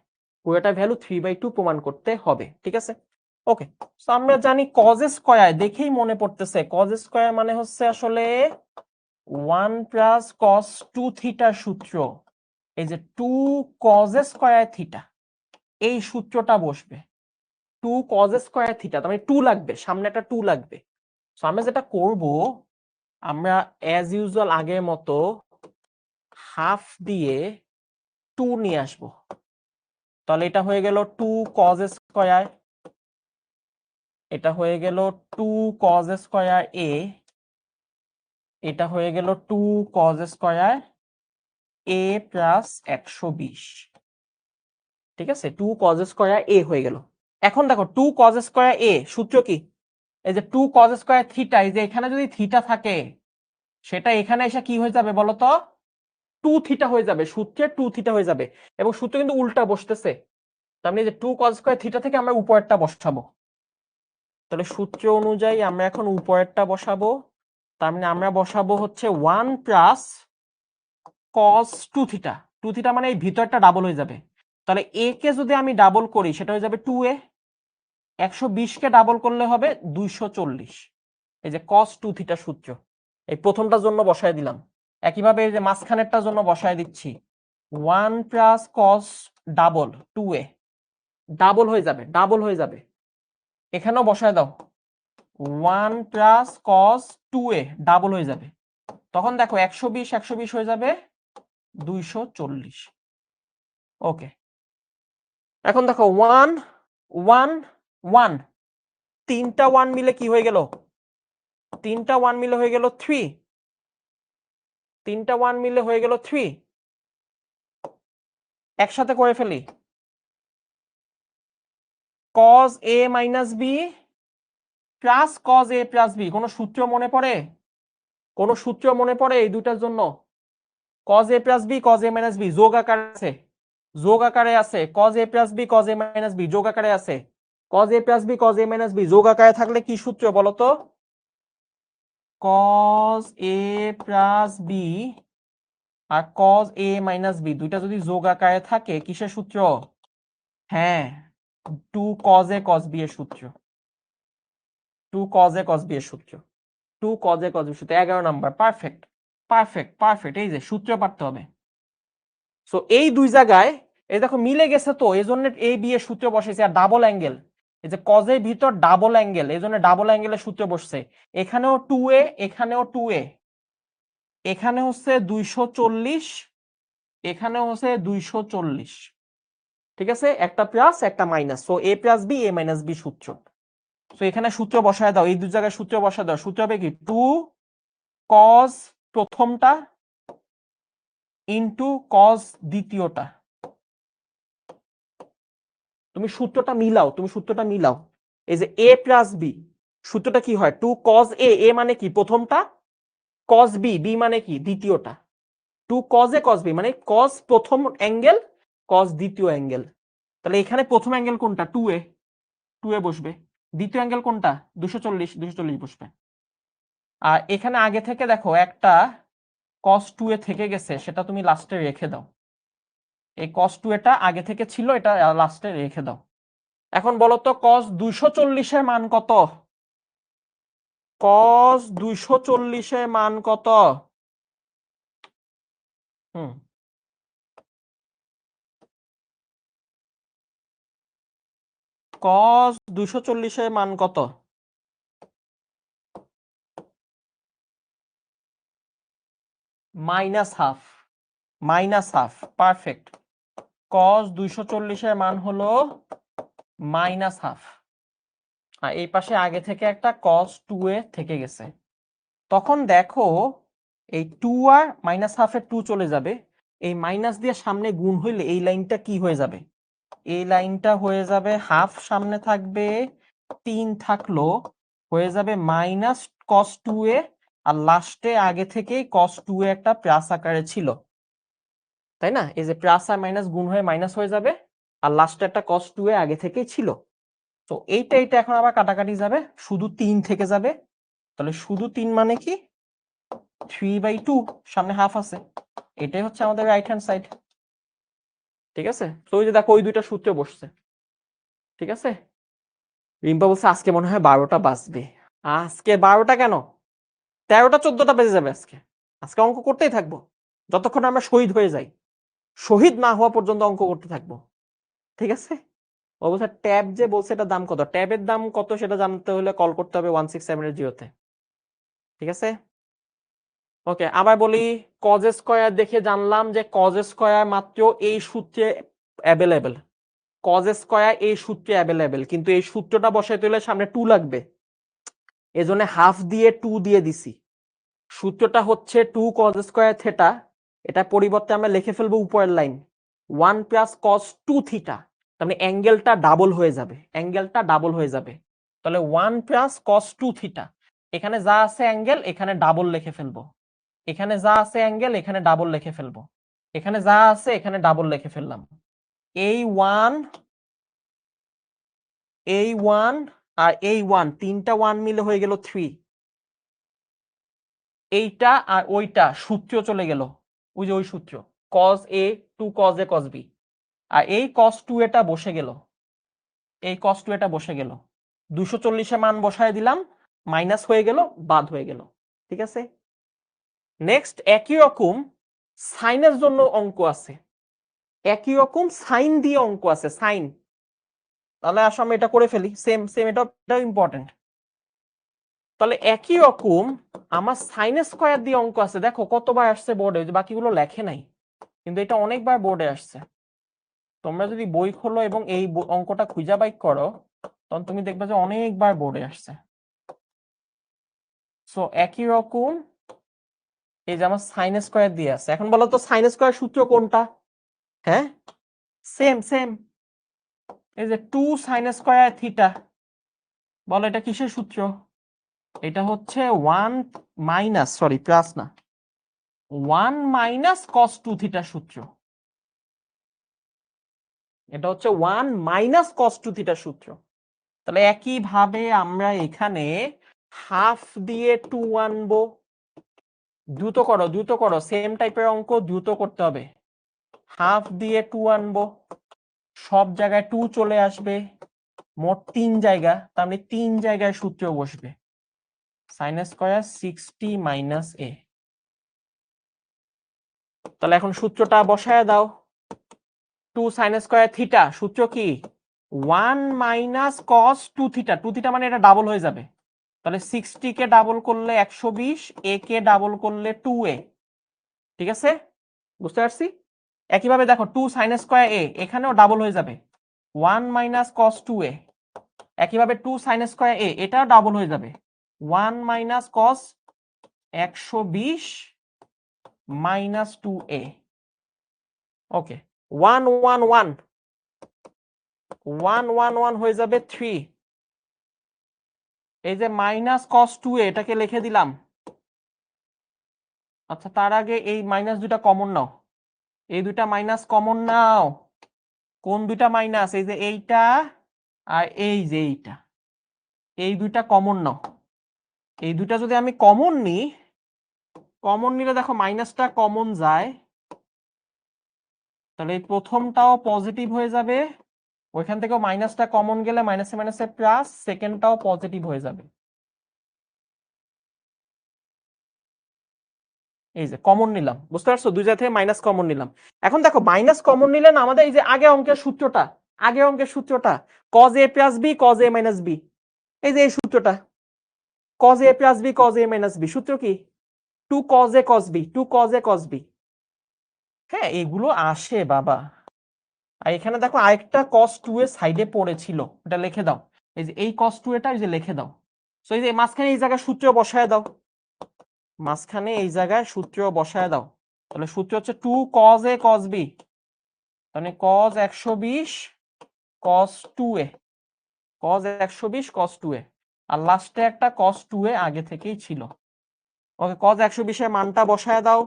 পুরাটার ভ্যালু 3/2 প্রমাণ করতে হবে, ঠিক আছে? ওকে, সো আমরা জানি কজ স্কয়ার, দেখেই মনে পড়তেছে কজ স্কয়ার মানে হচ্ছে আসলে 1 প্লাস কস 2 থিটার সূত্র। এই যে 2 কজ স্কয়ার থিটা, এই সূত্রটা বসবে 2 কজ স্কয়ার থিটা, তার মানে 2 লাগবে, সামনে একটা 2 লাগবে। সো আমরা যেটা করব, আমরা অ্যাজ ইউজুয়াল আগের মতো হাফ দিয়ে 2 নিয়ে আসবো। তাহলে এটা হয়ে গেল 2 কজ স্কয়ার, এটা হয়ে গেল 2 কজ স্কয়ার এ, এটা হয়ে গেল 2 কজ স্কয়ার এ প্লাস 120, ঠিক আছে? 2 কজ স্কয়ার এ হয়ে গেল। এখন দেখো 2 কজ স্কয়ার এ সূত্র কি? এই যে 2 কজ স্কয়ার থিটা, এই যে এখানে যদি থিটা থাকে সেটা এখানে এসে কি হয়ে যাবে বলতো? 2 থিটা হয়ে যাবে, সূত্রে 2 থিটা হয়ে যাবে, এবং সূত্র কিন্তু উল্টা বসতেছে। তার মানে যে 2 কজ স্কয়ার থিটা থেকে আমরা উপরেরটা বসাবো। তাহলে সূত্র অনুযায়ী আমরা এখন উপরেরটা বসাবো, তার মানে আমরা বসাবো হচ্ছে 1 প্লাস কস 2 থিটা। 2 থিটা মানে এই ভিতরটা ডাবল হয়ে যাবে। তাহলে এ কে যদি আমি ডাবল করি সেটা হয়ে যাবে 2a, 120 কে ডাবল করলে হবে 240। এই যে cos 2 থিটা সূত্র, এই প্রথমটার জন্য বসায় দিলাম। একইভাবে এই যে মাঝখানেরটার জন্য বসায় দিচ্ছি 1 plus cos double 2a, double হয়ে যাবে। এখানেও বসায় দাও 1 প্লাস cos 2a, ডাবল হয়ে যাবে। তখন দেখো 120 হয়ে যাবে 240। ওকে, এখন দেখো 1 1 1, তিনটা 1 মিলে কি হয়ে গেল? তিনটা 1 মিলে হয়ে গেল 3, তিনটা 1 মিলে হয়ে গেল 3। একসাথে করে ফেলি, cos a minus B plus cos a plus B. কোনো সূত্র মনে পড়ে? কোনো সূত্র মনে পড়ে এই দুটার জন্য? cos a plus B cos a minus B যোগ আকারে আছে, যোগ আকারে আছে। cos a plus B cos a minus B যোগ আকারে আছে। cos a plus B cos a minus B যোগ আকারে থাকলে কি সূত্র বলো তো? cos a প্লাস বি আর cos a মাইনাস বি দুইটা যদি যোগ আকারে থাকে কিসের সূত্র? হ্যাঁ, 2 cos a cos b এর সূত্র, 2 cos a cos b এর সূত্র, 2 cos a cos b সূত্র। 11 নাম্বার, পারফেক্ট পারফেক্ট। এই যে সূত্র পারতে হবে। সো এই দুই জায়গায় এই দেখো মিলে গেছে, তো এই জন্য এ বি এর সূত্র বসেছে। আর ডাবল অ্যাঙ্গেল, এই যে cos এর ভিতর ডাবল অ্যাঙ্গেল, এই জন্য ডাবল অ্যাঙ্গেলের সূত্র বসছে। এখানেও 2a, এখানেও 2a, এখানে হচ্ছে 240, এখানেও হচ্ছে 240, ঠিক আছে? একটা প্লাস একটা minus, so a plus B a minus B সূত্র। সো এখানে সূত্র বসায় দাও, এই দুই জায়গায় সূত্র বসায় দাও। সূত্র হবে কি? 2 cos প্রথমটা ইনটু cos দ্বিতীয়টা। তুমি সূত্রটা মিলাও, এই যে a প্লাস বি সূত্রটা কি হয়? 2 cos a, a মানে কি? প্রথমটা, cos b, b মানে কি? দ্বিতীয়টা। 2 cos a cos b মানে cos প্রথম অ্যাঙ্গেল, cos দ্বিতীয় অ্যাঙ্গেল। তাহলে এখানে প্রথম অ্যাঙ্গেল কোনটা? 2a, 2a বসবে। দ্বিতীয় অ্যাঙ্গেল কোনটা? 240 বসবে। আর এখানে আগে থেকে দেখো একটা cos 2a থেকে গেছে, সেটা তুমি লাস্টে রেখে দাও। এই cos 2a টা আগে থেকে ছিল, এটা লাস্টে রেখে দাও। এখন বলো তো cos 240 এর মান কত? cos 240 এর মান কত? হুম, cos 240 এর মান কত? Minus half, minus half, perfect. Cos 240 মান হলো মাইনাস হাফ, আর এই পাশে আগে থেকে একটা কস 2a থেকে গেছে। তখন দেখো এই 2 আর মাইনাস হাফের 2 চলে যাবে, এই মাইনাস দিয়ে সামনে গুণ হইলে এই লাইনটা কি হয়ে যাবে? এই লাইনটা হয়ে যাবে হাফ, সামনে থাকবে 3 থাকলো, হয়ে যাবে মাইনাস কস 2a, আর লাস্টে আগে থেকেই কস 2a একটা প্লাস আকারে ছিল, তাই না? এই যে প্লাস আর মাইনাস গুণ হয়ে মাইনাস হয়ে যাবে, আর লাস্টে একটা কস 2a আগে থেকেই ছিল। তো এইটা এখন আবার কাটাকাটি যাবে, শুধু 3 থেকে যাবে। তাহলে শুধু 3 মানে কি 3/2, সামনে হাফ আছে, এটাই হচ্ছে আমাদের রাইট হ্যান্ড সাইড। ঠিক আছে, তো ওই যে দেখো ওই দুইটা সূত্রে বসছে। ঠিক আছে, রিম্পা বলছে আজকে মনে হয় 12টা বাজবে। আজকে 12টা কেন, 13টা 14টা বেজে যাবে। আজকে আজকে অঙ্ক করতেই থাকবো যতক্ষণ আমরা শহীদ হয়ে যাই, শহীদ না হওয়া পর্যন্ত অঙ্ক করতে থাকবো। ঠিক আছে, অবশ্য ট্যাব যে বলছে এটা দাম কত, ট্যাবের দাম কত সেটা জানতে হলে কল করতে হবে 167-0-তে। ঠিক আছে, ওকে। আবার বলি, কজ স্কয়ার দেখে জানলাম যে কজ স্কয়ার মাত্র এই সূত্রে অ্যাভেলেবেল, কজ স্কয়ার এই সূত্রে অ্যাভেলেবেল, কিন্তু এই সূত্রটা বসাইতে হলে সামনে 2 লাগবে, এজন্য হাফ দিয়ে 2 দিয়ে দিছি। সূত্রটা হচ্ছে 2 কজ স্কয়ার থিটা, এটা পরিবর্তে আমরা লিখে ফেলবো উপরের লাইন 1 প্লাস কস 2 থিটা, তার মানে অ্যাঙ্গেলটা ডাবল হয়ে যাবে, অ্যাঙ্গেলটা ডাবল হয়ে যাবে। তাহলে 1 প্লাস কস 2 থিটা, এখানে যা আছে অ্যাঙ্গেল এখানে ডাবল লিখে ফেলবো, এখানে যা আছে অ্যাঙ্গেল এখানে ডাবল লিখে ফেলবো, এখানে যা আছে এখানে ডাবল লিখে ফেললাম। এই 1 আর এই 1, তিনটা 1 মিলে হয়ে গেল 3, এইটা আর ওইটা সূত্র চলে গেল, ওই যে ওই সূত্র cos a 2 cos a cos b, আর এই cos 2 এটা বসে গেল, এই cos 2 এটা বসে গেল, 240 এ মান বসায় দিলাম, মাইনাস হয়ে গেল, বাদ হয়ে গেল। ঠিক আছে, নেক্সট একই রকম সাইনের জন্য অঙ্ক আছে, একই রকম সাইন দিয়ে অঙ্ক আছে, সাইন। তাহলে আসো আমরা এটা করে ফেলি, সেম সেম, এটাও ইম্পর্টেন্ট। তাহলে একই রকম আমার সাইন স্কয়ার দিয়ে অঙ্ক আছে, দেখো কতবার আসছে বোর্ডে, বাকিগুলো লেখে নাই, কিন্তু এটা অনেকবার বোর্ডে আসছে। তোমরা যদি বই খোলো এবং এই অঙ্কটা খুঁজা বাইক করো, তখন তুমি দেখবে যে অনেকবার বোর্ডে আসছে। সো একই রকম এই যে আমার সাইন স্কয়ার দিয়ে আছে, এখন বলো তো সাইন স্কয়ার সূত্র কোনটা? হ্যাঁ, সেম সেম, এই যে 2 সাইন স্কয়ার থিটা, বলো এটা কিসের সূত্র? এটা হচ্ছে 1 মাইনাস, সরি প্লাস না, 1 মাইনাস কস 2 থিটার সূত্র। এটা হচ্ছে 1 মাইনাস কস 2 থিটার সূত্র। তাহলে একই ভাবে আমরা এখানে হাফ দিয়ে 2 আনবো, দ্রুত করো দ্রুত করো, সেম টাইপের অঙ্ক দ্রুত করতে হবে। হাফ দিয়ে 2 আনবো, সব জায়গায় 2 চলে আসবে, মোট 3 জায়গা, তার মানে 3 জায়গায় সূত্র বসবে সাইন স্কয়ার 60 মাইনাস a। তাহলে এখন সূত্রটা বসায় দাও, 2 সাইন স্কয়ার থিটা সূত্র কি 1 মাইনাস কস 2 থিটা, 2 থিটা মানে এটা ডাবল হয়ে যাবে, তাহলে 60 কে ডাবল করলে 120, a কে ডাবল করলে 2a। ঠিক আছে, বুঝতে পারছি? একইভাবে দেখো 2 সাইন স্কয়ার a, এখানেও ডাবল হয়ে যাবে 1 মাইনাস কস 2a, একইভাবে 2 সাইন স্কয়ার a, এটাও ডাবল হয়ে যাবে 1 মাইনাস কস 120 মাইনাস 2a। ওকে, 1 1 1 1 1 1 হয়ে যাবে 3, এই যে মাইনাস কস 2a এটাকে লিখে দিলাম। আচ্ছা, তার আগে এই মাইনাস দুটা কমন নাও, এই দুটা মাইনাস কমন নাও। কোন দুটা মাইনাস? এই যে এইটা আর এই যে এইটা, এই দুইটা কমন নাও। এই দুইটা যদি আমি কমন নিই, কমন নিলে দেখো মাইনাসটা কমন যায়, তাহলে এই প্রথমটাও পজিটিভ হয়ে যাবে, ওইখান থেকেও মাইনাসটা কমন গেলে মাইনাসে মাইনাসে প্লাস, সেকেন্ডটাও পজিটিভ হয়ে যাবে। এই যে কমন নিলাম, বুঝতে পারছো? দুই জায়গা থেকে মাইনাস কমন নিলাম। এখন দেখো মাইনাস কমন নিলে না আমাদের এই যে আগে অঙ্কের সূত্রটা, আগে অঙ্কের সূত্রটা cos a plus b cos a minus b, এই যে এই সূত্রটা cos a plus b cos a minus b, সূত্র কি 2 cos a cos b, 2 cos a cos b। হ্যাঁ এগুলো আসে বাবা। আর এখানে দেখো আরেকটা cos 2 এর সাইডে পড়েছিল, এটা লিখে দাও। এই যে এই cos 2 এটা এই যে লিখে দাও। সো এই যে মাঝখানে এই জায়গায় সূত্র বসায় দাও, মাঝখানে এই জায়গায় সূত্র বসায় দাও। তাহলে সূত্র হচ্ছে 2 cos a cos b, মানে cos 120 cos 2a, cos 120 cos 2a, আর লাস্টে একটা cos 2a আগে থেকেই ছিল। ওকে cos 120 এর মানটা বসায় দাও।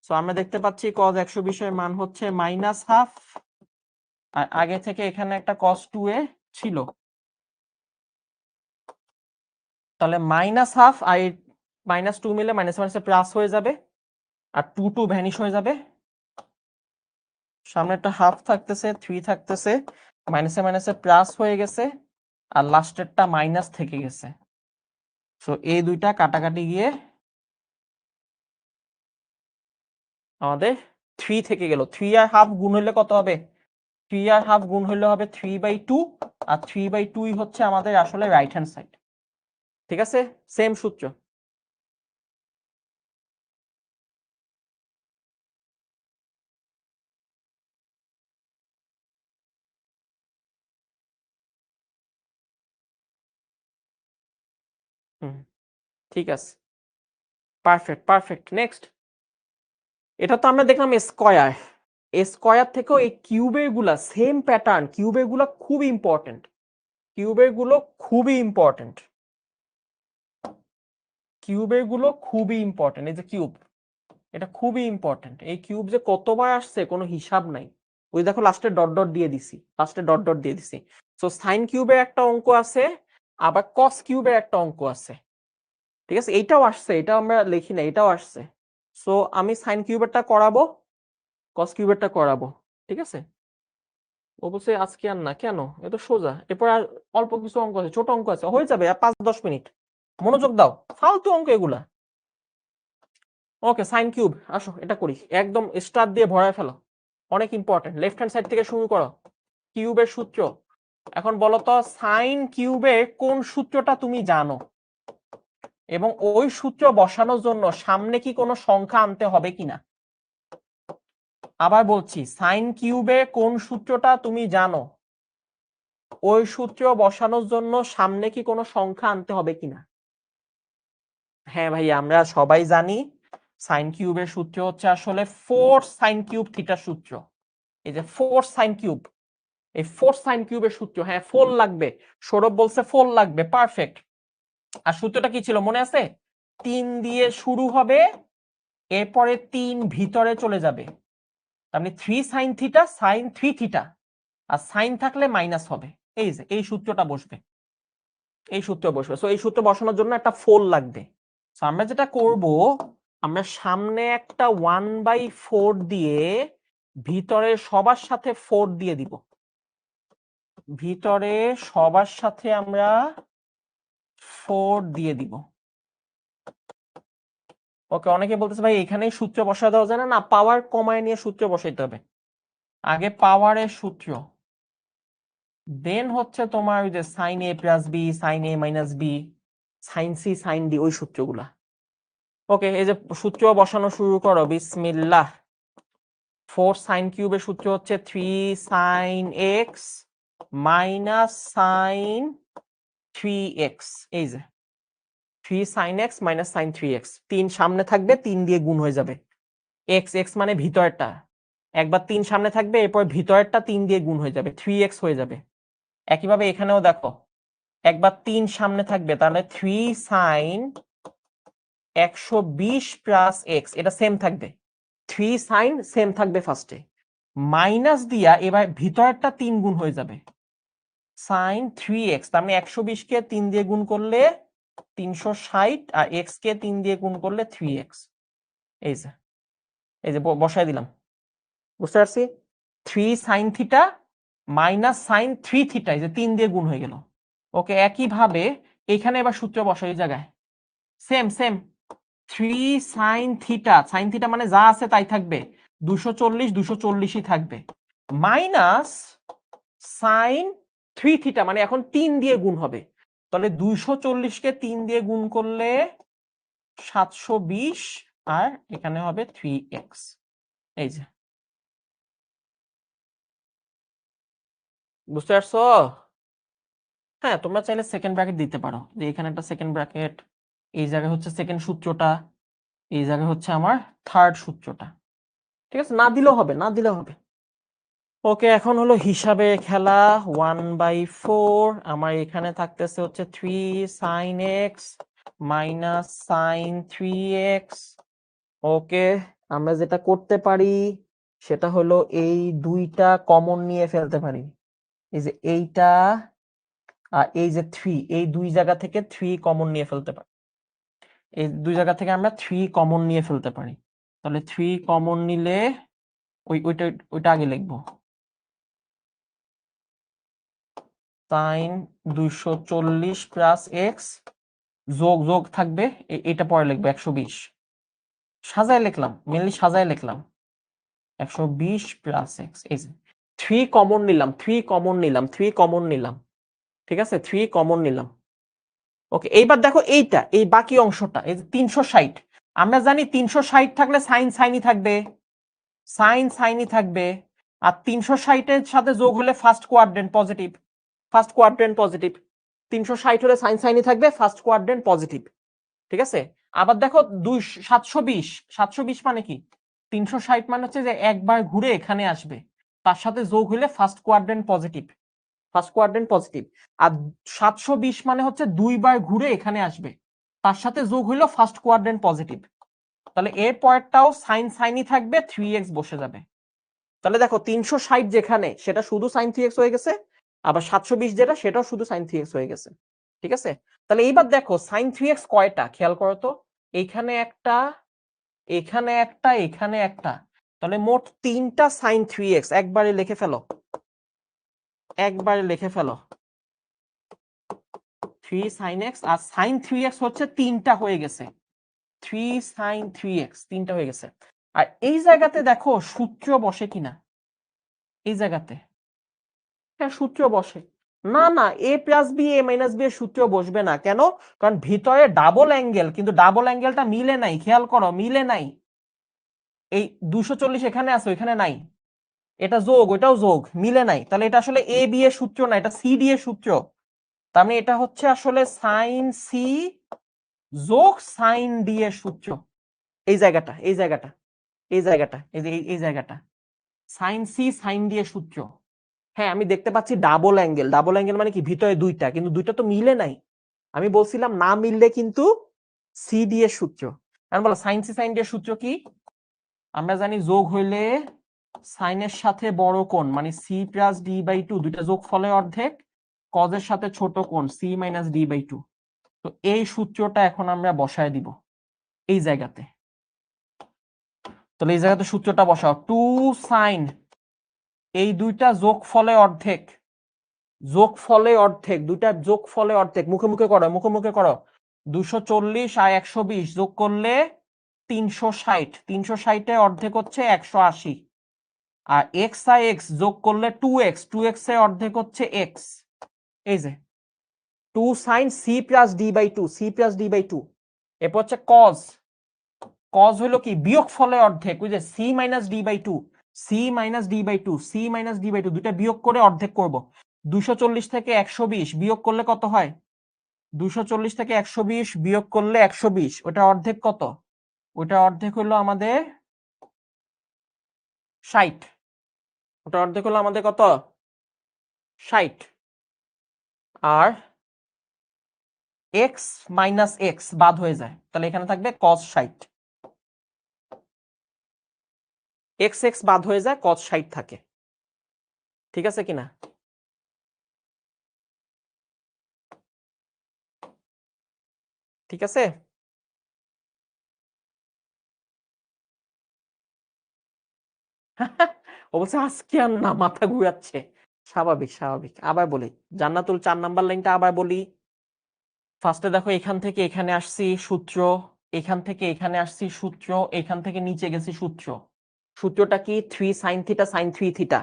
সো আমরা দেখতে পাচ্ছি cos 120 এর মান হচ্ছে -1/2, আর আগে থেকে এখানে একটা cos 2a ছিল। তাহলে -1/2 আর -2 মিলে মাইনাস মাইনাসে প্লাস হয়ে যাবে, আর 2 2 ভ্যানিশ হয়ে যাবে। সামনে একটা হাফ থাকতেছে, 3 থাকতেছে, মাইনাসে মাইনাসে প্লাস হয়ে গেছে, আর লাস্টেরটা মাইনাস থেকে গেছে। সো এই দুইটা কাটাকাটি গিয়ে আমাদের 3 থেকে গেল। 3 আর হাফ গুণ হইলে কত হবে? 3 আর হাফ গুণ হইলে হবে 3/2, আর 3/2 হচ্ছে আমাদের আসলে রাইট হ্যান্ড সাইড। ঠিক আছে, সেম সূত্র। ঠিক আছে, পারফেক্ট পারফেক্ট। নেক্সট, এটা তো আমরা দেখলাম স্কয়ার। স্কয়ার থেকেও এই কিউবের গুলা সেম প্যাটার্ন, কিউবের গুলা খুবই ইম্পর্টেন্ট, কিউবের গুলো খুবই ইম্পর্টেন্ট, কিউবের গুলো খুবই ইম্পর্টেন্ট। এই যে কিউব, এটা খুবই ইম্পর্টেন্ট। এই কিউব যে কতবার আসছে কোনো হিসাব নাই। ওই দেখো লাস্টে ডট ডট দিয়ে দিছি, লাস্টে ডট ডট দিয়ে দিছি। সো সাইন কিউবের একটা অঙ্ক আছে, আবার কস কিউবের একটা অঙ্ক আছে। ঠিক আছে, এইটাও আসছে, এটা আমরা লিখি না, এটাও আসছে। সো আমি সাইন কিউবেরটা করাবো, কস কিউবেরটা করাবো। ঠিক আছে, অবশ্যই আজকে আর না, কেন? এটা সোজা। এরপর আর অল্প কিছু অঙ্ক আছে, ছোট অঙ্ক আছে, হয়ে যাবে 5-10 মিনিট। মনোযোগ দাও, ফালতু অঙ্ক এগুলা। ওকে, সাইন কিউব, আসো এটা করি। একদম স্টার দিয়ে ভরায় ফেলো, অনেক ইম্পর্টেন্ট। লেফট হ্যান্ড সাইড থেকে শুরু করো। কিউবের সূত্র। এখন বলো তো সাইন কিউবের কোন সূত্রটা তুমি জানো, এবং ওই সূত্র বসানোর জন্য সামনে কি কোনো সংখ্যা আনতে হবে কিনা। আবার বলছি, সাইন কিউবে কোন সূত্রটা তুমি জানো, ওই সূত্র বসানোর জন্য সামনে কি কোনো সংখ্যা আনতে হবে কিনা। হ্যাঁ ভাই, আমরা সবাই জানি সাইন কিউবের সূত্র হচ্ছে আসলে 4 সাইন কিউব থিটার সূত্র। এই যে 4 সাইন কিউব, এই 4 সাইন কিউবের সূত্র। হ্যাঁ 4 লাগবে, সৌরভ বলছে 4 লাগবে, পারফেক্ট। আর সূত্রটা কি ছিল মনে আছে? 3 দিয়ে শুরু হবে, এরপরে 3 ভিতরে চলে যাবে, তার মানে 3 সাইন থিটা, সাইন 3 থিটা, আর সাইন থাকলে মাইনাস হবে। এই যে এই সূত্রটা বসবে, এই সূত্র বসবে। সো এই সূত্র বসানোর জন্য একটা 4 লাগবে। সো আমরা যেটা করব, আমরা সামনে একটা 1/4 দিয়ে ভিতরে সবার সাথে 4 দিয়ে দিব, ভিতরে সবার সাথে আমরা 4 দিয়ে দিব। ওকে, অনেকে বলতেছে ভাই এখানেই সূত্র বসায় দেওয়া যায় না, পাওয়ার কমায় নিয়ে সূত্র বসাইতে হবে। আগে পাওয়ারের সূত্র, দেন হচ্ছে তোমার ওই যে sine A plus B, sine A minus B, sine C, sine D, ওই সূত্রগুলা। ওকে, এই যে সূত্র বসানো শুরু করো, বিসমিল্লাহ। 4 সাইন কিউবের সূত্র হচ্ছে 3 sine x minus sine 3x। এই যে 3 sine x minus sine 3x, 3 সামনে থাকবে, 3 দিয়ে গুণ হয়ে যাবে। এক্স, এক্স মানে ভিতরটা, একবার 3 সামনে থাকবে, এরপর ভিতরেরটা 3 দিয়ে গুণ হয়ে যাবে, 3x হয়ে যাবে। একইভাবে এখানেও দেখো, একবার 3 সামনে থাকবে, তাহলে 3 সাইন 120 প্লাস এক্স, এটা সেম থাকবে। 3 সাইন সেম থাকবে ফার্স্টে, মাইনাস দিয়া এবার ভিতরেরটা 3 গুণ হয়ে যাবে, সাইন 3x, তার মানে 120 কে 3 দিয়ে গুণ করলে 360, আর x কে 3 দিয়ে গুণ করলে 3x। এই যে এই যে বসায় দিলাম, বুঝতে পারছি। 3 sine theta minus sine 3 theta, এই যে 3 দিয়ে গুণ হয়ে গেল। ওকে, একইভাবে এখানে এবার সূত্র বসাই এই জায়গায়, same same. 3 sine theta, sine theta মানে যা আছে তাই থাকবে, 240 240ই থাকবে, মাইনাস সাইন 3 থিটা মানে এখন 3 দিয়ে গুণ হবে, তাহলে 240 কে 3 দিয়ে গুণ করলে 720 আর এখানে হবে 3x। এই যে, বুঝতে পারছো? হ্যাঁ, তোমরা চাইলে সেকেন্ড ব্র্যাকেট দিতে পারো, যে এখানে একটা সেকেন্ড ব্র্যাকেট, এই জায়গায় হচ্ছে সেকেন্ড সূত্রটা, এই জায়গায় হচ্ছে আমার থার্ড সূত্রটা। ঠিক আছে, না দিলেও হবে, না দিলেও হবে। ওকে, এখন হলো হিসাবে খেলা। 1/4 আমার এখানে থাকতেছে হচ্ছে 3 sin x minus sin 3x। ওকে, আমরা যেটা করতে পারি সেটা হলো এই দুইটা কমন নিয়ে ফেলতে পারি। এই যে এইটা আর এই যে 3, এই দুই জায়গা থেকে 3 কমন নিয়ে ফেলতে পারি। এই দুই জায়গা থেকে আমরা 3 কমন নিয়ে ফেলতে পারি। তাহলে 3 কমন নিলে ওইটা আগে লিখবো। sin 240 প্লাস এক্স যোগ থাকবে, এটা পরে লিখবো 120। সাজায় লিখলাম, মেনলি সাজায় লিখলাম 120 প্লাস এক্স। এই যে 3 কমন নিলাম, 3 কমন নিলাম, 3 কমন নিলাম। ঠিক আছে, 3 কমন নিলাম। ওকে, এইবার দেখো এইটা, এই বাকি অংশটা, এই যে 360, আমরা জানি 360 থাকলে সাইন সাইনই থাকবে, সাইন সাইনই থাকবে। আর 360 এর সাথে যোগ হলে first quadrant positive, first quadrant positive. 360 হলে সাইন সাইনই থাকবে, ফার্স্ট কোয়াড্রেন্ট পজিটিভ। ঠিক আছে, আবার দেখো 720 মানে কি? 360 মানে হচ্ছে যে একবার ঘুরে এখানে আসবে, তার সাথে যোগ হলে first quadrant positive, first quadrant positive. আর 720 মানে হচ্ছে দুইবার ঘুরে এখানে আসবে, তার সাথে যোগ হইলো ফার্স্ট কোয়াড্রেন্ট পজিটিভ। তাহলে এর পরেরটাও সাইন সাইনই থাকবে, 3x বসে যাবে। তাহলে দেখো 360 যেখানে সেটা শুধু সাইন 3x হয়ে গেছে, আবার 720 যেটা সেটাও শুধু সাইন 3x হয়ে গেছে। ঠিক আছে, তাহলে এইবার দেখো সাইন 3x কয়টা খেয়াল করো তো, এইখানে একটা, এখানে একটা, এখানে একটা, তাহলে মোট 3টা সাইন 3x। একবারে লিখে ফেলো, একবারে লিখে ফেলো 3 sin x। আর সাইন 3x হচ্ছে 3টা হয়ে গেছে, 3 sin 3x 3টা হয়ে গেছে। আর এই জায়গাতে দেখো সূত্র বসে কিনা, এই জায়গাতে হ্যাঁ সূত্র বসে। না না, a plus B a minus B এর সূত্র বসবে না। কেন? কারণ ভিতরে ডাবল অ্যাঙ্গেল, কিন্তু ডাবল অ্যাঙ্গেলটা মিলে নাই, খেয়াল করো মিলে নাই। এই 240 এখানে আছে, ওইখানে নাই, এটা যোগ ওইটাও যোগ, মিলে নাই। তাহলে এটা আসলে এ বি এর সূত্র না, এটা সি ডি এর সূত্র। তার মানে এটা হচ্ছে আসলে সাইন সি যোগ সাইন ডি এর সূত্র। এই জায়গাটা, এই জায়গাটা, এই জায়গাটা, এই যে এই জায়গাটা সাইন সি সাইন ডি এর সূত্র। হ্যাঁ, আমি দেখতে পাচ্ছি ডাবল অ্যাঙ্গেল, ডাবল অ্যাঙ্গেল মানে কি ভিতরে দুইটা, কিন্তু দুইটা তো মিলে নাই। আমি বলছিলাম না মিললে কিন্তু সি ডি এর সূত্র। আমি বলো সাইন সি সাইন ডি এর সূত্র কি? আমরা জানি যোগ হইলে সাইনের সাথে বড় কোণ মানে C plus D by two, দুইটা যোগ ফলে অর্ধেক, কজের সাথে ছোট কোণ C minus D by two. তো এই সূত্রটা এখন আমরা বসায় দিব এই জায়গাতে। তাহলে এই জায়গাতে সূত্রটা বসাও, 2 সাইন, এই দুইটা যোগ ফলে অর্ধেক, যোগ ফলে অর্ধেক, দুইটা যোগ ফলে অর্ধেক, মুখে মুখে করো, মুখে মুখে করো। 240 আর 120 যোগ করলে 360, 360 এর অর্ধেক হচ্ছে 180। আর এক্স আর এক্স যোগ করলে 2x, 2x এর অর্ধেক হচ্ছে x। এই যে 2 sin c plus d by 2, c plus d by 2। এরপর হচ্ছে cos, cos হলো কি বিয়োগ ফলে অর্ধেক, ওই যে c minus d by 2, c minus d by 2, c minus d by 2, দুইটা বিয়োগ করে অর্ধেক করব। 240 থেকে 120 বিয়োগ করলে কত হয়? 240 থেকে 120 বিয়োগ করলে 120, ওটা অর্ধেক কত? ওটা অর্ধেক হলো আমাদের 60। ওটা অর্ধেক হলো আমাদের কত? 60। আর x মাইনাস x বাদ হয়ে যায়, তাহলে এখানে থাকবে cos 60। x x বাদ হয়ে যায়, cos 60 থাকে। ঠিক আছে কিনা? ঠিক আছে। অবশ্য আজকে আর না, মাথা ঘুরাচ্ছে। স্বাভাবিক স্বাভাবিক। আবার বলি, জান্নাতুল 4 নাম্বার লাইনটা আবার বলি। ফার্স্টে দেখো এখান থেকে এখানে আসছি সূত্র, এখান থেকে এখানে আসছি সূত্র, এখান থেকে নিচে গেছি সূত্র। সূত্রটা কি? 3 sin থিটা sin 3 থিটা।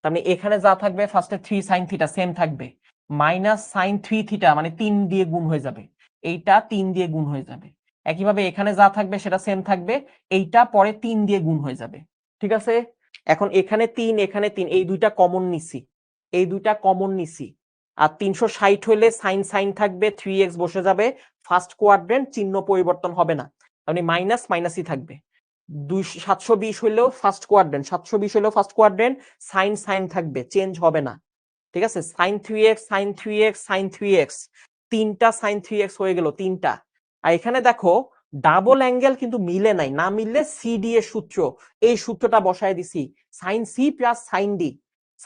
তার মানে এখানে যা থাকবে ফার্স্টে 3 sin থিটা সেম থাকবে, মাইনাস sin 3 থিটা মানে 3 দিয়ে গুণ হয়ে যাবে, এইটা 3 দিয়ে গুণ হয়ে যাবে। একইভাবে এখানে যা থাকবে সেটা সেম থাকবে, এইটা পরে 3 দিয়ে গুণ হয়ে যাবে। ঠিক আছে, এখন এখানে 3 এখানে 3 এই দুইটা কমন নিছি, এই দুইটা কমন নিছি। আর 360 হইলে সাইন সাইন থাকবে, 3x বসে যাবে, ফার্স্ট কোয়াড্রেন্ট, চিহ্ন পরিবর্তন হবে না, মানে মাইনাস মাইনাসই থাকবে। 720 হইলেও ফার্স্ট কোয়াড্রেন্ট, 720 হইলেও ফার্স্ট কোয়াড্রেন্ট, সাইন সাইন থাকবে, চেঞ্জ হবে না। ঠিক আছে, sign 3x sign 3x sign 3x, তিনটা সাইন 3x হয়ে গেল, তিনটা। আর এখানে দেখো ডাবল অ্যাঙ্গেল কিন্তু মিলে নাই, না মিললে সিডি এর সূত্র, এই সূত্রটা বসায় দিছি, sine C plus sine D,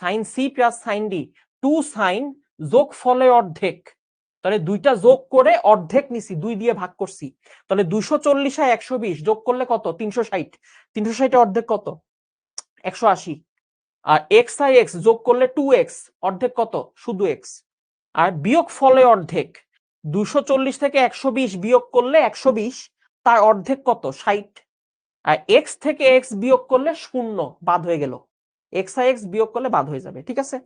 sine C plus sine D, 2 sine যোগ ফলের অর্ধেক, তাহলে দুইটা যোগ করে অর্ধেক নিছি, 2 দিয়ে ভাগ করছি, তাহলে 240 আর 120 যোগ করলে কত, 360, 360 এর অর্ধেক কত, 180। আর x আর x যোগ করলে 2x, অর্ধেক কত, শুধু x। আর বিয়োগ ফলে অর্ধেক, 240 থেকে 120 বিয়োগ করলে 120, তার অর্ধেক কত, 60। আর x থেকে x বিয়োগ করলে 0, বাদ হয়ে গেল, x আর x বিয়োগ করলে বাদ হয়ে যাবে। ঠিক আছে,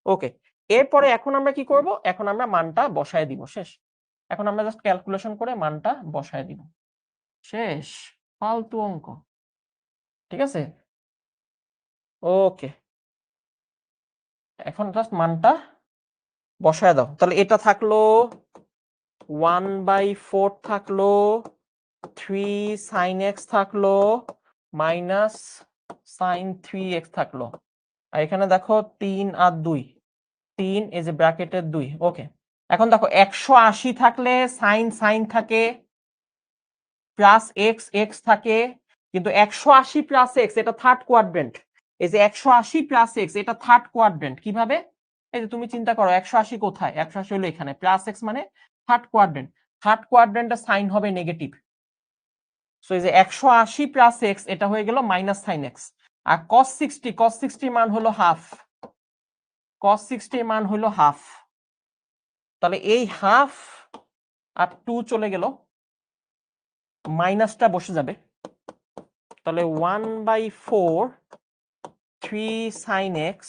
ওকে। এরপরে এখন আমরা কি করব, এখন আমরা মানটা বসায় দিব, শেষ। এখন আমরা জাস্ট ক্যালকুলেশন করে মানটা বসায় দিব, শেষ, ফালতু অঙ্ক। ঠিক আছে, ওকে, এখন জাস্ট মানটা বসায় দাও। তাহলে এটা থাকলো 1/4 থাকলো, 3 sin x থাকলো, মাইনাস sin 3x থাকলো। আর এখানে দেখো 3 আর 2, 3 এই যে ব্র্যাকেটের 2। ওকে, এখন দেখো 180 থাকলে সাইন সাইন থাকে, প্লাস x x থাকে, কিন্তু 180 প্লাস x এটা থার্ড কোয়াড্রেন্ট, এই যে 180 প্লাস x এটা থার্ড কোয়াড্রেন্ট। কিভাবে, এই যে তুমি চিন্তা করো 180 কোথায়, 180 হলো এখানে, প্লাস x মানে থার্ড কোয়াড্রেন্ট, থার্ড কোয়াড্রেন্টের সাইন হবে নেগেটিভ। সো এই যে 180 প্লাস x এটা হয়ে গেল মাইনাস সাইন x। আর cos 60 মান হলো হাফ, cos 60 মান হলো হাফ, তাহলে এই হাফ আর 2 চলে গেল, মাইনাসটা বসে যাবে, তাহলে 1/4 3 sin x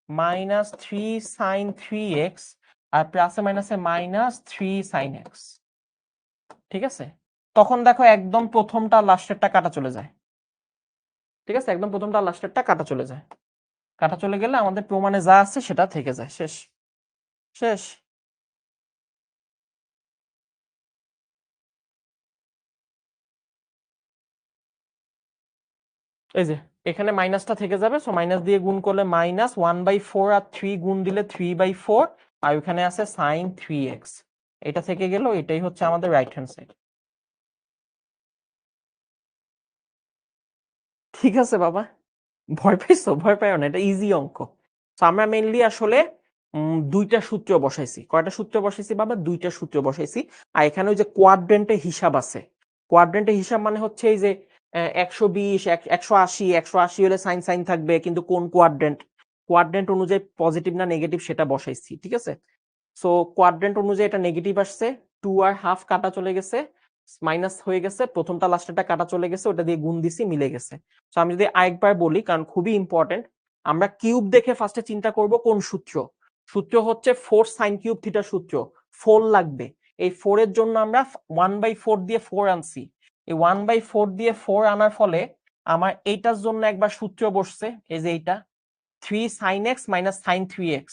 minus 3 sin 3x, আর প্লাসে মাইনাসে মাইনাস 3 sin x। ঠিক আছে, তখন দেখো একদম প্রথমটা লাস্টেরটা কাটা চলে যায়। ঠিক আছে, একদম প্রথমটা লাস্টেরটা কাটা চলে যায়, কাটা চলে গেলে আমাদের প্রমাণে যা আছে সেটা থেকে যায়, শেষ, শেষ। এই যে এখানে মাইনাসটা থেকে যাবে, সো মাইনাস দিয়ে গুণ করলে মাইনাস 1/4 আর 3 গুণ দিলে 3/4, আর ওখানে আছে sin 3x, এটা থেকে গেল, এটাই হচ্ছে আমাদের রাইট হ্যান্ড সাইড। ঠিক আছে বাবা, ভয় পাইছো, ভয় পাইও না, এটা ইজি অঙ্ক। তো আমরা মেইনলি আসলে দুইটা সূত্র বসাইছি, কয়টা সূত্র বসাইছি বাবা, দুইটা সূত্র বসাইছি। আর এখানে ওই যে কোয়াড্রেন্টে হিসাব আছে, কোয়াড্রেন্টে হিসাব মানে হচ্ছে এই যে 120 180, 180 হলে সাইন সাইন থাকবে, কিন্তু কোন কোয়াড্রেন্ট, কোয়াড্রেন্ট অনুযায়ী পজিটিভ না নেগেটিভ সেটা বসাইছি। ঠিক আছে, সো কোয়াড্রেন্ট অনুযায়ী এটা নেগেটিভ আসছে, 2 আর হাফ কাটা চলে গেছে, মাইনাস হয়ে গেছে, প্রথমটা লাস্টেরটা কাটা চলে গেছে, ওটা দিয়ে গুণ দিছি, মিলে গেছে। সো আমি যদি আরেকবার বলি, কারণ খুবই ইম্পর্টেন্ট, আমরা কিউব দেখে ফার্স্টে চিন্তা করব কোন সূত্র, সূত্র হচ্ছে 4 sin কিউব থিটা সূত্র, 4 লাগবে। এই 4 এর জন্য আমরা 1/4 দিয়ে 4 আনছি, এই 1/4 দিয়ে 4 আনার ফলে আমার এইটার জন্য একবার সূত্র বসছে, এই যে এইটা 3 sin x minus sin 3x,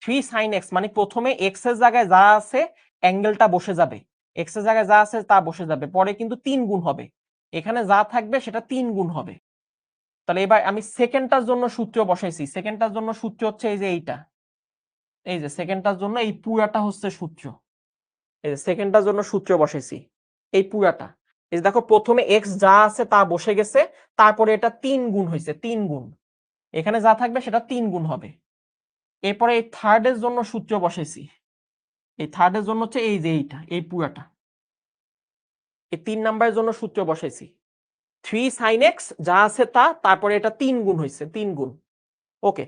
3 sin x মানে প্রথমে x এর জায়গায় যা আছে অ্যাঙ্গেলটা বসে যাবে, x এর জায়গায় যা আছে তা বসে যাবে, পরে কিন্তু 3 গুণ হবে, এখানে যা থাকবে সেটা 3 গুণ হবে। তাহলে এবার আমি সেকেন্ডটার জন্য সূত্র বসাইছি, সেকেন্ডটার জন্য সূত্র হচ্ছে এই যে এইটা, এই যে সেকেন্ডটার জন্য এই পুরাটা হচ্ছে সূত্র, এই যে সেকেন্ডটার জন্য সূত্র বসাইছি এই পুরাটা। এই দেখো প্রথমে x যা আছে তা বসে গেছে, তারপরে এটা 3 গুণ হয়েছে, 3 গুণ, এখানে যা থাকবে সেটা 3 গুণ হবে। এরপরে এই থার্ডের জন্য সূত্র বসাইছি, এই থার্ডের জন্য হচ্ছে এই যে এইটা, এই পুরাটা, এই 3 নাম্বারের জন্য সূত্র বসাইছি 3 sin x যা আছে তা, তারপরে এটা 3 গুণ হয়েছে, 3 গুণ। ওকে,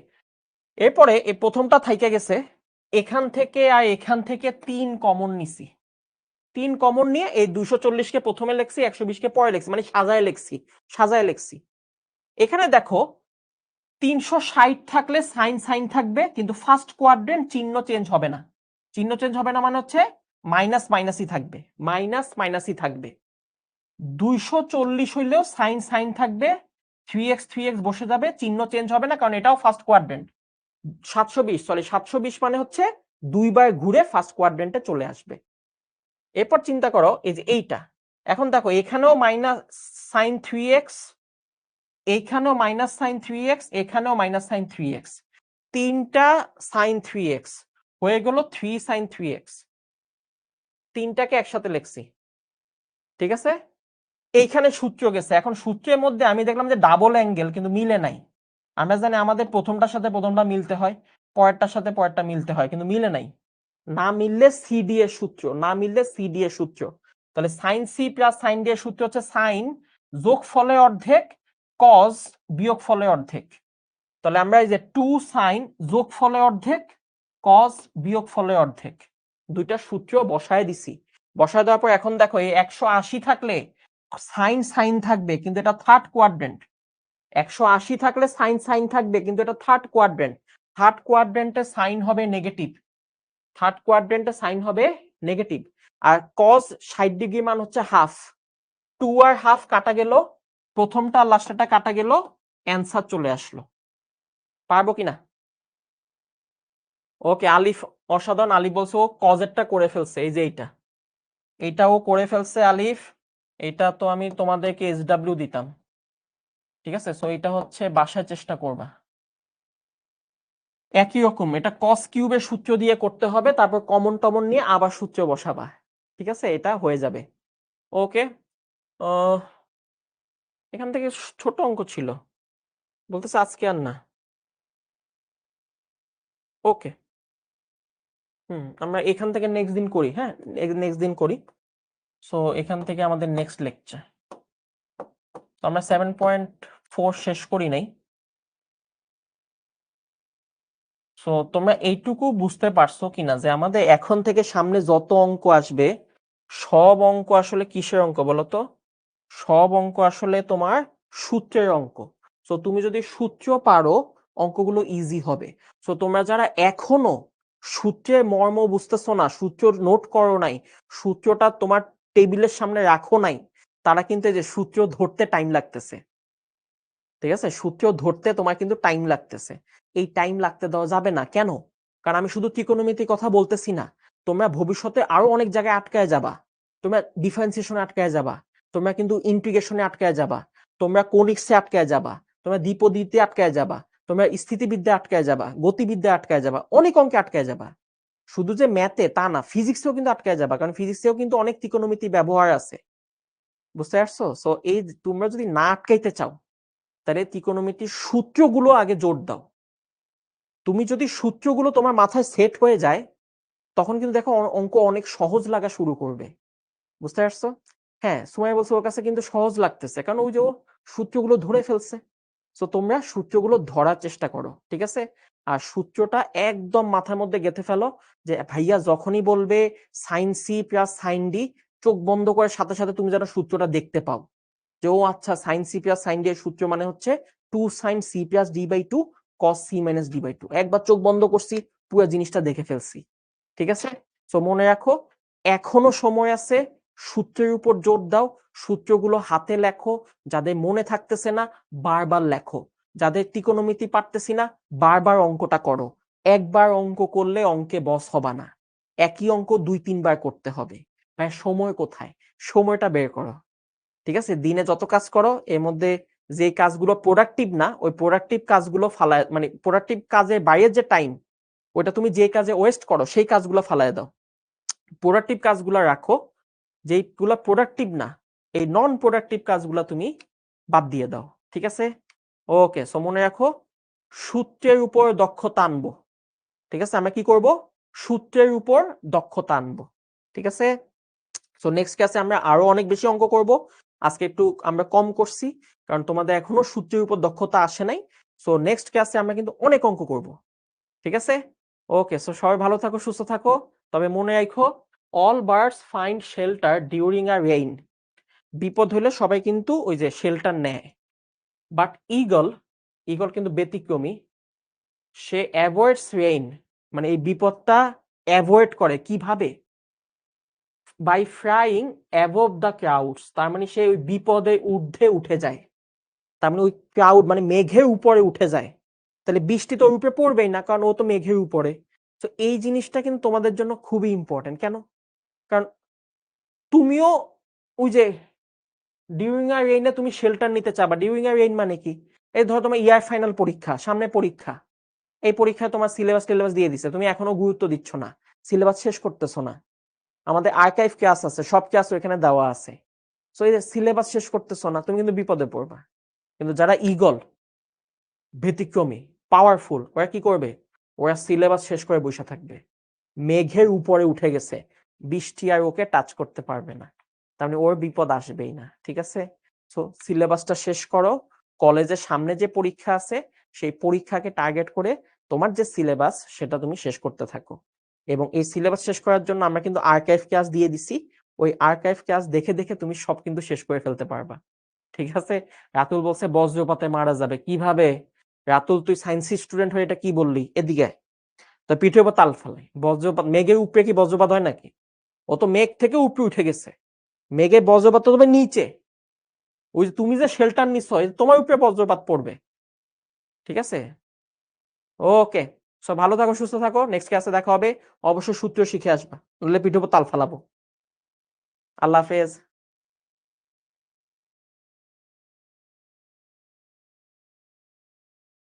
এরপরে এই প্রথমটা থাইকা গেছে, এখান থেকে আর এখান থেকে 3 কমন নিছি, 3 কমন নিয়ে এই 240 কে প্রথমে লিখছি, 120 কে পরে লিখছি, মানে সাজায় লিখছি, সাজায় লিখছি। এখানে দেখো 360 থাকলে সাইন সাইন থাকবে, কিন্তু ফার্স্ট কোয়াড্রেন্ট চিহ্ন চেঞ্জ হবে না, চিহ্ন চেঞ্জ হবে না মানে হচ্ছে মাইনাস মাইনাসই থাকবে, মাইনাস মাইনাসই থাকবে। 240 হইলেও সাইন সাইন থাকবে, 3x বসে যাবে, চিহ্ন চেঞ্জ হবে না, কারণ এটাও ফার্স্ট কোয়াড্রেন্ট। 720 মানে হচ্ছে 2 বার ঘুরে ফার্স্ট কোয়াড্রেন্টে চলে আসবে। এরপর চিন্তা করো এই যে এইটা, এখন দেখো এখানেও মাইনাস সাইন 3x, এইখানেও মাইনাস সাইন 3x, এখানেও মাইনাস সাইন 3x, তিনটা সাইন 3x হয়ে গেল 3 সাইন 3x, তিনটাকে একসাথে লিখছি, ঠিক আছে। এইখানে সূত্র গেছে, এখন সূত্রের মধ্যে আমি দেখলাম যে ডাবল অ্যাঙ্গেল কিন্তু মিলে নাই। আমরা জানি আমাদের প্রথমটার সাথে প্রথমটা মিলতে হয়, পরেরটার সাথে পরেরটা মিলতে হয়, কিন্তু মিলে নাই। না মিললে সিডি এর সূত্র, না মিললে সিডি এর সূত্র। তাহলে sine C plus sine D এর সূত্র হচ্ছে সাইন যোগ ফলে অর্ধেক কজ বিয়োগ ফলে অর্ধেক। তাহলে আমরা এই যে 2 সাইন যোগ ফলে অর্ধেক কজ বিয়োগ ফলে অর্ধেক, দুইটা সূত্র বসায় দিছি। বসায় দেওয়ার পর এখন দেখো এই 180 থাকলে সাইন সাইন থাকবে, কিন্তু এটা থার্ড কোয়াড্রেন্ট। 180 থাকলে সাইন সাইন থাকবে, কিন্তু এটা থার্ড কোয়াড্রেন্ট। থার্ড কোয়াড্রেন্টে সাইন হবে নেগেটিভ, থার্ড কোয়াড্রেন্টে সাইন হবে নেগেটিভ। আর কজ 60 ডিগ্রি মান হচ্ছে হাফ, 2 আর হাফ কাটা গেল, প্রথমটা লাস্টটা কাটা গেল, অ্যান্সার চলে আসলো। পারবো কিনা? ওকে, আলিফ অসাধারণ। আলিফ বলছে ও কজেরটা করে ফেলছে, এই যে এইটাও করে ফেলছে আলিফ। এটা তো আমি তোমাদেরকে SW দিতাম, ঠিক আছে। সো এটা হচ্ছে বাসায় চেষ্টা করবা। একই রকম এটা কস কিউবের সূত্র দিয়ে করতে হবে, তারপর কমন টমন নিয়ে আবার সূত্র বসাবা, ঠিক আছে, এটা হয়ে যাবে। ওকে, এখান থেকে ছোট অঙ্ক ছিল, বলতেছে আজকে আর না। ওকে, আমরা এখান থেকে নেক্সট দিন করি, হ্যাঁ নেক্সট দিন করি। সো এখান থেকে আমাদের নেক্সট লেকচার, তো আমরা 7.4 শেষ করি নাই। সো তোমরা এইটুকু বুঝতে পারছো কিনা যে আমাদের এখন থেকে সামনে যত অঙ্ক আসবে সব অঙ্ক আসলে কিসের অঙ্ক বলো তো? সব অঙ্ক আসলে তোমার সূত্রের অঙ্ক। সো তুমি যদি সূত্র পারো অঙ্কগুলো ইজি হবে। সো তোমরা যারা এখনো সূত্রের মর্ম বুঝতেছো না, সূত্র নোট করো নাই, সূত্রটা তোমার টেবিলের সামনে রাখো নাই, তারা কিন্তু এই যে সূত্র ধরতে টাইম লাগতেছে, ঠিক আছে, সূত্র ধরতে তোমার কিন্তু টাইম লাগতেছে। এই টাইম লাগতে দেওয়া যাবে না। কেন? কারণ আমি শুধু ত্রিকোণমিতির কথা বলতেছি না, তোমরা ভবিষ্যতে আরো অনেক জায়গায় আটকায় যাবা। তোমরা ডিফারেন্সিয়েশনে আটকায় যাবা, তোমরা কিন্তু ইন্টিগ্রেশনে আটকায় যাবা, তোমরা কোনিক্সে আটকায় যাবা, তোমরা দ্বিপদীতে আটকায় যাবা, তোমরা স্থিতিবিদ্যা আটকায় যাবা, গতিবিদ্যা আটকায় যাবা, অনেক অঙ্কে আটকায় যাবা। শুধু যে ম্যাথে তা না, ফিজিক্সেও কিন্তু আটকায় যাবা, কারণ ফিজিক্সেও কিন্তু অনেক ত্রিকোণমিতি ব্যবহার আছে। বুঝতে পারছো? সো এই তোমরা যদি না আটকাইতে চাও তাহলে ত্রিকোণমিতির সূত্রগুলো আগে জোর দাও। তুমি যদি সূত্রগুলো তোমার মাথায় সেট হয়ে যায় তখন কিন্তু দেখো অঙ্ক অনেক সহজ লাগা শুরু করবে। বুঝতে পারছো? হ্যাঁ, সুমাইয়া বলছে ওর কাছে কিন্তু সহজ লাগতেছে, কারণ ওই যে ও সূত্রগুলো ধরে ফেলছে। সো তোমরা সূত্রগুলো ধরার চেষ্টা করো, ঠিক আছে। আর সূত্রটা একদম মাথার মধ্যে গেঁথে ফেলো, যে ভাইয়া যখনই বলবে sine C plus sine D, চোখ বন্ধ করে সাথে সাথে তুমি যেন সূত্রটা দেখতে পাও, যে ও আচ্ছা sine C plus sine D এর সূত্র মানে হচ্ছে 2 sine C plus D by 2 cos C minus D by 2। একবার চোখ বন্ধ করছি, পুরো জিনিসটা দেখে ফেলছি, ঠিক আছে। সো মনে রাখো এখনো সময় আছে, সূত্রের উপর জোর দাও, সূত্রগুলো হাতে লেখো, যাদের মনে থাকতেছে না বারবার লেখো, যাদের ত্রিকোণমিতি পারতেছি না বারবার অঙ্কটা করো। একবার অঙ্ক করলে অঙ্কে বস হবা না, একই অঙ্ক 2-3 বার করতে হবে। ভাই সময় কোথায়? সময়টা বের করো, ঠিক আছে। দিনে যত কাজ করো এর মধ্যে যে কাজগুলো প্রোডাক্টিভ না, ওই প্রোডাক্টিভ কাজগুলো ফালায়, মানে প্রোডাক্টিভ কাজের বাইরের যে টাইম ওটা তুমি যে কাজে ওয়েস্ট করো সেই কাজগুলো ফালায় দাও, প্রোডাক্টিভ কাজগুলো রাখো। যেইগুলো প্রোডাক্টিভ না, এই নন প্রোডাক্টিভ কাজগুলো তুমি বাদ দিয়ে দাও, ঠিক আছে। ওকে, সো মনে রাখো সূত্রের উপর দক্ষতা আনবো, ঠিক আছে। আমরা কি করব? সূত্রের উপর দক্ষতা আনবো, ঠিক আছে। সো নেক্সট ক্লাসে আমরা আরো অনেক বেশি অঙ্ক করব। আজকে একটু আমরা কম করছি কারণ তোমাদের এখনো সূত্রের উপর দক্ষতা আসে নাই। সো নেক্সট ক্লাসে আমরা কিন্তু অনেক অঙ্ক করব, ঠিক আছে। ওকে, সো সবাই ভালো থাকো, সুস্থ থাকো। তবে মনে রাখো all birds find shelter during a rain. বিপদ হলে সবাই কিন্তু ওই যে শেল্টার নেয়, বাট ইগল কিন্তু ব্যতিক্রমী, সে অ্যাভয়েডস রেইন, মানে এই বিপদটা অ্যাভয়েড করে কিভাবে? By flying above the clouds, তার মানে সে ওই বিপদে ঊর্ধ্বে উঠে যায়, তার মানে ওই ক্লাউড মানে মেঘের উপরে উঠে যায়। তাহলে বৃষ্টি তো ওর উপরে পড়বেই না, কারণ ও তো মেঘের উপরে। তো এই জিনিসটা কিন্তু তোমাদের জন্য খুবই ইম্পর্টেন্ট। কেন? কারণ তুমিও ওই যে ডিউরিং আ রেইনে তুমি শেল্টার নিতে চাবা। ডিউরিং আ রেইন মানে কি? এই ধরো তোমার ইয়ার ফাইনাল পরীক্ষা, সামনে পরীক্ষা, এই পরীক্ষায় তোমার সিলেবাস দিয়ে দিছে, তুমি এখনো গুরুত্ব দিচ্ছ না, সিলেবাস শেষ করতেছো না। আমাদের আর্কাইভ ক্লাস আছে, সব ক্লাস এখানে দেওয়া আছে। সো এই যে সিলেবাস শেষ করতেছো না, তুমি কিন্তু বিপদে পড়বা। কিন্তু যারা ঈগল, ব্যতিক্রমী, পাওয়ারফুল, ওরা কি করবে? ওরা সিলেবাস শেষ করে বসে থাকবে। মেঘের উপরে উঠে গেছে, বৃষ্টি আর ওকে টাচ করতে পারবে না, তার মানে ওর বিপদ আসবেই না। ঠিক আছে? সো সিলেবাসটা শেষ করো। কলেজের সামনে যে পরীক্ষা আছে, সেই পরীক্ষাকে টার্গেট করে তোমার যে সিলেবাস সেটা তুমি শেষ করতে থাকো। এবং এই সিলেবাস শেষ করার জন্য আমরা কিন্তু আর্কাইভ ক্লাস দিয়ে দিছি। ওই আর্কাইভ ক্লাস দেখে দেখে তুমি সব কিন্তু শেষ করে ফেলতে পারবা। ঠিক আছে? রাতুল বলছে বজ্রপাতে মারা যাবে। কিভাবে? রাতুল, তুই সায়েন্স স্টুডেন্ট হয়ে এটা কি বললি? এদিকে আয়। তো পিঠের উপর তাল ফেলে বজ্রপাত, মেঘের উপরে কি বজ্রপাত হয় নাকি? ও তো মেঘ থেকে উপরে উঠে গেছে, মেঘে বজ্রপাত তো তবে নিচে। ওই যে তুমি যে শেল্টার নিচ্ছ, তোমার উপরে বজ্রপাত পড়বে। ঠিক আছে? ওকে, সব ভালো থাকো, সুস্থ থাকো, নেক্সট ক্লাসে দেখা হবে। অবশ্যই সূত্র শিখে আসবা, নইলে পিঠের উপর তাল ফেলাবো। আল্লাহ হাফেজ।